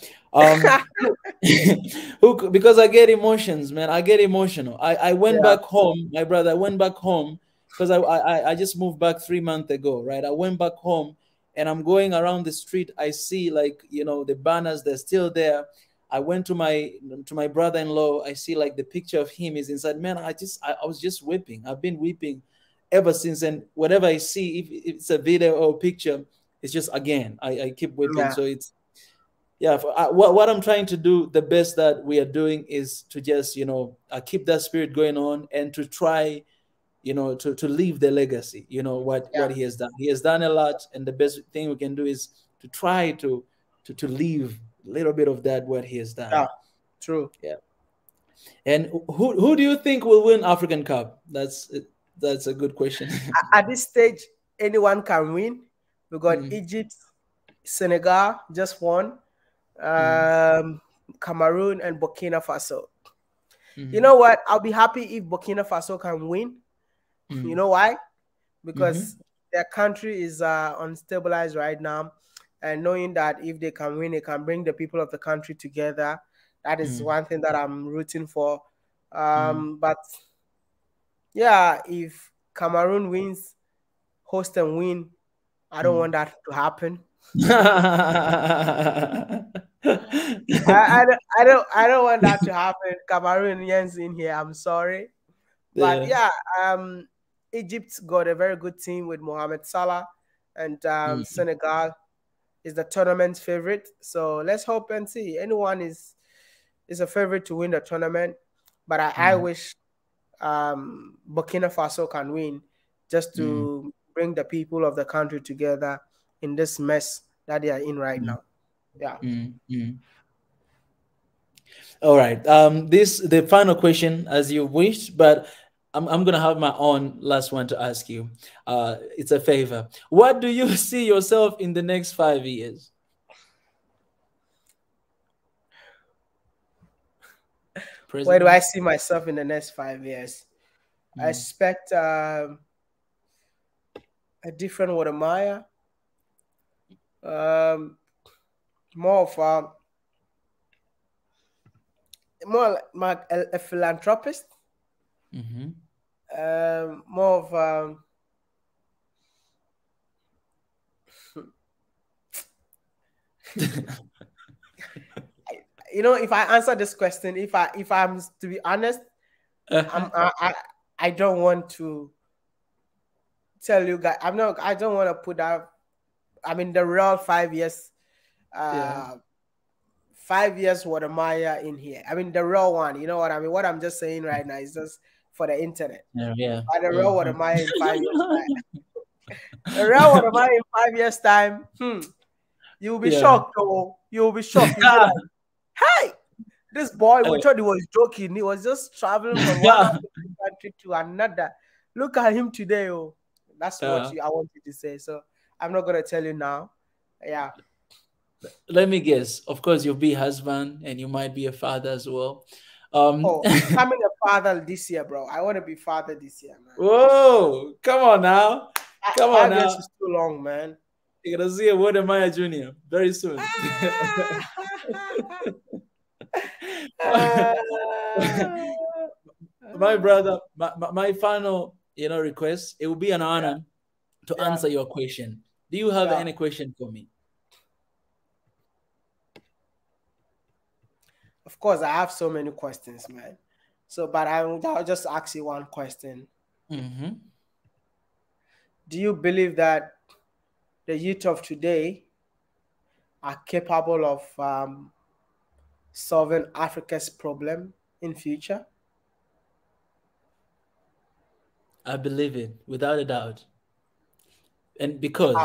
Because I get emotions, man. I get emotional. I went back home, my brother. I went back home because I just moved back 3 months ago, right? I went back home and I'm going around the street. I see, like, you know, the banners, they're still there. I went to my brother-in-law. I see, like, the picture of him is inside. Man, I was just weeping. I've been weeping ever since. And whatever I see, if it's a video or a picture, it's just, again, I keep weeping. So yeah, what I'm trying to do, the best that we are doing is to just, keep that spirit going on and to try, to leave the legacy, what he has done. He has done a lot, and the best thing we can do is to try to leave a little bit of that, what he has done. Yeah, true. Yeah. And who do you think will win African Cup? That's a good question. At this stage, anyone can win. We got Egypt, Senegal just won, Cameroon and Burkina Faso. You know what? I'll be happy if Burkina Faso can win. You know why? Because their country is unstabilized right now, and knowing that if they can win, it can bring the people of the country together. That is one thing that I'm rooting for. But yeah, if Cameroon wins, host and win, I don't want that to happen. I don't want that to happen. Cameroonians in here, I'm sorry. But yeah, Egypt got a very good team with Mohamed Salah, and Senegal is the tournament favorite. So let's hope and see. Anyone is a favorite to win the tournament, but I wish Burkina Faso can win, just to bring the people of the country together in this mess that they are in right now. Yeah. All right. The final question, as you wish, but I'm gonna have my own last one to ask you. It's a favor. What do you see yourself in the next 5 years? President? Where do I see myself in the next 5 years? I expect a different WODE MAYA, more of a philanthropist, more of if I answer this question, if I'm to be honest, I don't want to tell you guys. I don't want to put out. I mean, the real 5 years. 5 years WODE MAYA in here. I mean, the real one. You know what I mean? What I'm just saying right now is just for the internet. Yeah. But the real WODE MAYA in 5 years time. The real WODE MAYA in 5 years time. You will be shocked, though. You will be shocked. You'll be like, hey, this boy, we thought he was joking. He was just traveling from one country to another. Look at him today. Oh, that's what I want you to say. So I'm not gonna tell you now. Yeah. Let me guess. Of course, you'll be a husband and you might be a father as well. Becoming a father this year, bro. I want to be father this year, man. Whoa, come on now. Come on now. 5 years is too long, man. You're gonna see a WODE MAYA Jr. very soon. My brother, my final, request. It will be an honor to answer your question. Do you have any question for me? Of course, I have so many questions, man. So, but I'll just ask you one question. Do you believe that the youth of today are capable of solving Africa's problem in future? I believe it, without a doubt. And because...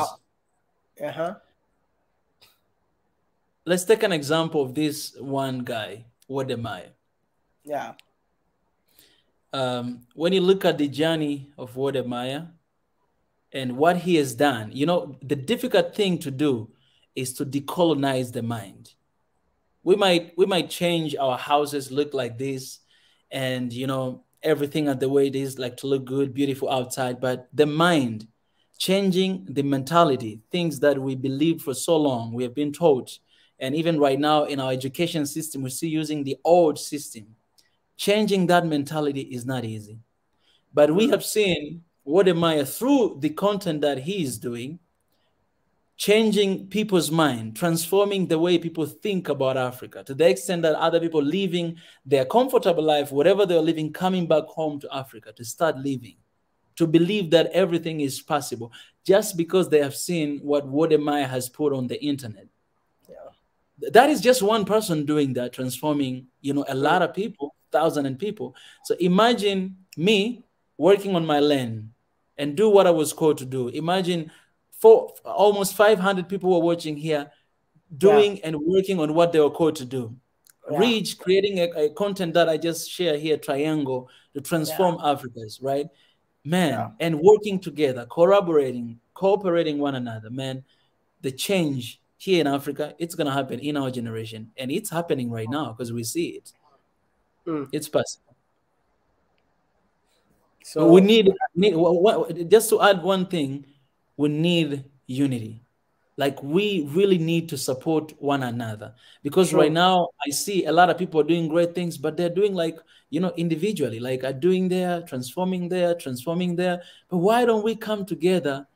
let's take an example of this one guy, WODE MAYA. Yeah. When you look at the journey of WODE MAYA and what he has done, the difficult thing to do is to decolonize the mind. We might change our houses look like this, and everything at the way it is, like to look good, beautiful outside, but the mind, changing the mentality, things that we believed for so long, we have been taught. And even right now in our education system, we're still using the old system. Changing that mentality is not easy. But we have seen WODE MAYA through the content that he is doing, changing people's mind, transforming the way people think about Africa, to the extent that other people leaving their comfortable life, whatever they're living, coming back home to Africa to start living, to believe that everything is possible, just because they have seen what WODE MAYA has put on the internet. that is just one person doing that, transforming, a lot of people, thousands of people. So imagine me working on my land and do what I was called to do. Imagine almost 500 people were watching here, doing and working on what they were called to do. Reach, creating a content that I just share here, Triangle, to transform Africa's, right? Man, and working together, cooperating one another, man. The change here in Africa, it's going to happen in our generation. And it's happening right now because we see it. It's possible. So we need just to add one thing, we need unity. Like, we really need to support one another, because right now I see a lot of people are doing great things, but they're doing individually, like are doing there, transforming there. But why don't we come together,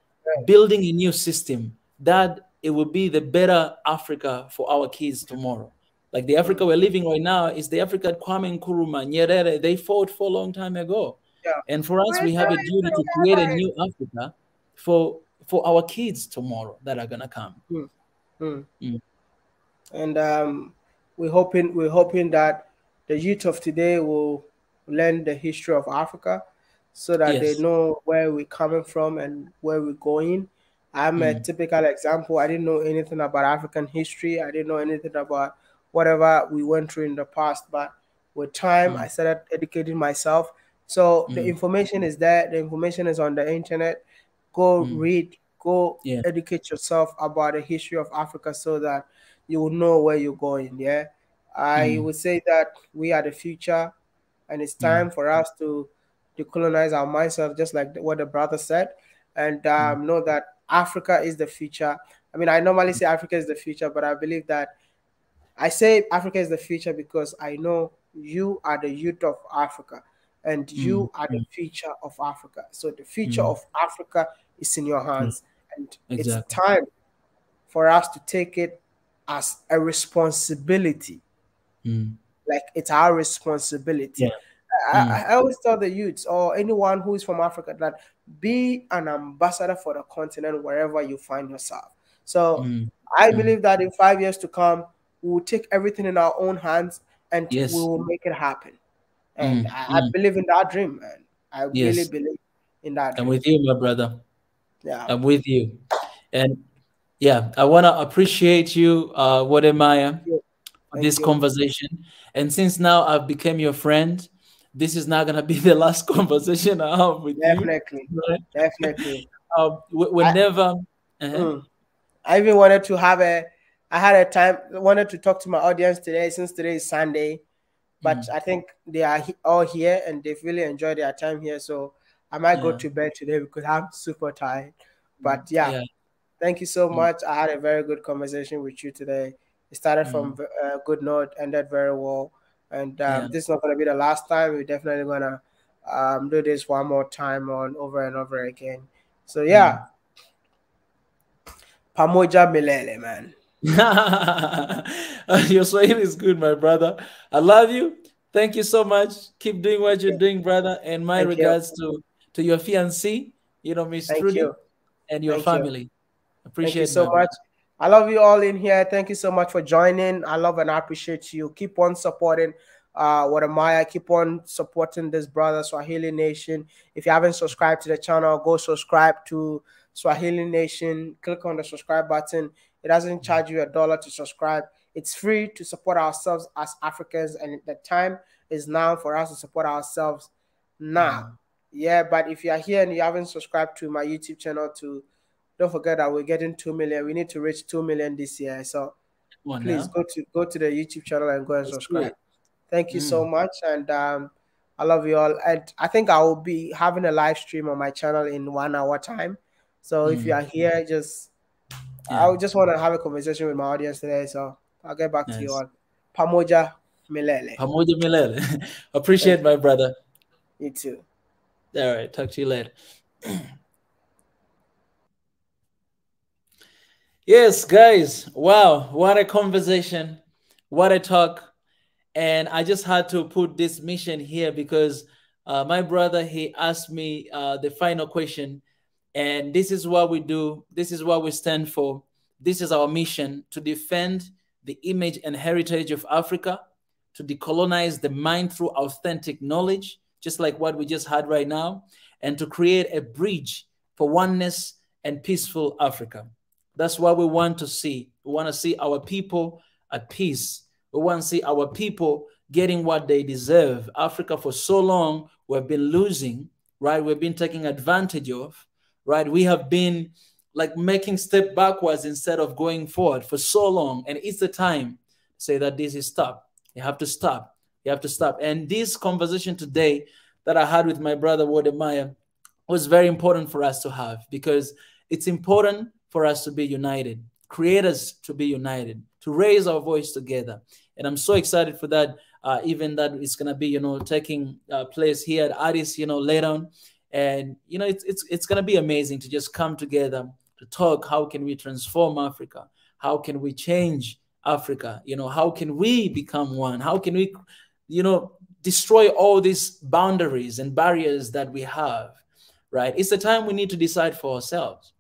building a new system that it will be the better Africa for our kids tomorrow? Like the Africa we're living right now is the Africa Kwame Nkrumah, Nyerere, they fought for a long time ago. And for us, we have a duty to create a new Africa for our kids tomorrow that are gonna come. And we're hoping that the youth of today will learn the history of Africa, so that they know where we're coming from and where we're going. I'm a typical example. I didn't know anything about African history. I didn't know anything about whatever we went through in the past. But with time, I started educating myself. So the information is there. The information is on the internet. Go read, go educate yourself about the history of Africa, so that you will know where you're going. I would say that we are the future, and it's time for us to decolonize our mindset, just like what the brother said, and know that Africa is the future. I mean, I normally say Africa is the future, but I believe that I say Africa is the future because I know you are the youth of Africa, and you are the future of Africa. So the future of Africa is in your hands, and it's time for us to take it as a responsibility. Like, it's our responsibility. I always tell the youths, or anyone who is from Africa, that be an ambassador for the continent wherever you find yourself. So I believe that in 5 years to come, we will take everything in our own hands, and we will make it happen. And I believe in that dream, man. I really believe in that dream. I'm with you, my brother. I'm with you. And I want to appreciate you, WODE Maya, for this conversation. And since now I've become your friend, this is not going to be the last conversation I have with you. Definitely. Whenever. I even wanted to wanted to talk to my audience today, since today is Sunday. But I think they are all here, and they've really enjoyed their time here. So I might go to bed today because I'm super tired. But thank you so much. I had a very good conversation with you today. It started from a good note, ended very well. And this is not going to be the last time. We're definitely going to do this one more time over and over again. So Pamoja Milele, man. Your Swahili is good, my brother. I love you. Thank you so much. Keep doing what you're doing, brother. And my regards to your fiancée, Miss Trudy, and your family. Appreciate it. Thank you so much. I love you all in here. Thank you so much for joining. I love and I appreciate you. Keep on supporting WODE Maya. Keep on supporting this brother, Swahili Nation. If you haven't subscribed to the channel, go subscribe to Swahili Nation. Click on the subscribe button. It doesn't charge you $1 to subscribe. It's free to support ourselves as Africans, and the time is now for us to support ourselves now. But if you are here and you haven't subscribed to my YouTube channel, don't forget that we're getting 2 million. We need to reach 2 million this year. So please go to the YouTube channel and go and subscribe. Thank you so much, and I love you all. And I think I will be having a live stream on my channel in 1 hour time. So if you are here, I just want to have a conversation with my audience today. So I'll get back to you all. Pamoja Milele. Pamoja Milele. Appreciate my brother. You too. All right. Talk to you later. Yes, guys. Wow. What a conversation. What a talk. And I just had to put this mission here because my brother, he asked me the final question. And this is what we do. This is what we stand for. This is our mission, to defend the image and heritage of Africa, to decolonize the mind through authentic knowledge, just like what we just had right now, and to create a bridge for oneness and peaceful Africa. That's what we want to see. We want to see our people at peace. We want to see our people getting what they deserve. Africa, for so long, we've been losing, right? We've been taken advantage of, right? We have been like making step backwards instead of going forward for so long. And it's the time to say that this is stop. You have to stop. You have to stop. And this conversation today that I had with my brother, WODE MAYA, was very important for us to have, because it's important for us to be united, creators to be united, to raise our voice together. And I'm so excited for that, even that it's going to be, taking place here at Addis, later on. And, it's going to be amazing to just come together to talk. How can we transform Africa? How can we change Africa? How can we become one? How can we, destroy all these boundaries and barriers that we have, right? It's the time we need to decide for ourselves.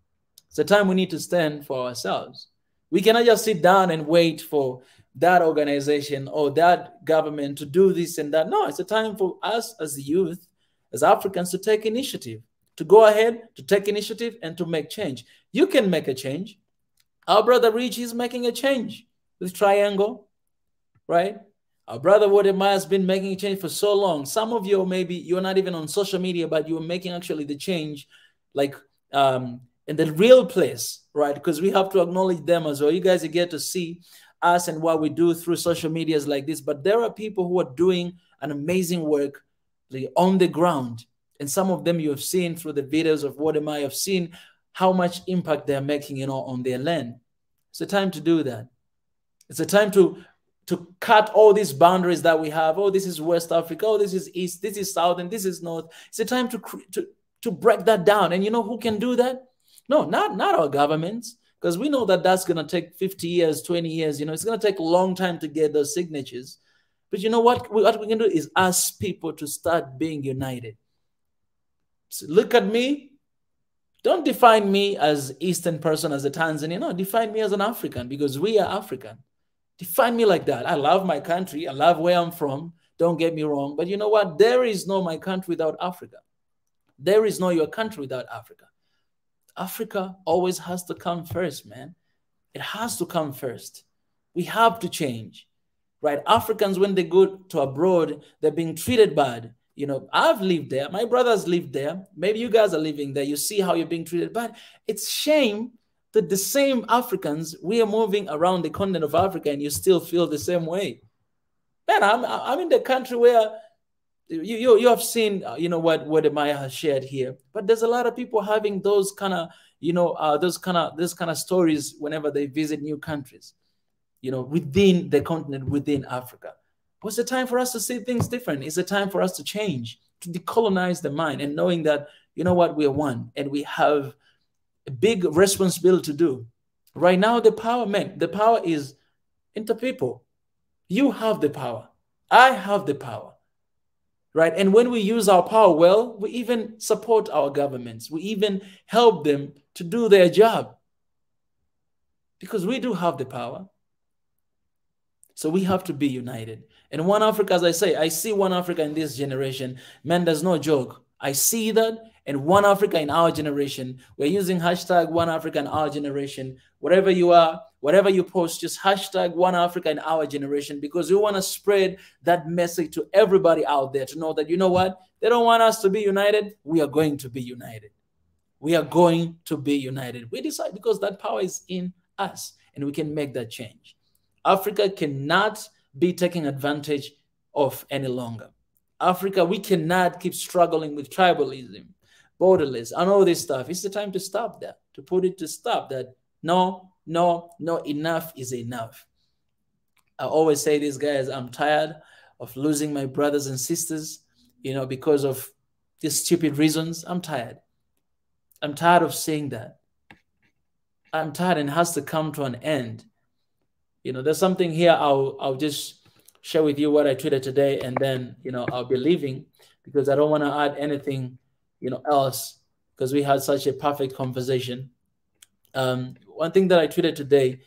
It's the time we need to stand for ourselves. We cannot just sit down and wait for that organization or that government to do this and that. No, it's a time for us as the youth, as Africans, to take initiative, to go ahead, to take initiative and to make change. You can make a change. Our brother Rich is making a change with Triangle, right? Our brother WODE MAYA has been making a change for so long. Some of you, maybe you're not even on social media, but you're making actually the change like in the real place, right? Because we have to acknowledge them as well. You guys get to see us and what we do through social medias like this. But there are people who are doing an amazing work on the ground. And some of them you have seen through the videos of WODE MAYA, have seen how much impact they're making, on their land. It's a time to do that. It's a time to cut all these boundaries that we have. Oh, this is West Africa. Oh, this is East. This is South, and this is North. It's a time to break that down. And you know who can do that? No, not our governments, because we know that that's going to take 50 years, 20 years. It's going to take a long time to get those signatures. But you know what we can do is ask people to start being united. So look at me. Don't define me as Eastern person, as a Tanzanian. No, define me as an African, because we are African. Define me like that. I love my country. I love where I'm from. Don't get me wrong. But you know what? There is no my country without Africa. There is no your country without Africa. Africa always has to come first, man. It has to come first. We have to change, right? Africans, when they go to abroad, they're being treated bad. I've lived there. My brothers lived there. Maybe you guys are living there. You see how you're being treated bad. It's shame that the same Africans, we are moving around the continent of Africa and you still feel the same way. Man, I'm in the country where you have seen, what WODE MAYA has shared here, but there's a lot of people having those kind of, this kind of stories whenever they visit new countries, within the continent, within Africa. But it's a time for us to see things different. It's a time for us to change, to decolonize the mind, and knowing that, what, we are one and we have a big responsibility to do. Right now, the power is into people. You have the power. I have the power. Right? And when we use our power well, we even support our governments. We even help them to do their job. Because we do have the power. So we have to be united. And one Africa, as I say, I see one Africa in this generation. Man, there's no joke. I see that. And one Africa in our generation, we're using hashtag one Africa in our generation. Wherever you are, whatever you post, just hashtag one Africa in our generation, because we want to spread that message to everybody out there to know that, they don't want us to be united. We are going to be united. We are going to be united. We decide, because that power is in us and we can make that change. Africa cannot be taken advantage of any longer. Africa, we cannot keep struggling with tribalism, borderless, and all this stuff. It's the time to stop that, to put it to stop that. No, enough is enough. I always say this, guys, I'm tired of losing my brothers and sisters, because of these stupid reasons. I'm tired. I'm tired of saying that. I'm tired, and it has to come to an end. There's something here I'll just share with you what I tweeted today, and then, I'll be leaving, because I don't want to add anything, else, because we had such a perfect conversation. One thing that I tweeted today,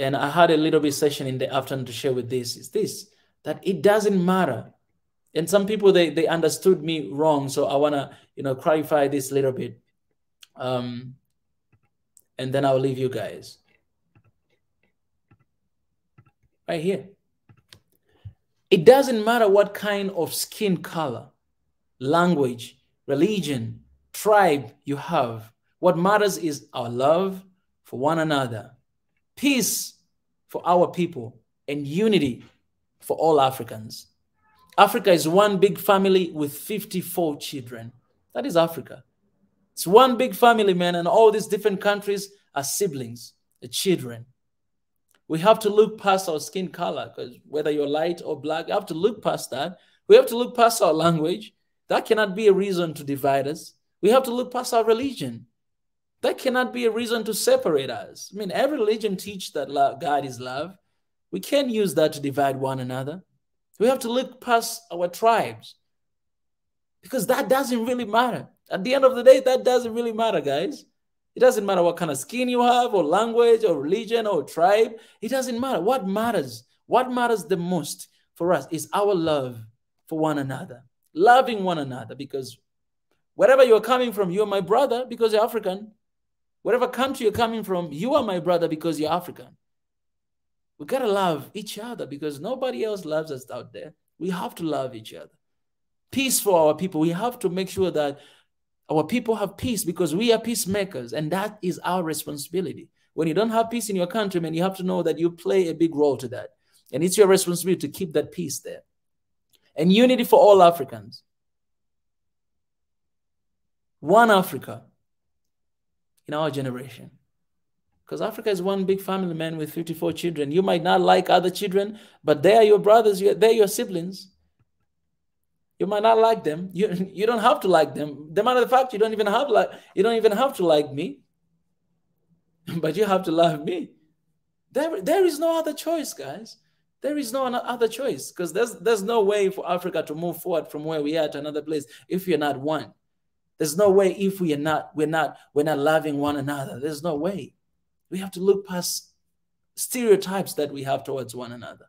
and I had a little bit session in the afternoon to share with this, is this, that it doesn't matter. And some people, they understood me wrong. So I want to, clarify this a little bit. And then I'll leave you guys. Right here. It doesn't matter what kind of skin color, language, religion, tribe you have. What matters is our love for one another, peace for our people, and unity for all Africans. Africa is one big family with 54 children. That is Africa. It's one big family, man, and all these different countries are siblings, the children. We have to look past our skin color, because whether you're light or black, you have to look past that. We have to look past our language. That cannot be a reason to divide us. We have to look past our religion. That cannot be a reason to separate us. I mean, every religion teaches that God is love. We can't use that to divide one another. We have to look past our tribes, because that doesn't really matter. At the end of the day, that doesn't really matter, guys. It doesn't matter what kind of skin you have, or language, or religion, or tribe. It doesn't matter. What matters the most for us is our love for one another, loving one another, because wherever you're coming from, you're my brother because you're African. Whatever country you're coming from, you are my brother because you're African. We got to love each other because nobody else loves us out there. We have to love each other. Peace for our people. We have to make sure that our people have peace, because we are peacemakers, and that is our responsibility. When you don't have peace in your country, man, you have to know that you play a big role to that. And it's your responsibility to keep that peace there. And unity for all Africans. One Africa in our generation. Because Africa is one big family, man, with 54 children. You might not like other children, but they are your brothers, they're your siblings. You might not like them. You don't have to like them. The matter of fact, you don't even have to like me, but you have to love me. There is no other choice, guys. There is no other choice, because there's no way for Africa to move forward from where we are to another place if you're not one. There's no way if we're not loving one another. There's no way. We have to look past stereotypes that we have towards one another.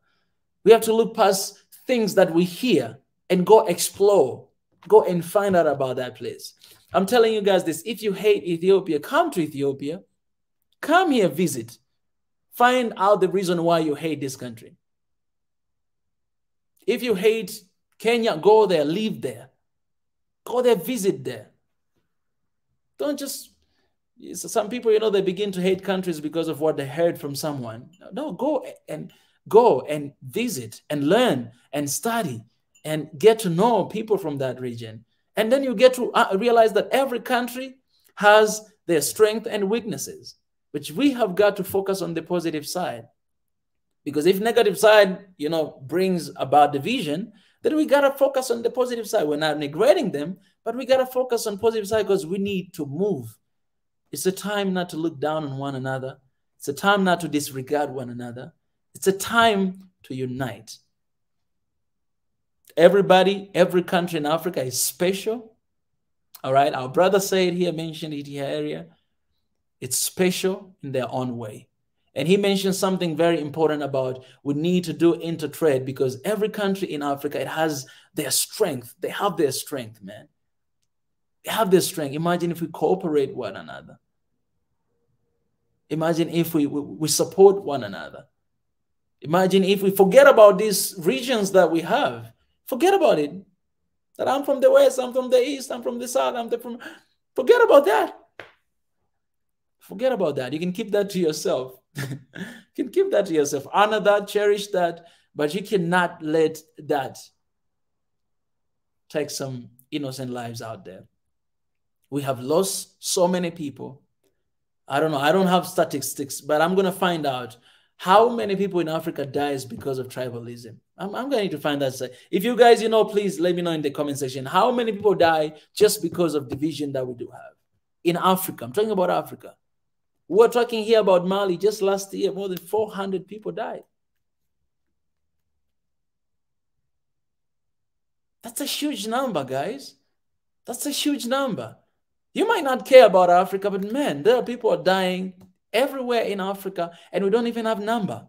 We have to look past things that we hear and go explore, go and find out about that place. I'm telling you guys this: if you hate Ethiopia, come to Ethiopia. Come here, visit. Find out the reason why you hate this country. If you hate Kenya, go there, live there. Go there, visit there. Don't just... Some people, they begin to hate countries because of what they heard from someone. No, go and visit and learn and study and get to know people from that region. And then you get to realize that every country has their strengths and weaknesses, which we have got to focus on the positive side. Because if negative side, brings about division, then we got to focus on the positive side. We're not neglecting them, but we got to focus on positive side, because we need to move. It's a time not to look down on one another. It's a time not to disregard one another. It's a time to unite. Everybody, every country in Africa is special. All right. Our brother said here, mentioned it here area. It's special in their own way. And he mentioned something very important about we need to do intertrade, because every country in Africa, it has their strength. They have their strength, man. They have their strength. Imagine if we cooperate one another. Imagine if we support one another. Imagine if we forget about these regions that we have. Forget about it. That I'm from the West, I'm from the East, I'm from the South, forget about that. Forget about that. You can keep that to yourself. You can keep that to yourself. Honor that, cherish that, but you cannot let that take some innocent lives out there. We have lost so many people. I don't know. I don't have statistics, but I'm going to find out how many people in Africa dies because of tribalism. I'm going to find that. If you guys, please let me know in the comment section. How many people die just because of division that we do have in Africa? I'm talking about Africa. We're talking here about Mali. Just last year, more than 400 people died. That's a huge number, guys. That's a huge number. You might not care about Africa, but man, there are people are dying everywhere in Africa, and we don't even have number.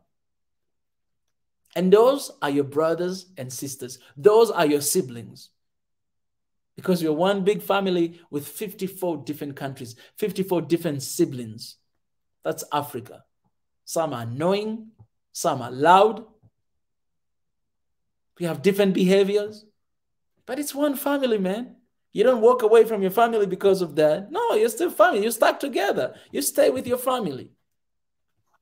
And those are your brothers and sisters. Those are your siblings. Because you're one big family with 54 different countries, 54 different siblings. That's Africa. Some are annoying, some are loud. We have different behaviors, but it's one family, man. You don't walk away from your family because of that. No, you're still family. You stuck together. You stay with your family.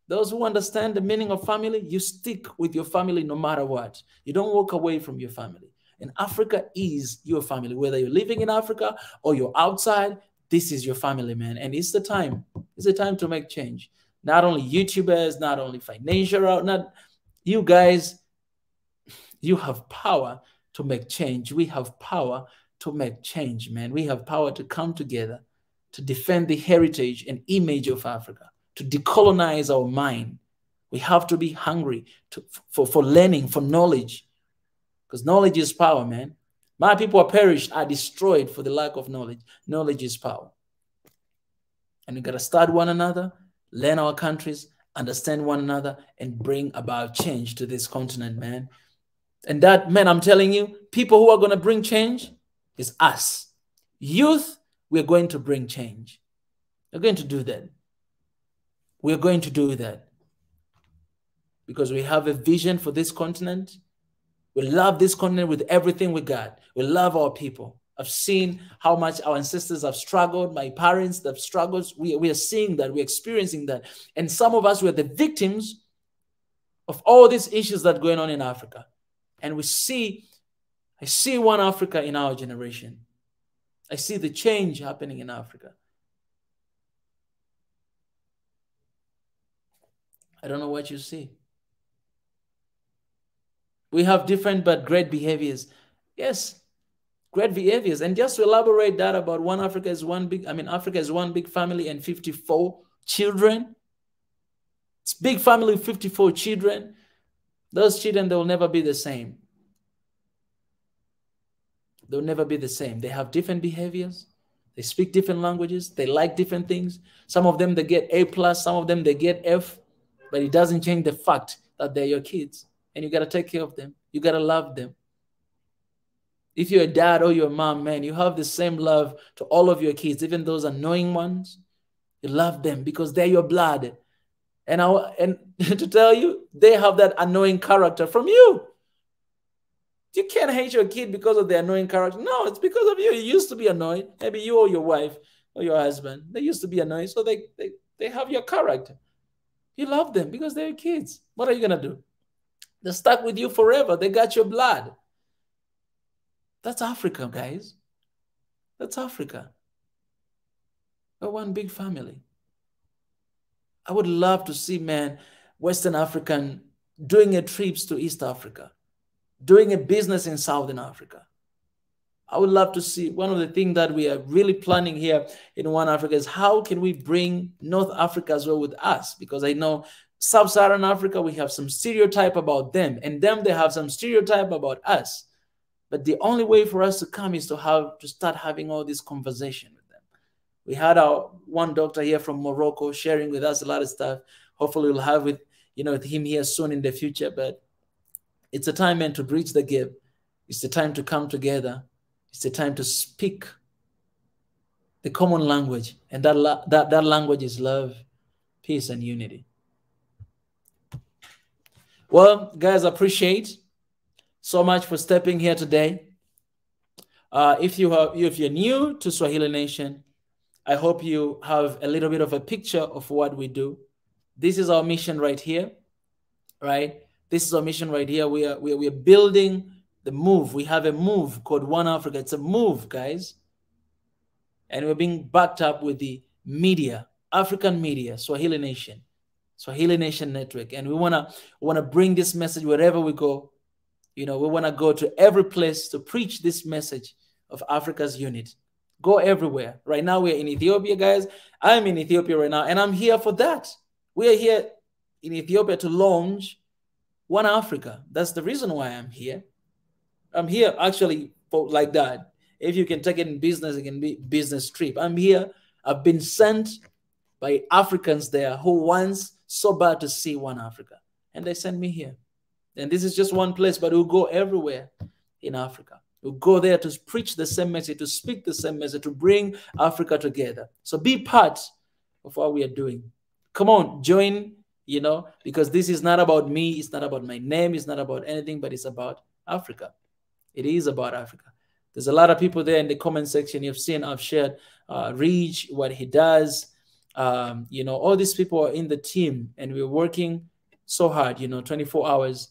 Those who understand the meaning of family, you stick with your family no matter what. You don't walk away from your family. And Africa is your family. Whether you're living in Africa or you're outside, this is your family, man. And it's the time. It's the time to make change. Not only YouTubers, not only financial, not you guys, you have power to make change. We have power to make change, man. We have power to come together to defend the heritage and image of Africa, to decolonize our mind. We have to be hungry for learning, for knowledge, because knowledge is power, man. My people are perished, are destroyed for the lack of knowledge. Knowledge is power. And we got to start one another, learn our countries, understand one another, and bring about change to this continent, man. And that, man, I'm telling you, people who are going to bring change is us. Youth, we're going to bring change. We're going to do that. We're going to do that because we have a vision for this continent. We love this continent with everything we got. We love our people. I've seen how much our ancestors have struggled. My parents have struggled. We are seeing that. We're experiencing that. And some of us were the victims of all these issues that are going on in Africa. And I see one Africa in our generation. I see the change happening in Africa. I don't know what you see. We have different but great behaviors. Yes, great behaviors. And just to elaborate that about one Africa is one big, Africa is one big family and 54 children. It's big family with 54 children. Those children, they will never be the same. They'll never be the same. They have different behaviors. They speak different languages. They like different things. Some of them, they get A+. Some of them, they get F. But it doesn't change the fact that they're your kids. And you got to take care of them. You got to love them. If you're a dad or you're a mom, man, you have the same love to all of your kids, even those annoying ones. You love them because they're your blood. And to tell you, they have that annoying character from you. You can't hate your kid because of their annoying character. No, it's because of you. You used to be annoyed. Maybe you or your wife or your husband. They used to be annoyed, so they have your character. You love them because they're your kids. What are you going to do? They're stuck with you forever. They got your blood. That's Africa, guys. That's Africa. We're one big family. I would love to see, man, Western African doing a trips to East Africa, doing a business in Southern Africa. I would love to see. One of the things that we are really planning here in One Africa is how can we bring North Africa as well with us? Because I know Sub-Saharan Africa, we have some stereotype about them, and them, they have some stereotype about us. But the only way for us to come is to start having all this conversation with them. We had our one doctor here from Morocco sharing with us a lot of stuff. Hopefully we'll have with him here soon in the future. But it's a time, man, to bridge the gap. It's the time to come together. It's the time to speak the common language. And that language is love, peace, and unity. Well, guys, I appreciate so much for stepping here today. If you're new to Swahili Nation, I hope you have a little bit of a picture of what we do. This is our mission right here, right? This is our mission right here. We are building the move. We have a move called One Africa. It's a move, guys. And we're being backed up with the media, African media, Swahili Nation Network. And we wanna bring this message wherever we go. We want to go to every place to preach this message of Africa's unity. Go everywhere. Right now, we're in Ethiopia, guys. I'm in Ethiopia right now, and I'm here for that. We are here in Ethiopia to launch One Africa. That's the reason why I'm here. I'm here actually for like that. If you can take it in business, it can be business trip. I'm here. I've been sent by Africans there who wants so bad to see one Africa. And they sent me here. And this is just one place, but we'll go everywhere in Africa. We'll go there to preach the same message, to speak the same message, to bring Africa together. So be part of what we are doing. Come on, join, you know, because this is not about me. It's not about my name. It's not about anything, but it's about Africa. It is about Africa. There's a lot of people there in the comment section. You've seen, I've shared Reach, what he does. You know, all these people are in the team, and we're working so hard, you know, 24 hours,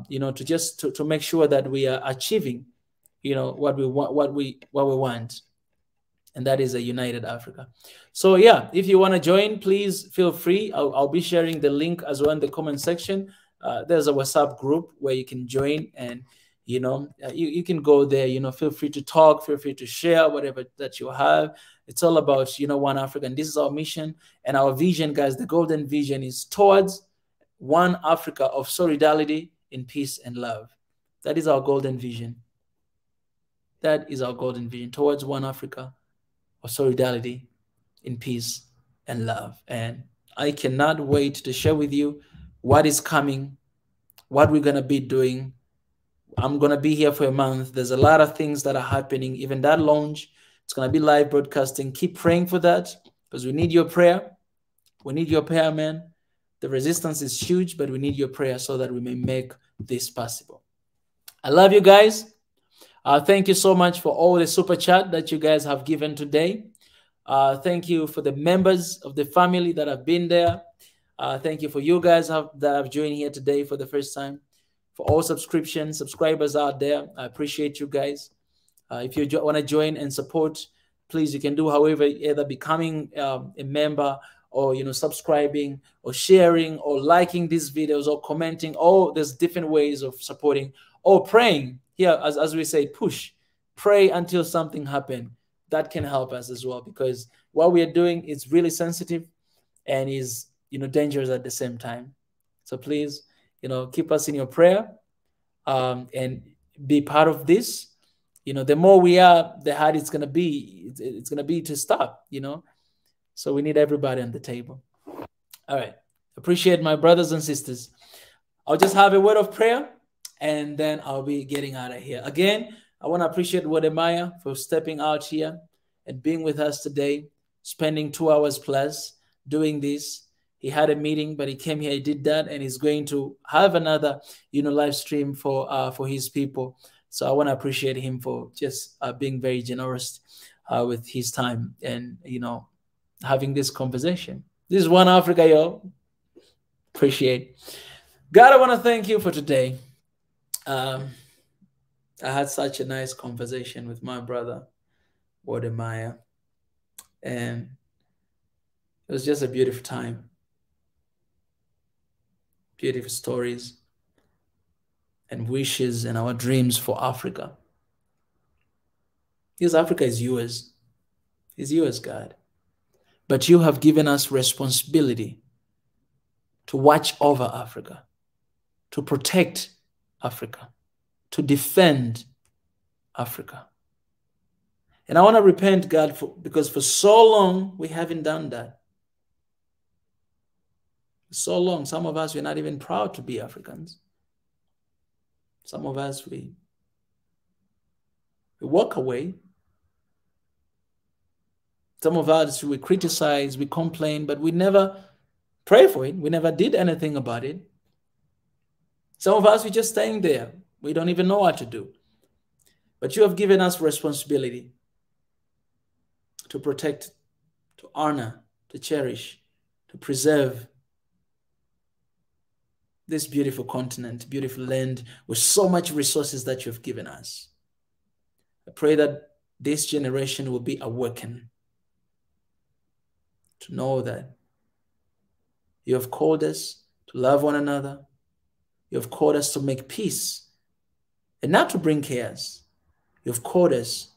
you know, to make sure that we are achieving, you know, what we want, and that is a united Africa. So yeah, if you want to join, please feel free. I'll be sharing the link as well in the comment section. There's a WhatsApp group where you can join, and you know, you can go there. You know, feel free to talk, feel free to share whatever that you have. It's all about, you know, one Africa, and this is our mission and our vision, guys. The golden vision is towards one Africa of solidarity in peace and love. That is our golden vision. That is our golden vision, towards one Africa of solidarity in peace and love. And I cannot wait to share with you what is coming, what we're going to be doing. I'm going to be here for a month. There's a lot of things that are happening. Even that launch, it's going to be live broadcasting. Keep praying for that, because we need your prayer. We need your prayer, man. The resistance is huge, but we need your prayer so that we may make this possible. I love you guys. Thank you so much for all the super chat that you guys have given today. Thank you for the members of the family that have been there. Thank you for you guys that have joined here today for the first time. For all subscribers out there, I appreciate you guys. If you want to join and support, please, you can do however, either becoming a member, or, you know, subscribing, or sharing, or liking these videos, or commenting. Oh, there's different ways of supporting, or praying. Here, as we say, push, pray until something happens. That can help us as well, because what we are doing is really sensitive and is, you know, dangerous at the same time. So please, you know, keep us in your prayer, and be part of this. You know, the more we are, the harder it's going to be. It's going to be to stop, you know. So we need everybody on the table. All right. Appreciate my brothers and sisters. I'll just have a word of prayer, and then I'll be getting out of here. Again, I want to appreciate WODE MAYA for stepping out here and being with us today, spending 2 hours plus doing this. He had a meeting, but he came here, he did that, and he's going to have another, you know, live stream for his people. So I want to appreciate him for just being very generous with his time, and, you know, having this conversation. This is one Africa, yo. Appreciate. God, I want to thank you for today. I had such a nice conversation with my brother, WODE MAYA, and it was just a beautiful time. Beautiful stories and wishes and our dreams for Africa. Because Africa is yours. It's yours, God. But you have given us responsibility to watch over Africa, to protect Africa, to defend Africa. And I want to repent, God, because for so long we haven't done that. For so long, some of us, we're not even proud to be Africans. Some of us, we walk away. Some of us, we criticize, we complain, but we never pray for it. We never did anything about it. Some of us, we're just staying there. We don't even know what to do. But you have given us responsibility to protect, to honor, to cherish, to preserve this beautiful continent, beautiful land with so much resources that you've given us. I pray that this generation will be awakened to know that you have called us to love one another. You have called us to make peace and not to bring chaos. You have called us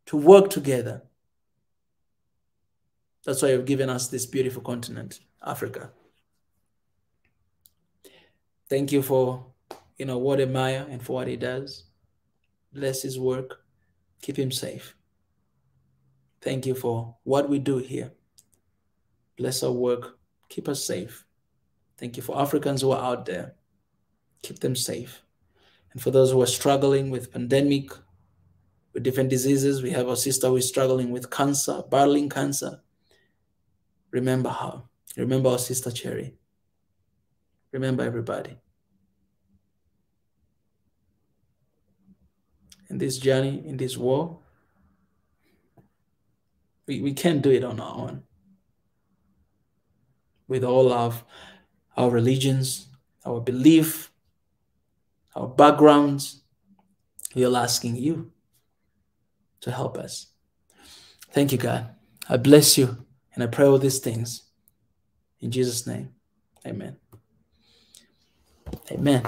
to work together. That's why you've given us this beautiful continent, Africa. Thank you for, you know, WODE MAYA and for what he does. Bless his work. Keep him safe. Thank you for what we do here. Bless our work. Keep us safe. Thank you for Africans who are out there. Keep them safe. And for those who are struggling with pandemic, with different diseases, we have our sister who is struggling with cancer, battling cancer. Remember her. Remember our sister Cherry. Remember everybody. In this journey, in this war, we can't do it on our own. With all of our religions, our belief, our backgrounds, we are asking you to help us. Thank you, God. I bless you, and I pray all these things in Jesus' name. Amen. Amen.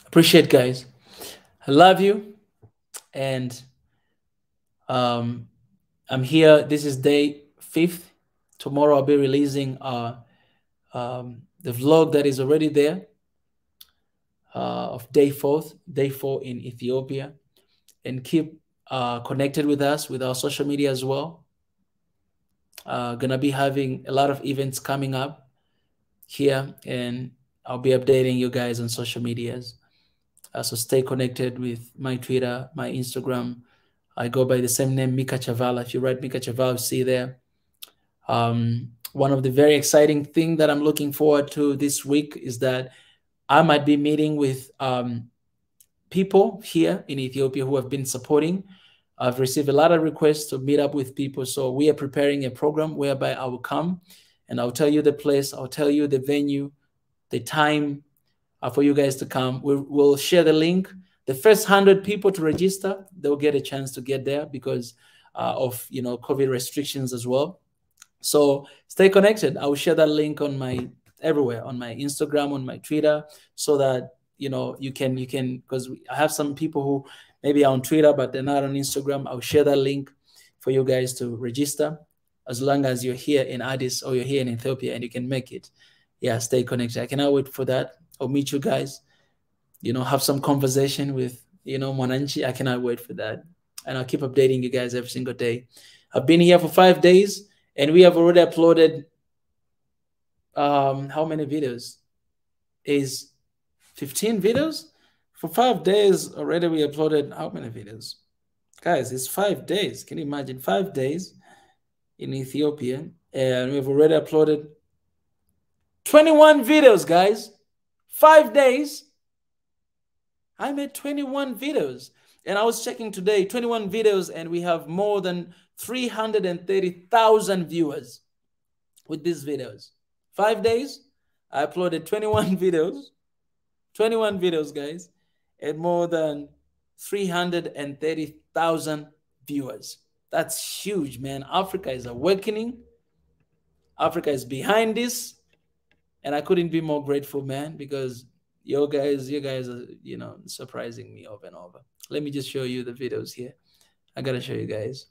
Appreciate, guys. I love you, and I'm here. This is day 5th. Tomorrow I'll be releasing the vlog that is already there of day 4 in Ethiopia, and keep connected with us with our social media as well. Gonna be having a lot of events coming up here, and I'll be updating you guys on social medias. So stay connected with my Twitter, my Instagram. I go by the same name, Mika Chavala. If you write Mika Chavala, see there. One of the very exciting things that I'm looking forward to this week is that I might be meeting with people here in Ethiopia who have been supporting. I've received a lot of requests to meet up with people. So we are preparing a program whereby I will come and I'll tell you the place, I'll tell you the venue, the time, for you guys to come. We'll share the link. The first 100 people to register, they'll get a chance to get there because of COVID restrictions as well. So stay connected. I will share that link on my everywhere, on my Instagram, on my Twitter, so that you can because I have some people who maybe are on Twitter but they're not on Instagram. I'll share that link for you guys to register as long as you're here in Addis or you're here in Ethiopia and you can make it. Yeah, stay connected. I cannot wait for that. I'll meet you guys, have some conversation with, Mwananchi. I cannot wait for that. And I'll keep updating you guys every single day. I've been here for 5 days and we have already uploaded, how many videos? Is 15 videos? For 5 days already we uploaded how many videos? Guys, it's 5 days. Can you imagine? 5 days in Ethiopia. And we've already uploaded 21 videos, guys. 5 days, I made 21 videos. And I was checking today, 21 videos, and we have more than 330,000 viewers with these videos. 5 days, I uploaded 21 videos. 21 videos, guys, and more than 330,000 viewers. That's huge, man. Africa is awakening. Africa is behind this. And I couldn't be more grateful, man, because you guys are, surprising me over and over. Let me just show you the videos here. I got to show you guys.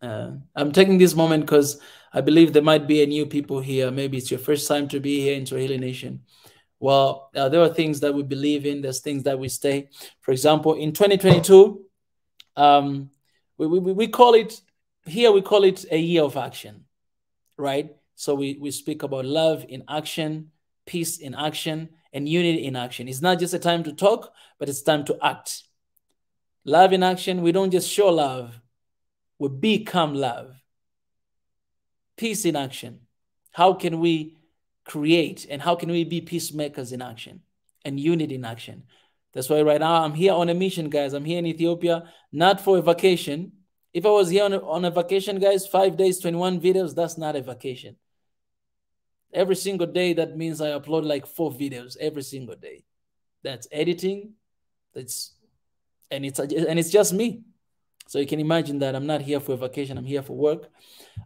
I'm taking this moment because I believe there might be a new people here. Maybe it's your first time to be here in Swahili Nation. Well, there are things that we believe in. There's things that we stay. For example, in 2022, we call it, here we call it a year of action, right? So we speak about love in action, peace in action, and unity in action. It's not just a time to talk, but it's time to act. Love in action, we don't just show love, we become love. Peace in action. How can we create and how can we be peacemakers in action? And unity in action. That's why right now I'm here on a mission, guys. I'm here in Ethiopia, not for a vacation. If I was here on a vacation, guys, 5 days, 21 videos, that's not a vacation. Every single day, that means I upload like 4 videos every single day. That's editing. And it's just me. So you can imagine that I'm not here for a vacation. I'm here for work.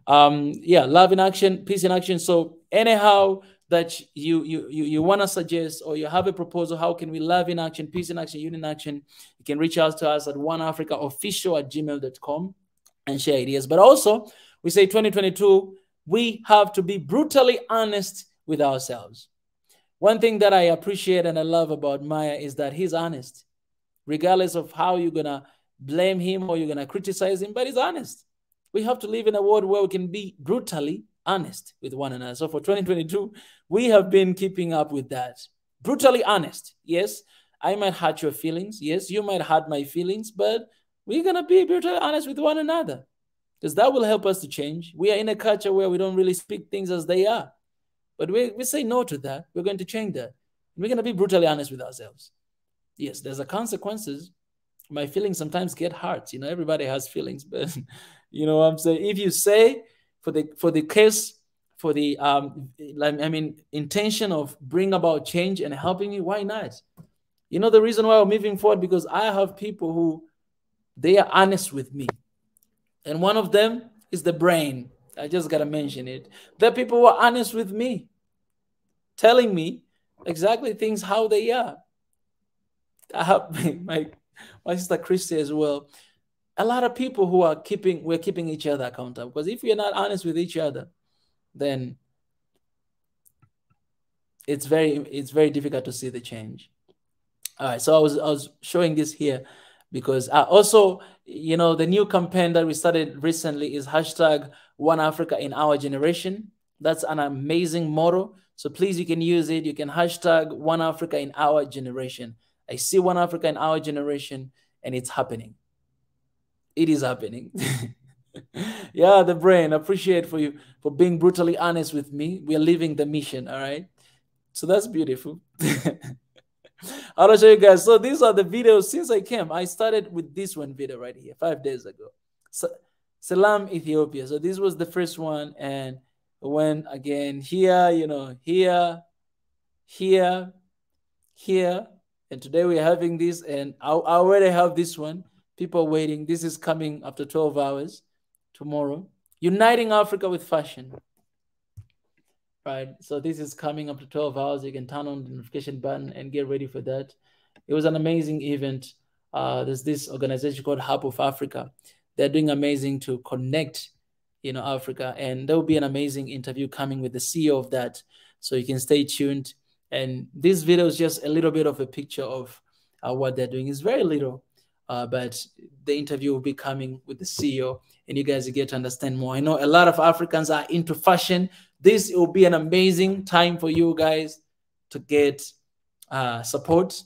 Yeah, love in action, peace in action. So anyhow that you want to suggest or you have a proposal, how can we love in action, peace in action, unity in action, you can reach out to us at oneafricaofficial@gmail.com and share ideas. But also, we say 2022, we have to be brutally honest with ourselves. One thing that I appreciate and I love about Maya is that he's honest, regardless of how you're going to blame him or you're going to criticize him, but he's honest. We have to live in a world where we can be brutally honest with one another. So for 2022, we have been keeping up with that. Brutally honest. Yes, I might hurt your feelings. Yes, you might hurt my feelings, but we're going to be brutally honest with one another because that will help us to change. We are in a culture where we don't really speak things as they are, but we say no to that. We're going to change that. We're going to be brutally honest with ourselves. Yes, there's a consequences. My feelings sometimes get hurt. You know, everybody has feelings, but you know what I'm saying? If you say for the case, for the intention of bring about change and helping me, why not? You know, the reason why we're moving forward, because I have people who they are honest with me. And one of them is the brain. I just got to mention it. The people who are honest with me, telling me exactly things how they are. I have my sister Christy as well. A lot of people who are we're keeping each other accountable, because if we're not honest with each other, then it's very difficult to see the change. All right, so I was showing this here because also, you know, the new campaign that we started recently is hashtag One Africa in Our Generation. That's an amazing motto. So please, you can use it. You can hashtag One Africa in Our Generation. I see One Africa in Our Generation, and it's happening. It is happening. Yeah, the brain. Appreciate for you for being brutally honest with me. We are living the mission. All right. So that's beautiful. I'll show you guys. So these are the videos since I came. I started with this one video right here 5 days ago. So, Salam, Ethiopia. So this was the first one. And when again here, you know, here. And today we're having this, and I already have this one. People waiting. This is coming after 12 hours tomorrow. Uniting Africa with fashion. Right. So this is coming up to 12 hours. You can turn on the notification button and get ready for that. It was an amazing event. There's this organization called Hub of Africa. They're doing amazing to connect, you know, Africa. And there will be an amazing interview coming with the CEO of that. So you can stay tuned. And this video is just a little bit of a picture of what they're doing. It's very little, but the interview will be coming with the CEO, and you guys get to understand more. I know a lot of Africans are into fashion. This will be an amazing time for you guys to get support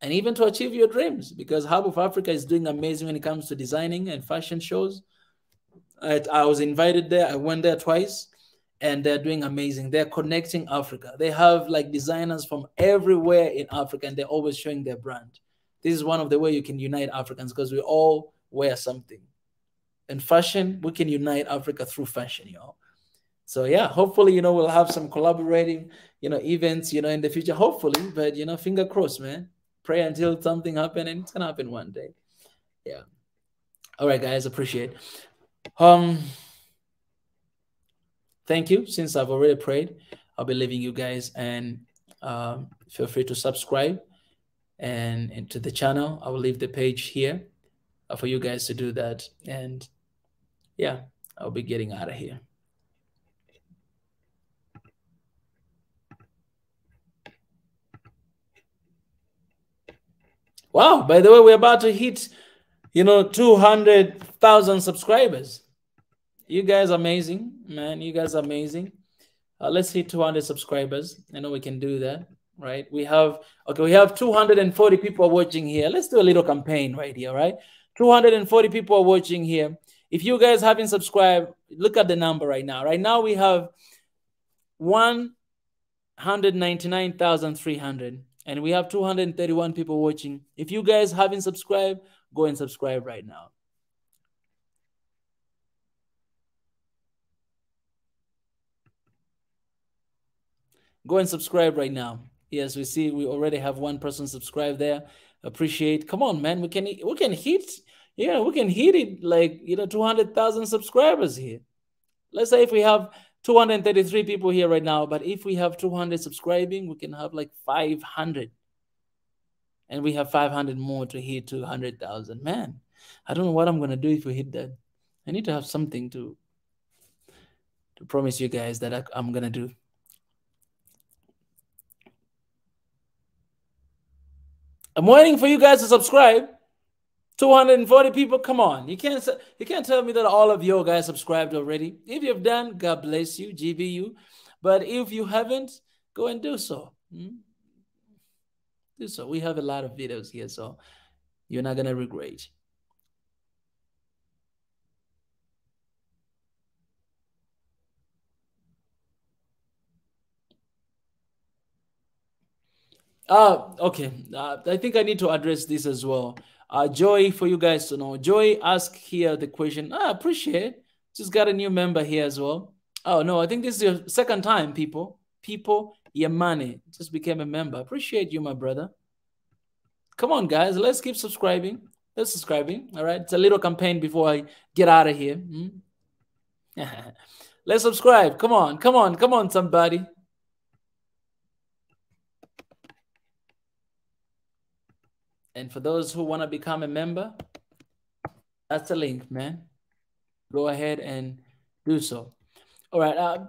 and even to achieve your dreams, because Hub of Africa is doing amazing when it comes to designing and fashion shows. I was invited there. I went there twice. And they're doing amazing. They're connecting Africa. They have like designers from everywhere in Africa, and they're always showing their brand. This is one of the ways you can unite Africans, because we all wear something. And fashion, we can unite Africa through fashion, y'all. So yeah, hopefully, you know, we'll have some collaborating, you know, events, you know, in the future, hopefully. But, you know, finger crossed, man. Pray until something happens, and it's going to happen one day. Yeah. All right, guys, appreciate it. Thank you. Since I've already prayed, I'll be leaving you guys, and feel free to subscribe and to the channel. I will leave the page here for you guys to do that. And yeah, I'll be getting out of here. Wow, by the way, we're about to hit, you know, 200,000 subscribers. You guys are amazing, man. You guys are amazing. Let's hit 200 subscribers. I know we can do that, right? We have 240 people watching here. Let's do a little campaign right here, right? 240 people are watching here. If you guys haven't subscribed, look at the number right now. Right now we have 199,300, and we have 231 people watching. If you guys haven't subscribed, go and subscribe right now. Go and subscribe right now. Yes, we see we already have one person subscribed there. Appreciate. Come on, man. We can hit, yeah, we can hit it like, you know, 200,000 subscribers here. Let's say if we have 233 people here right now, but if we have 200 subscribing, we can have like 500. And we have 500 more to hit 200,000. Man, I don't know what I'm going to do if we hit that. I need to have something to promise you guys that I'm gonna do. I'm waiting for you guys to subscribe. 240 people, come on. You can't tell me that all of you guys subscribed already. If you've done, God bless you, GBU. But if you haven't, go and do so. Do so. We have a lot of videos here, so you're not gonna regret. Okay. I think I need to address this as well. Joy, for you guys to know. Joy asked here the question. I appreciate. Just got a new member here as well. Oh, no, I think this is your second time, people. People, Yamane just became a member. Appreciate you, my brother. Come on, guys. Let's keep subscribing. Let's subscribing. All right. It's a little campaign before I get out of here. Let's subscribe. Come on. Come on. Come on, somebody. And for those who want to become a member, that's the link, man. Go ahead and do so. All right.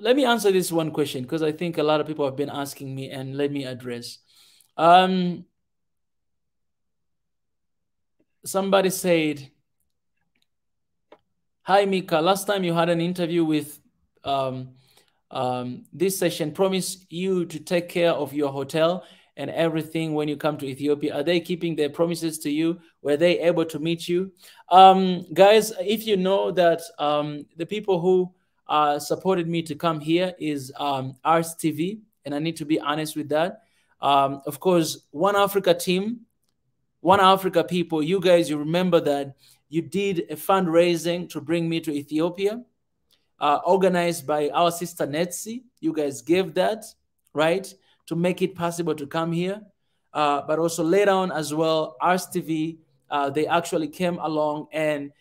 Let me answer this one question because I think a lot of people have been asking me, and let me address. Somebody said, hi, Mika. Last time you had an interview with this session promised you to take care of your hotel and everything when you come to Ethiopia. Are they keeping their promises to you? Were they able to meet you? Guys, if you know that the people who supported me to come here is Ars TV, and I need to be honest with that. Of course, One Africa team, One Africa people, you guys, you remember that you did a fundraising to bring me to Ethiopia, organized by our sister Netsi. You guys gave that, right, to make it possible to come here. But also later on as well, Ars TV, they actually came along, and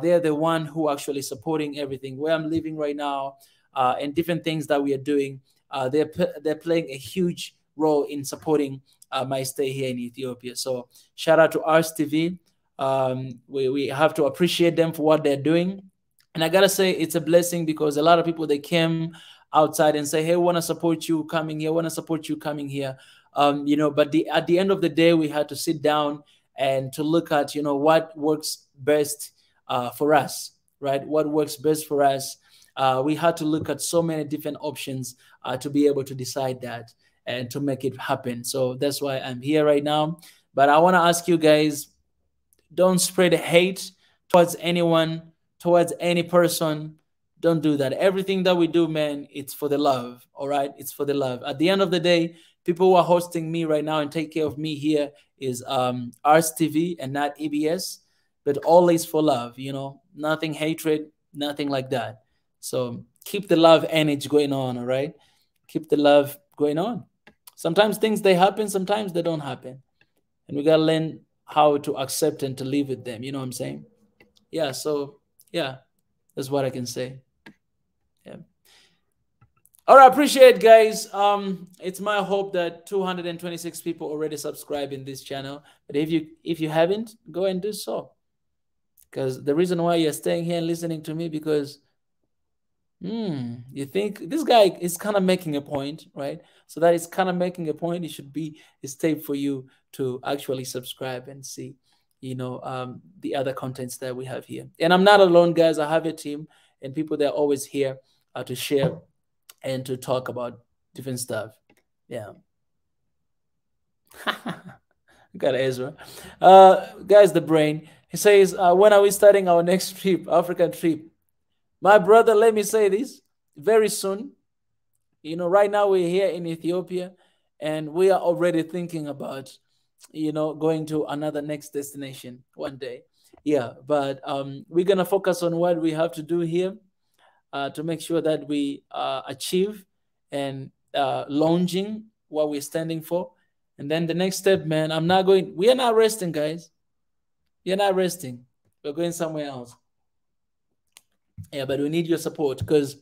they're the one who actually supporting everything. Where I'm living right now and different things that we are doing, they're playing a huge role in supporting my stay here in Ethiopia. So shout out to Ars TV. We have to appreciate them for what they're doing. And I gotta say, it's a blessing because a lot of people, they came outside and say, hey, want to support you coming here, want to support you coming here. You know, but at the end of the day, we had to sit down and to look at, you know, what works best for us, right? What works best for us. We had to look at so many different options to be able to decide that and to make it happen. So that's why I'm here right now. But I want to ask you guys, don't spread hate towards anyone, towards any person. Don't do that. Everything that we do, man, it's for the love, all right? It's for the love. At the end of the day, people who are hosting me right now and take care of me here is Ars TV and not EBS, but always for love, you know, nothing hatred, nothing like that. So keep the love energy going on, all right? Keep the love going on. Sometimes things, they happen, sometimes they don't happen. And we got to learn how to accept and to live with them, you know what I'm saying? Yeah, so, yeah, that's what I can say. Yeah. All right, appreciate it, guys. It's my hope that 226 people already subscribe in this channel. But if you haven't, go and do so. Because the reason why you're staying here and listening to me, because you think this guy is kind of making a point, right? So that is kind of making a point. It should be a step for you to actually subscribe and see, you know, the other contents that we have here. And I'm not alone, guys. I have a team and people that are always here to share and to talk about different stuff. Yeah. Got Ezra. Guys, the brain. He says, when are we starting our next trip, African trip? My brother, let me say this, very soon. You know, right now we're here in Ethiopia and we are already thinking about, you know, going to another next destination one day. Yeah, but we're going to focus on what we have to do here to make sure that we achieve and launching what we're standing for. And then the next step, man, we are not resting, guys. You're not resting. We're going somewhere else. Yeah, but we need your support because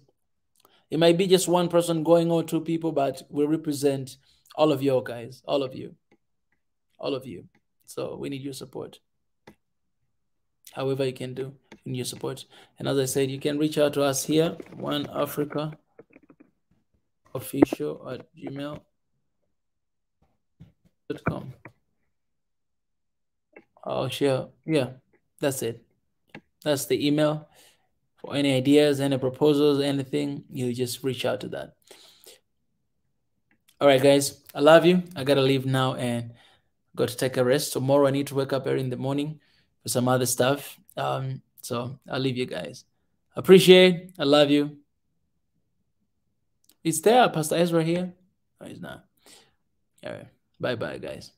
it might be just one person going or two people, but we represent all of you guys, all of you. So we need your support. however you can do in your support. And as I said, you can reach out to us here, One Africa Official at gmail.com. I'll share. Yeah, that's it. That's the email. For any ideas, any proposals, anything, you just reach out to that. All right, guys, I love you. I gotta leave now and got to take a rest. Tomorrow I need to wake up early in the morning for some other stuff. So I'll leave you guys. Appreciate. I love you. Is there Pastor Ezra here? No, he's not. All right. Bye-bye, guys.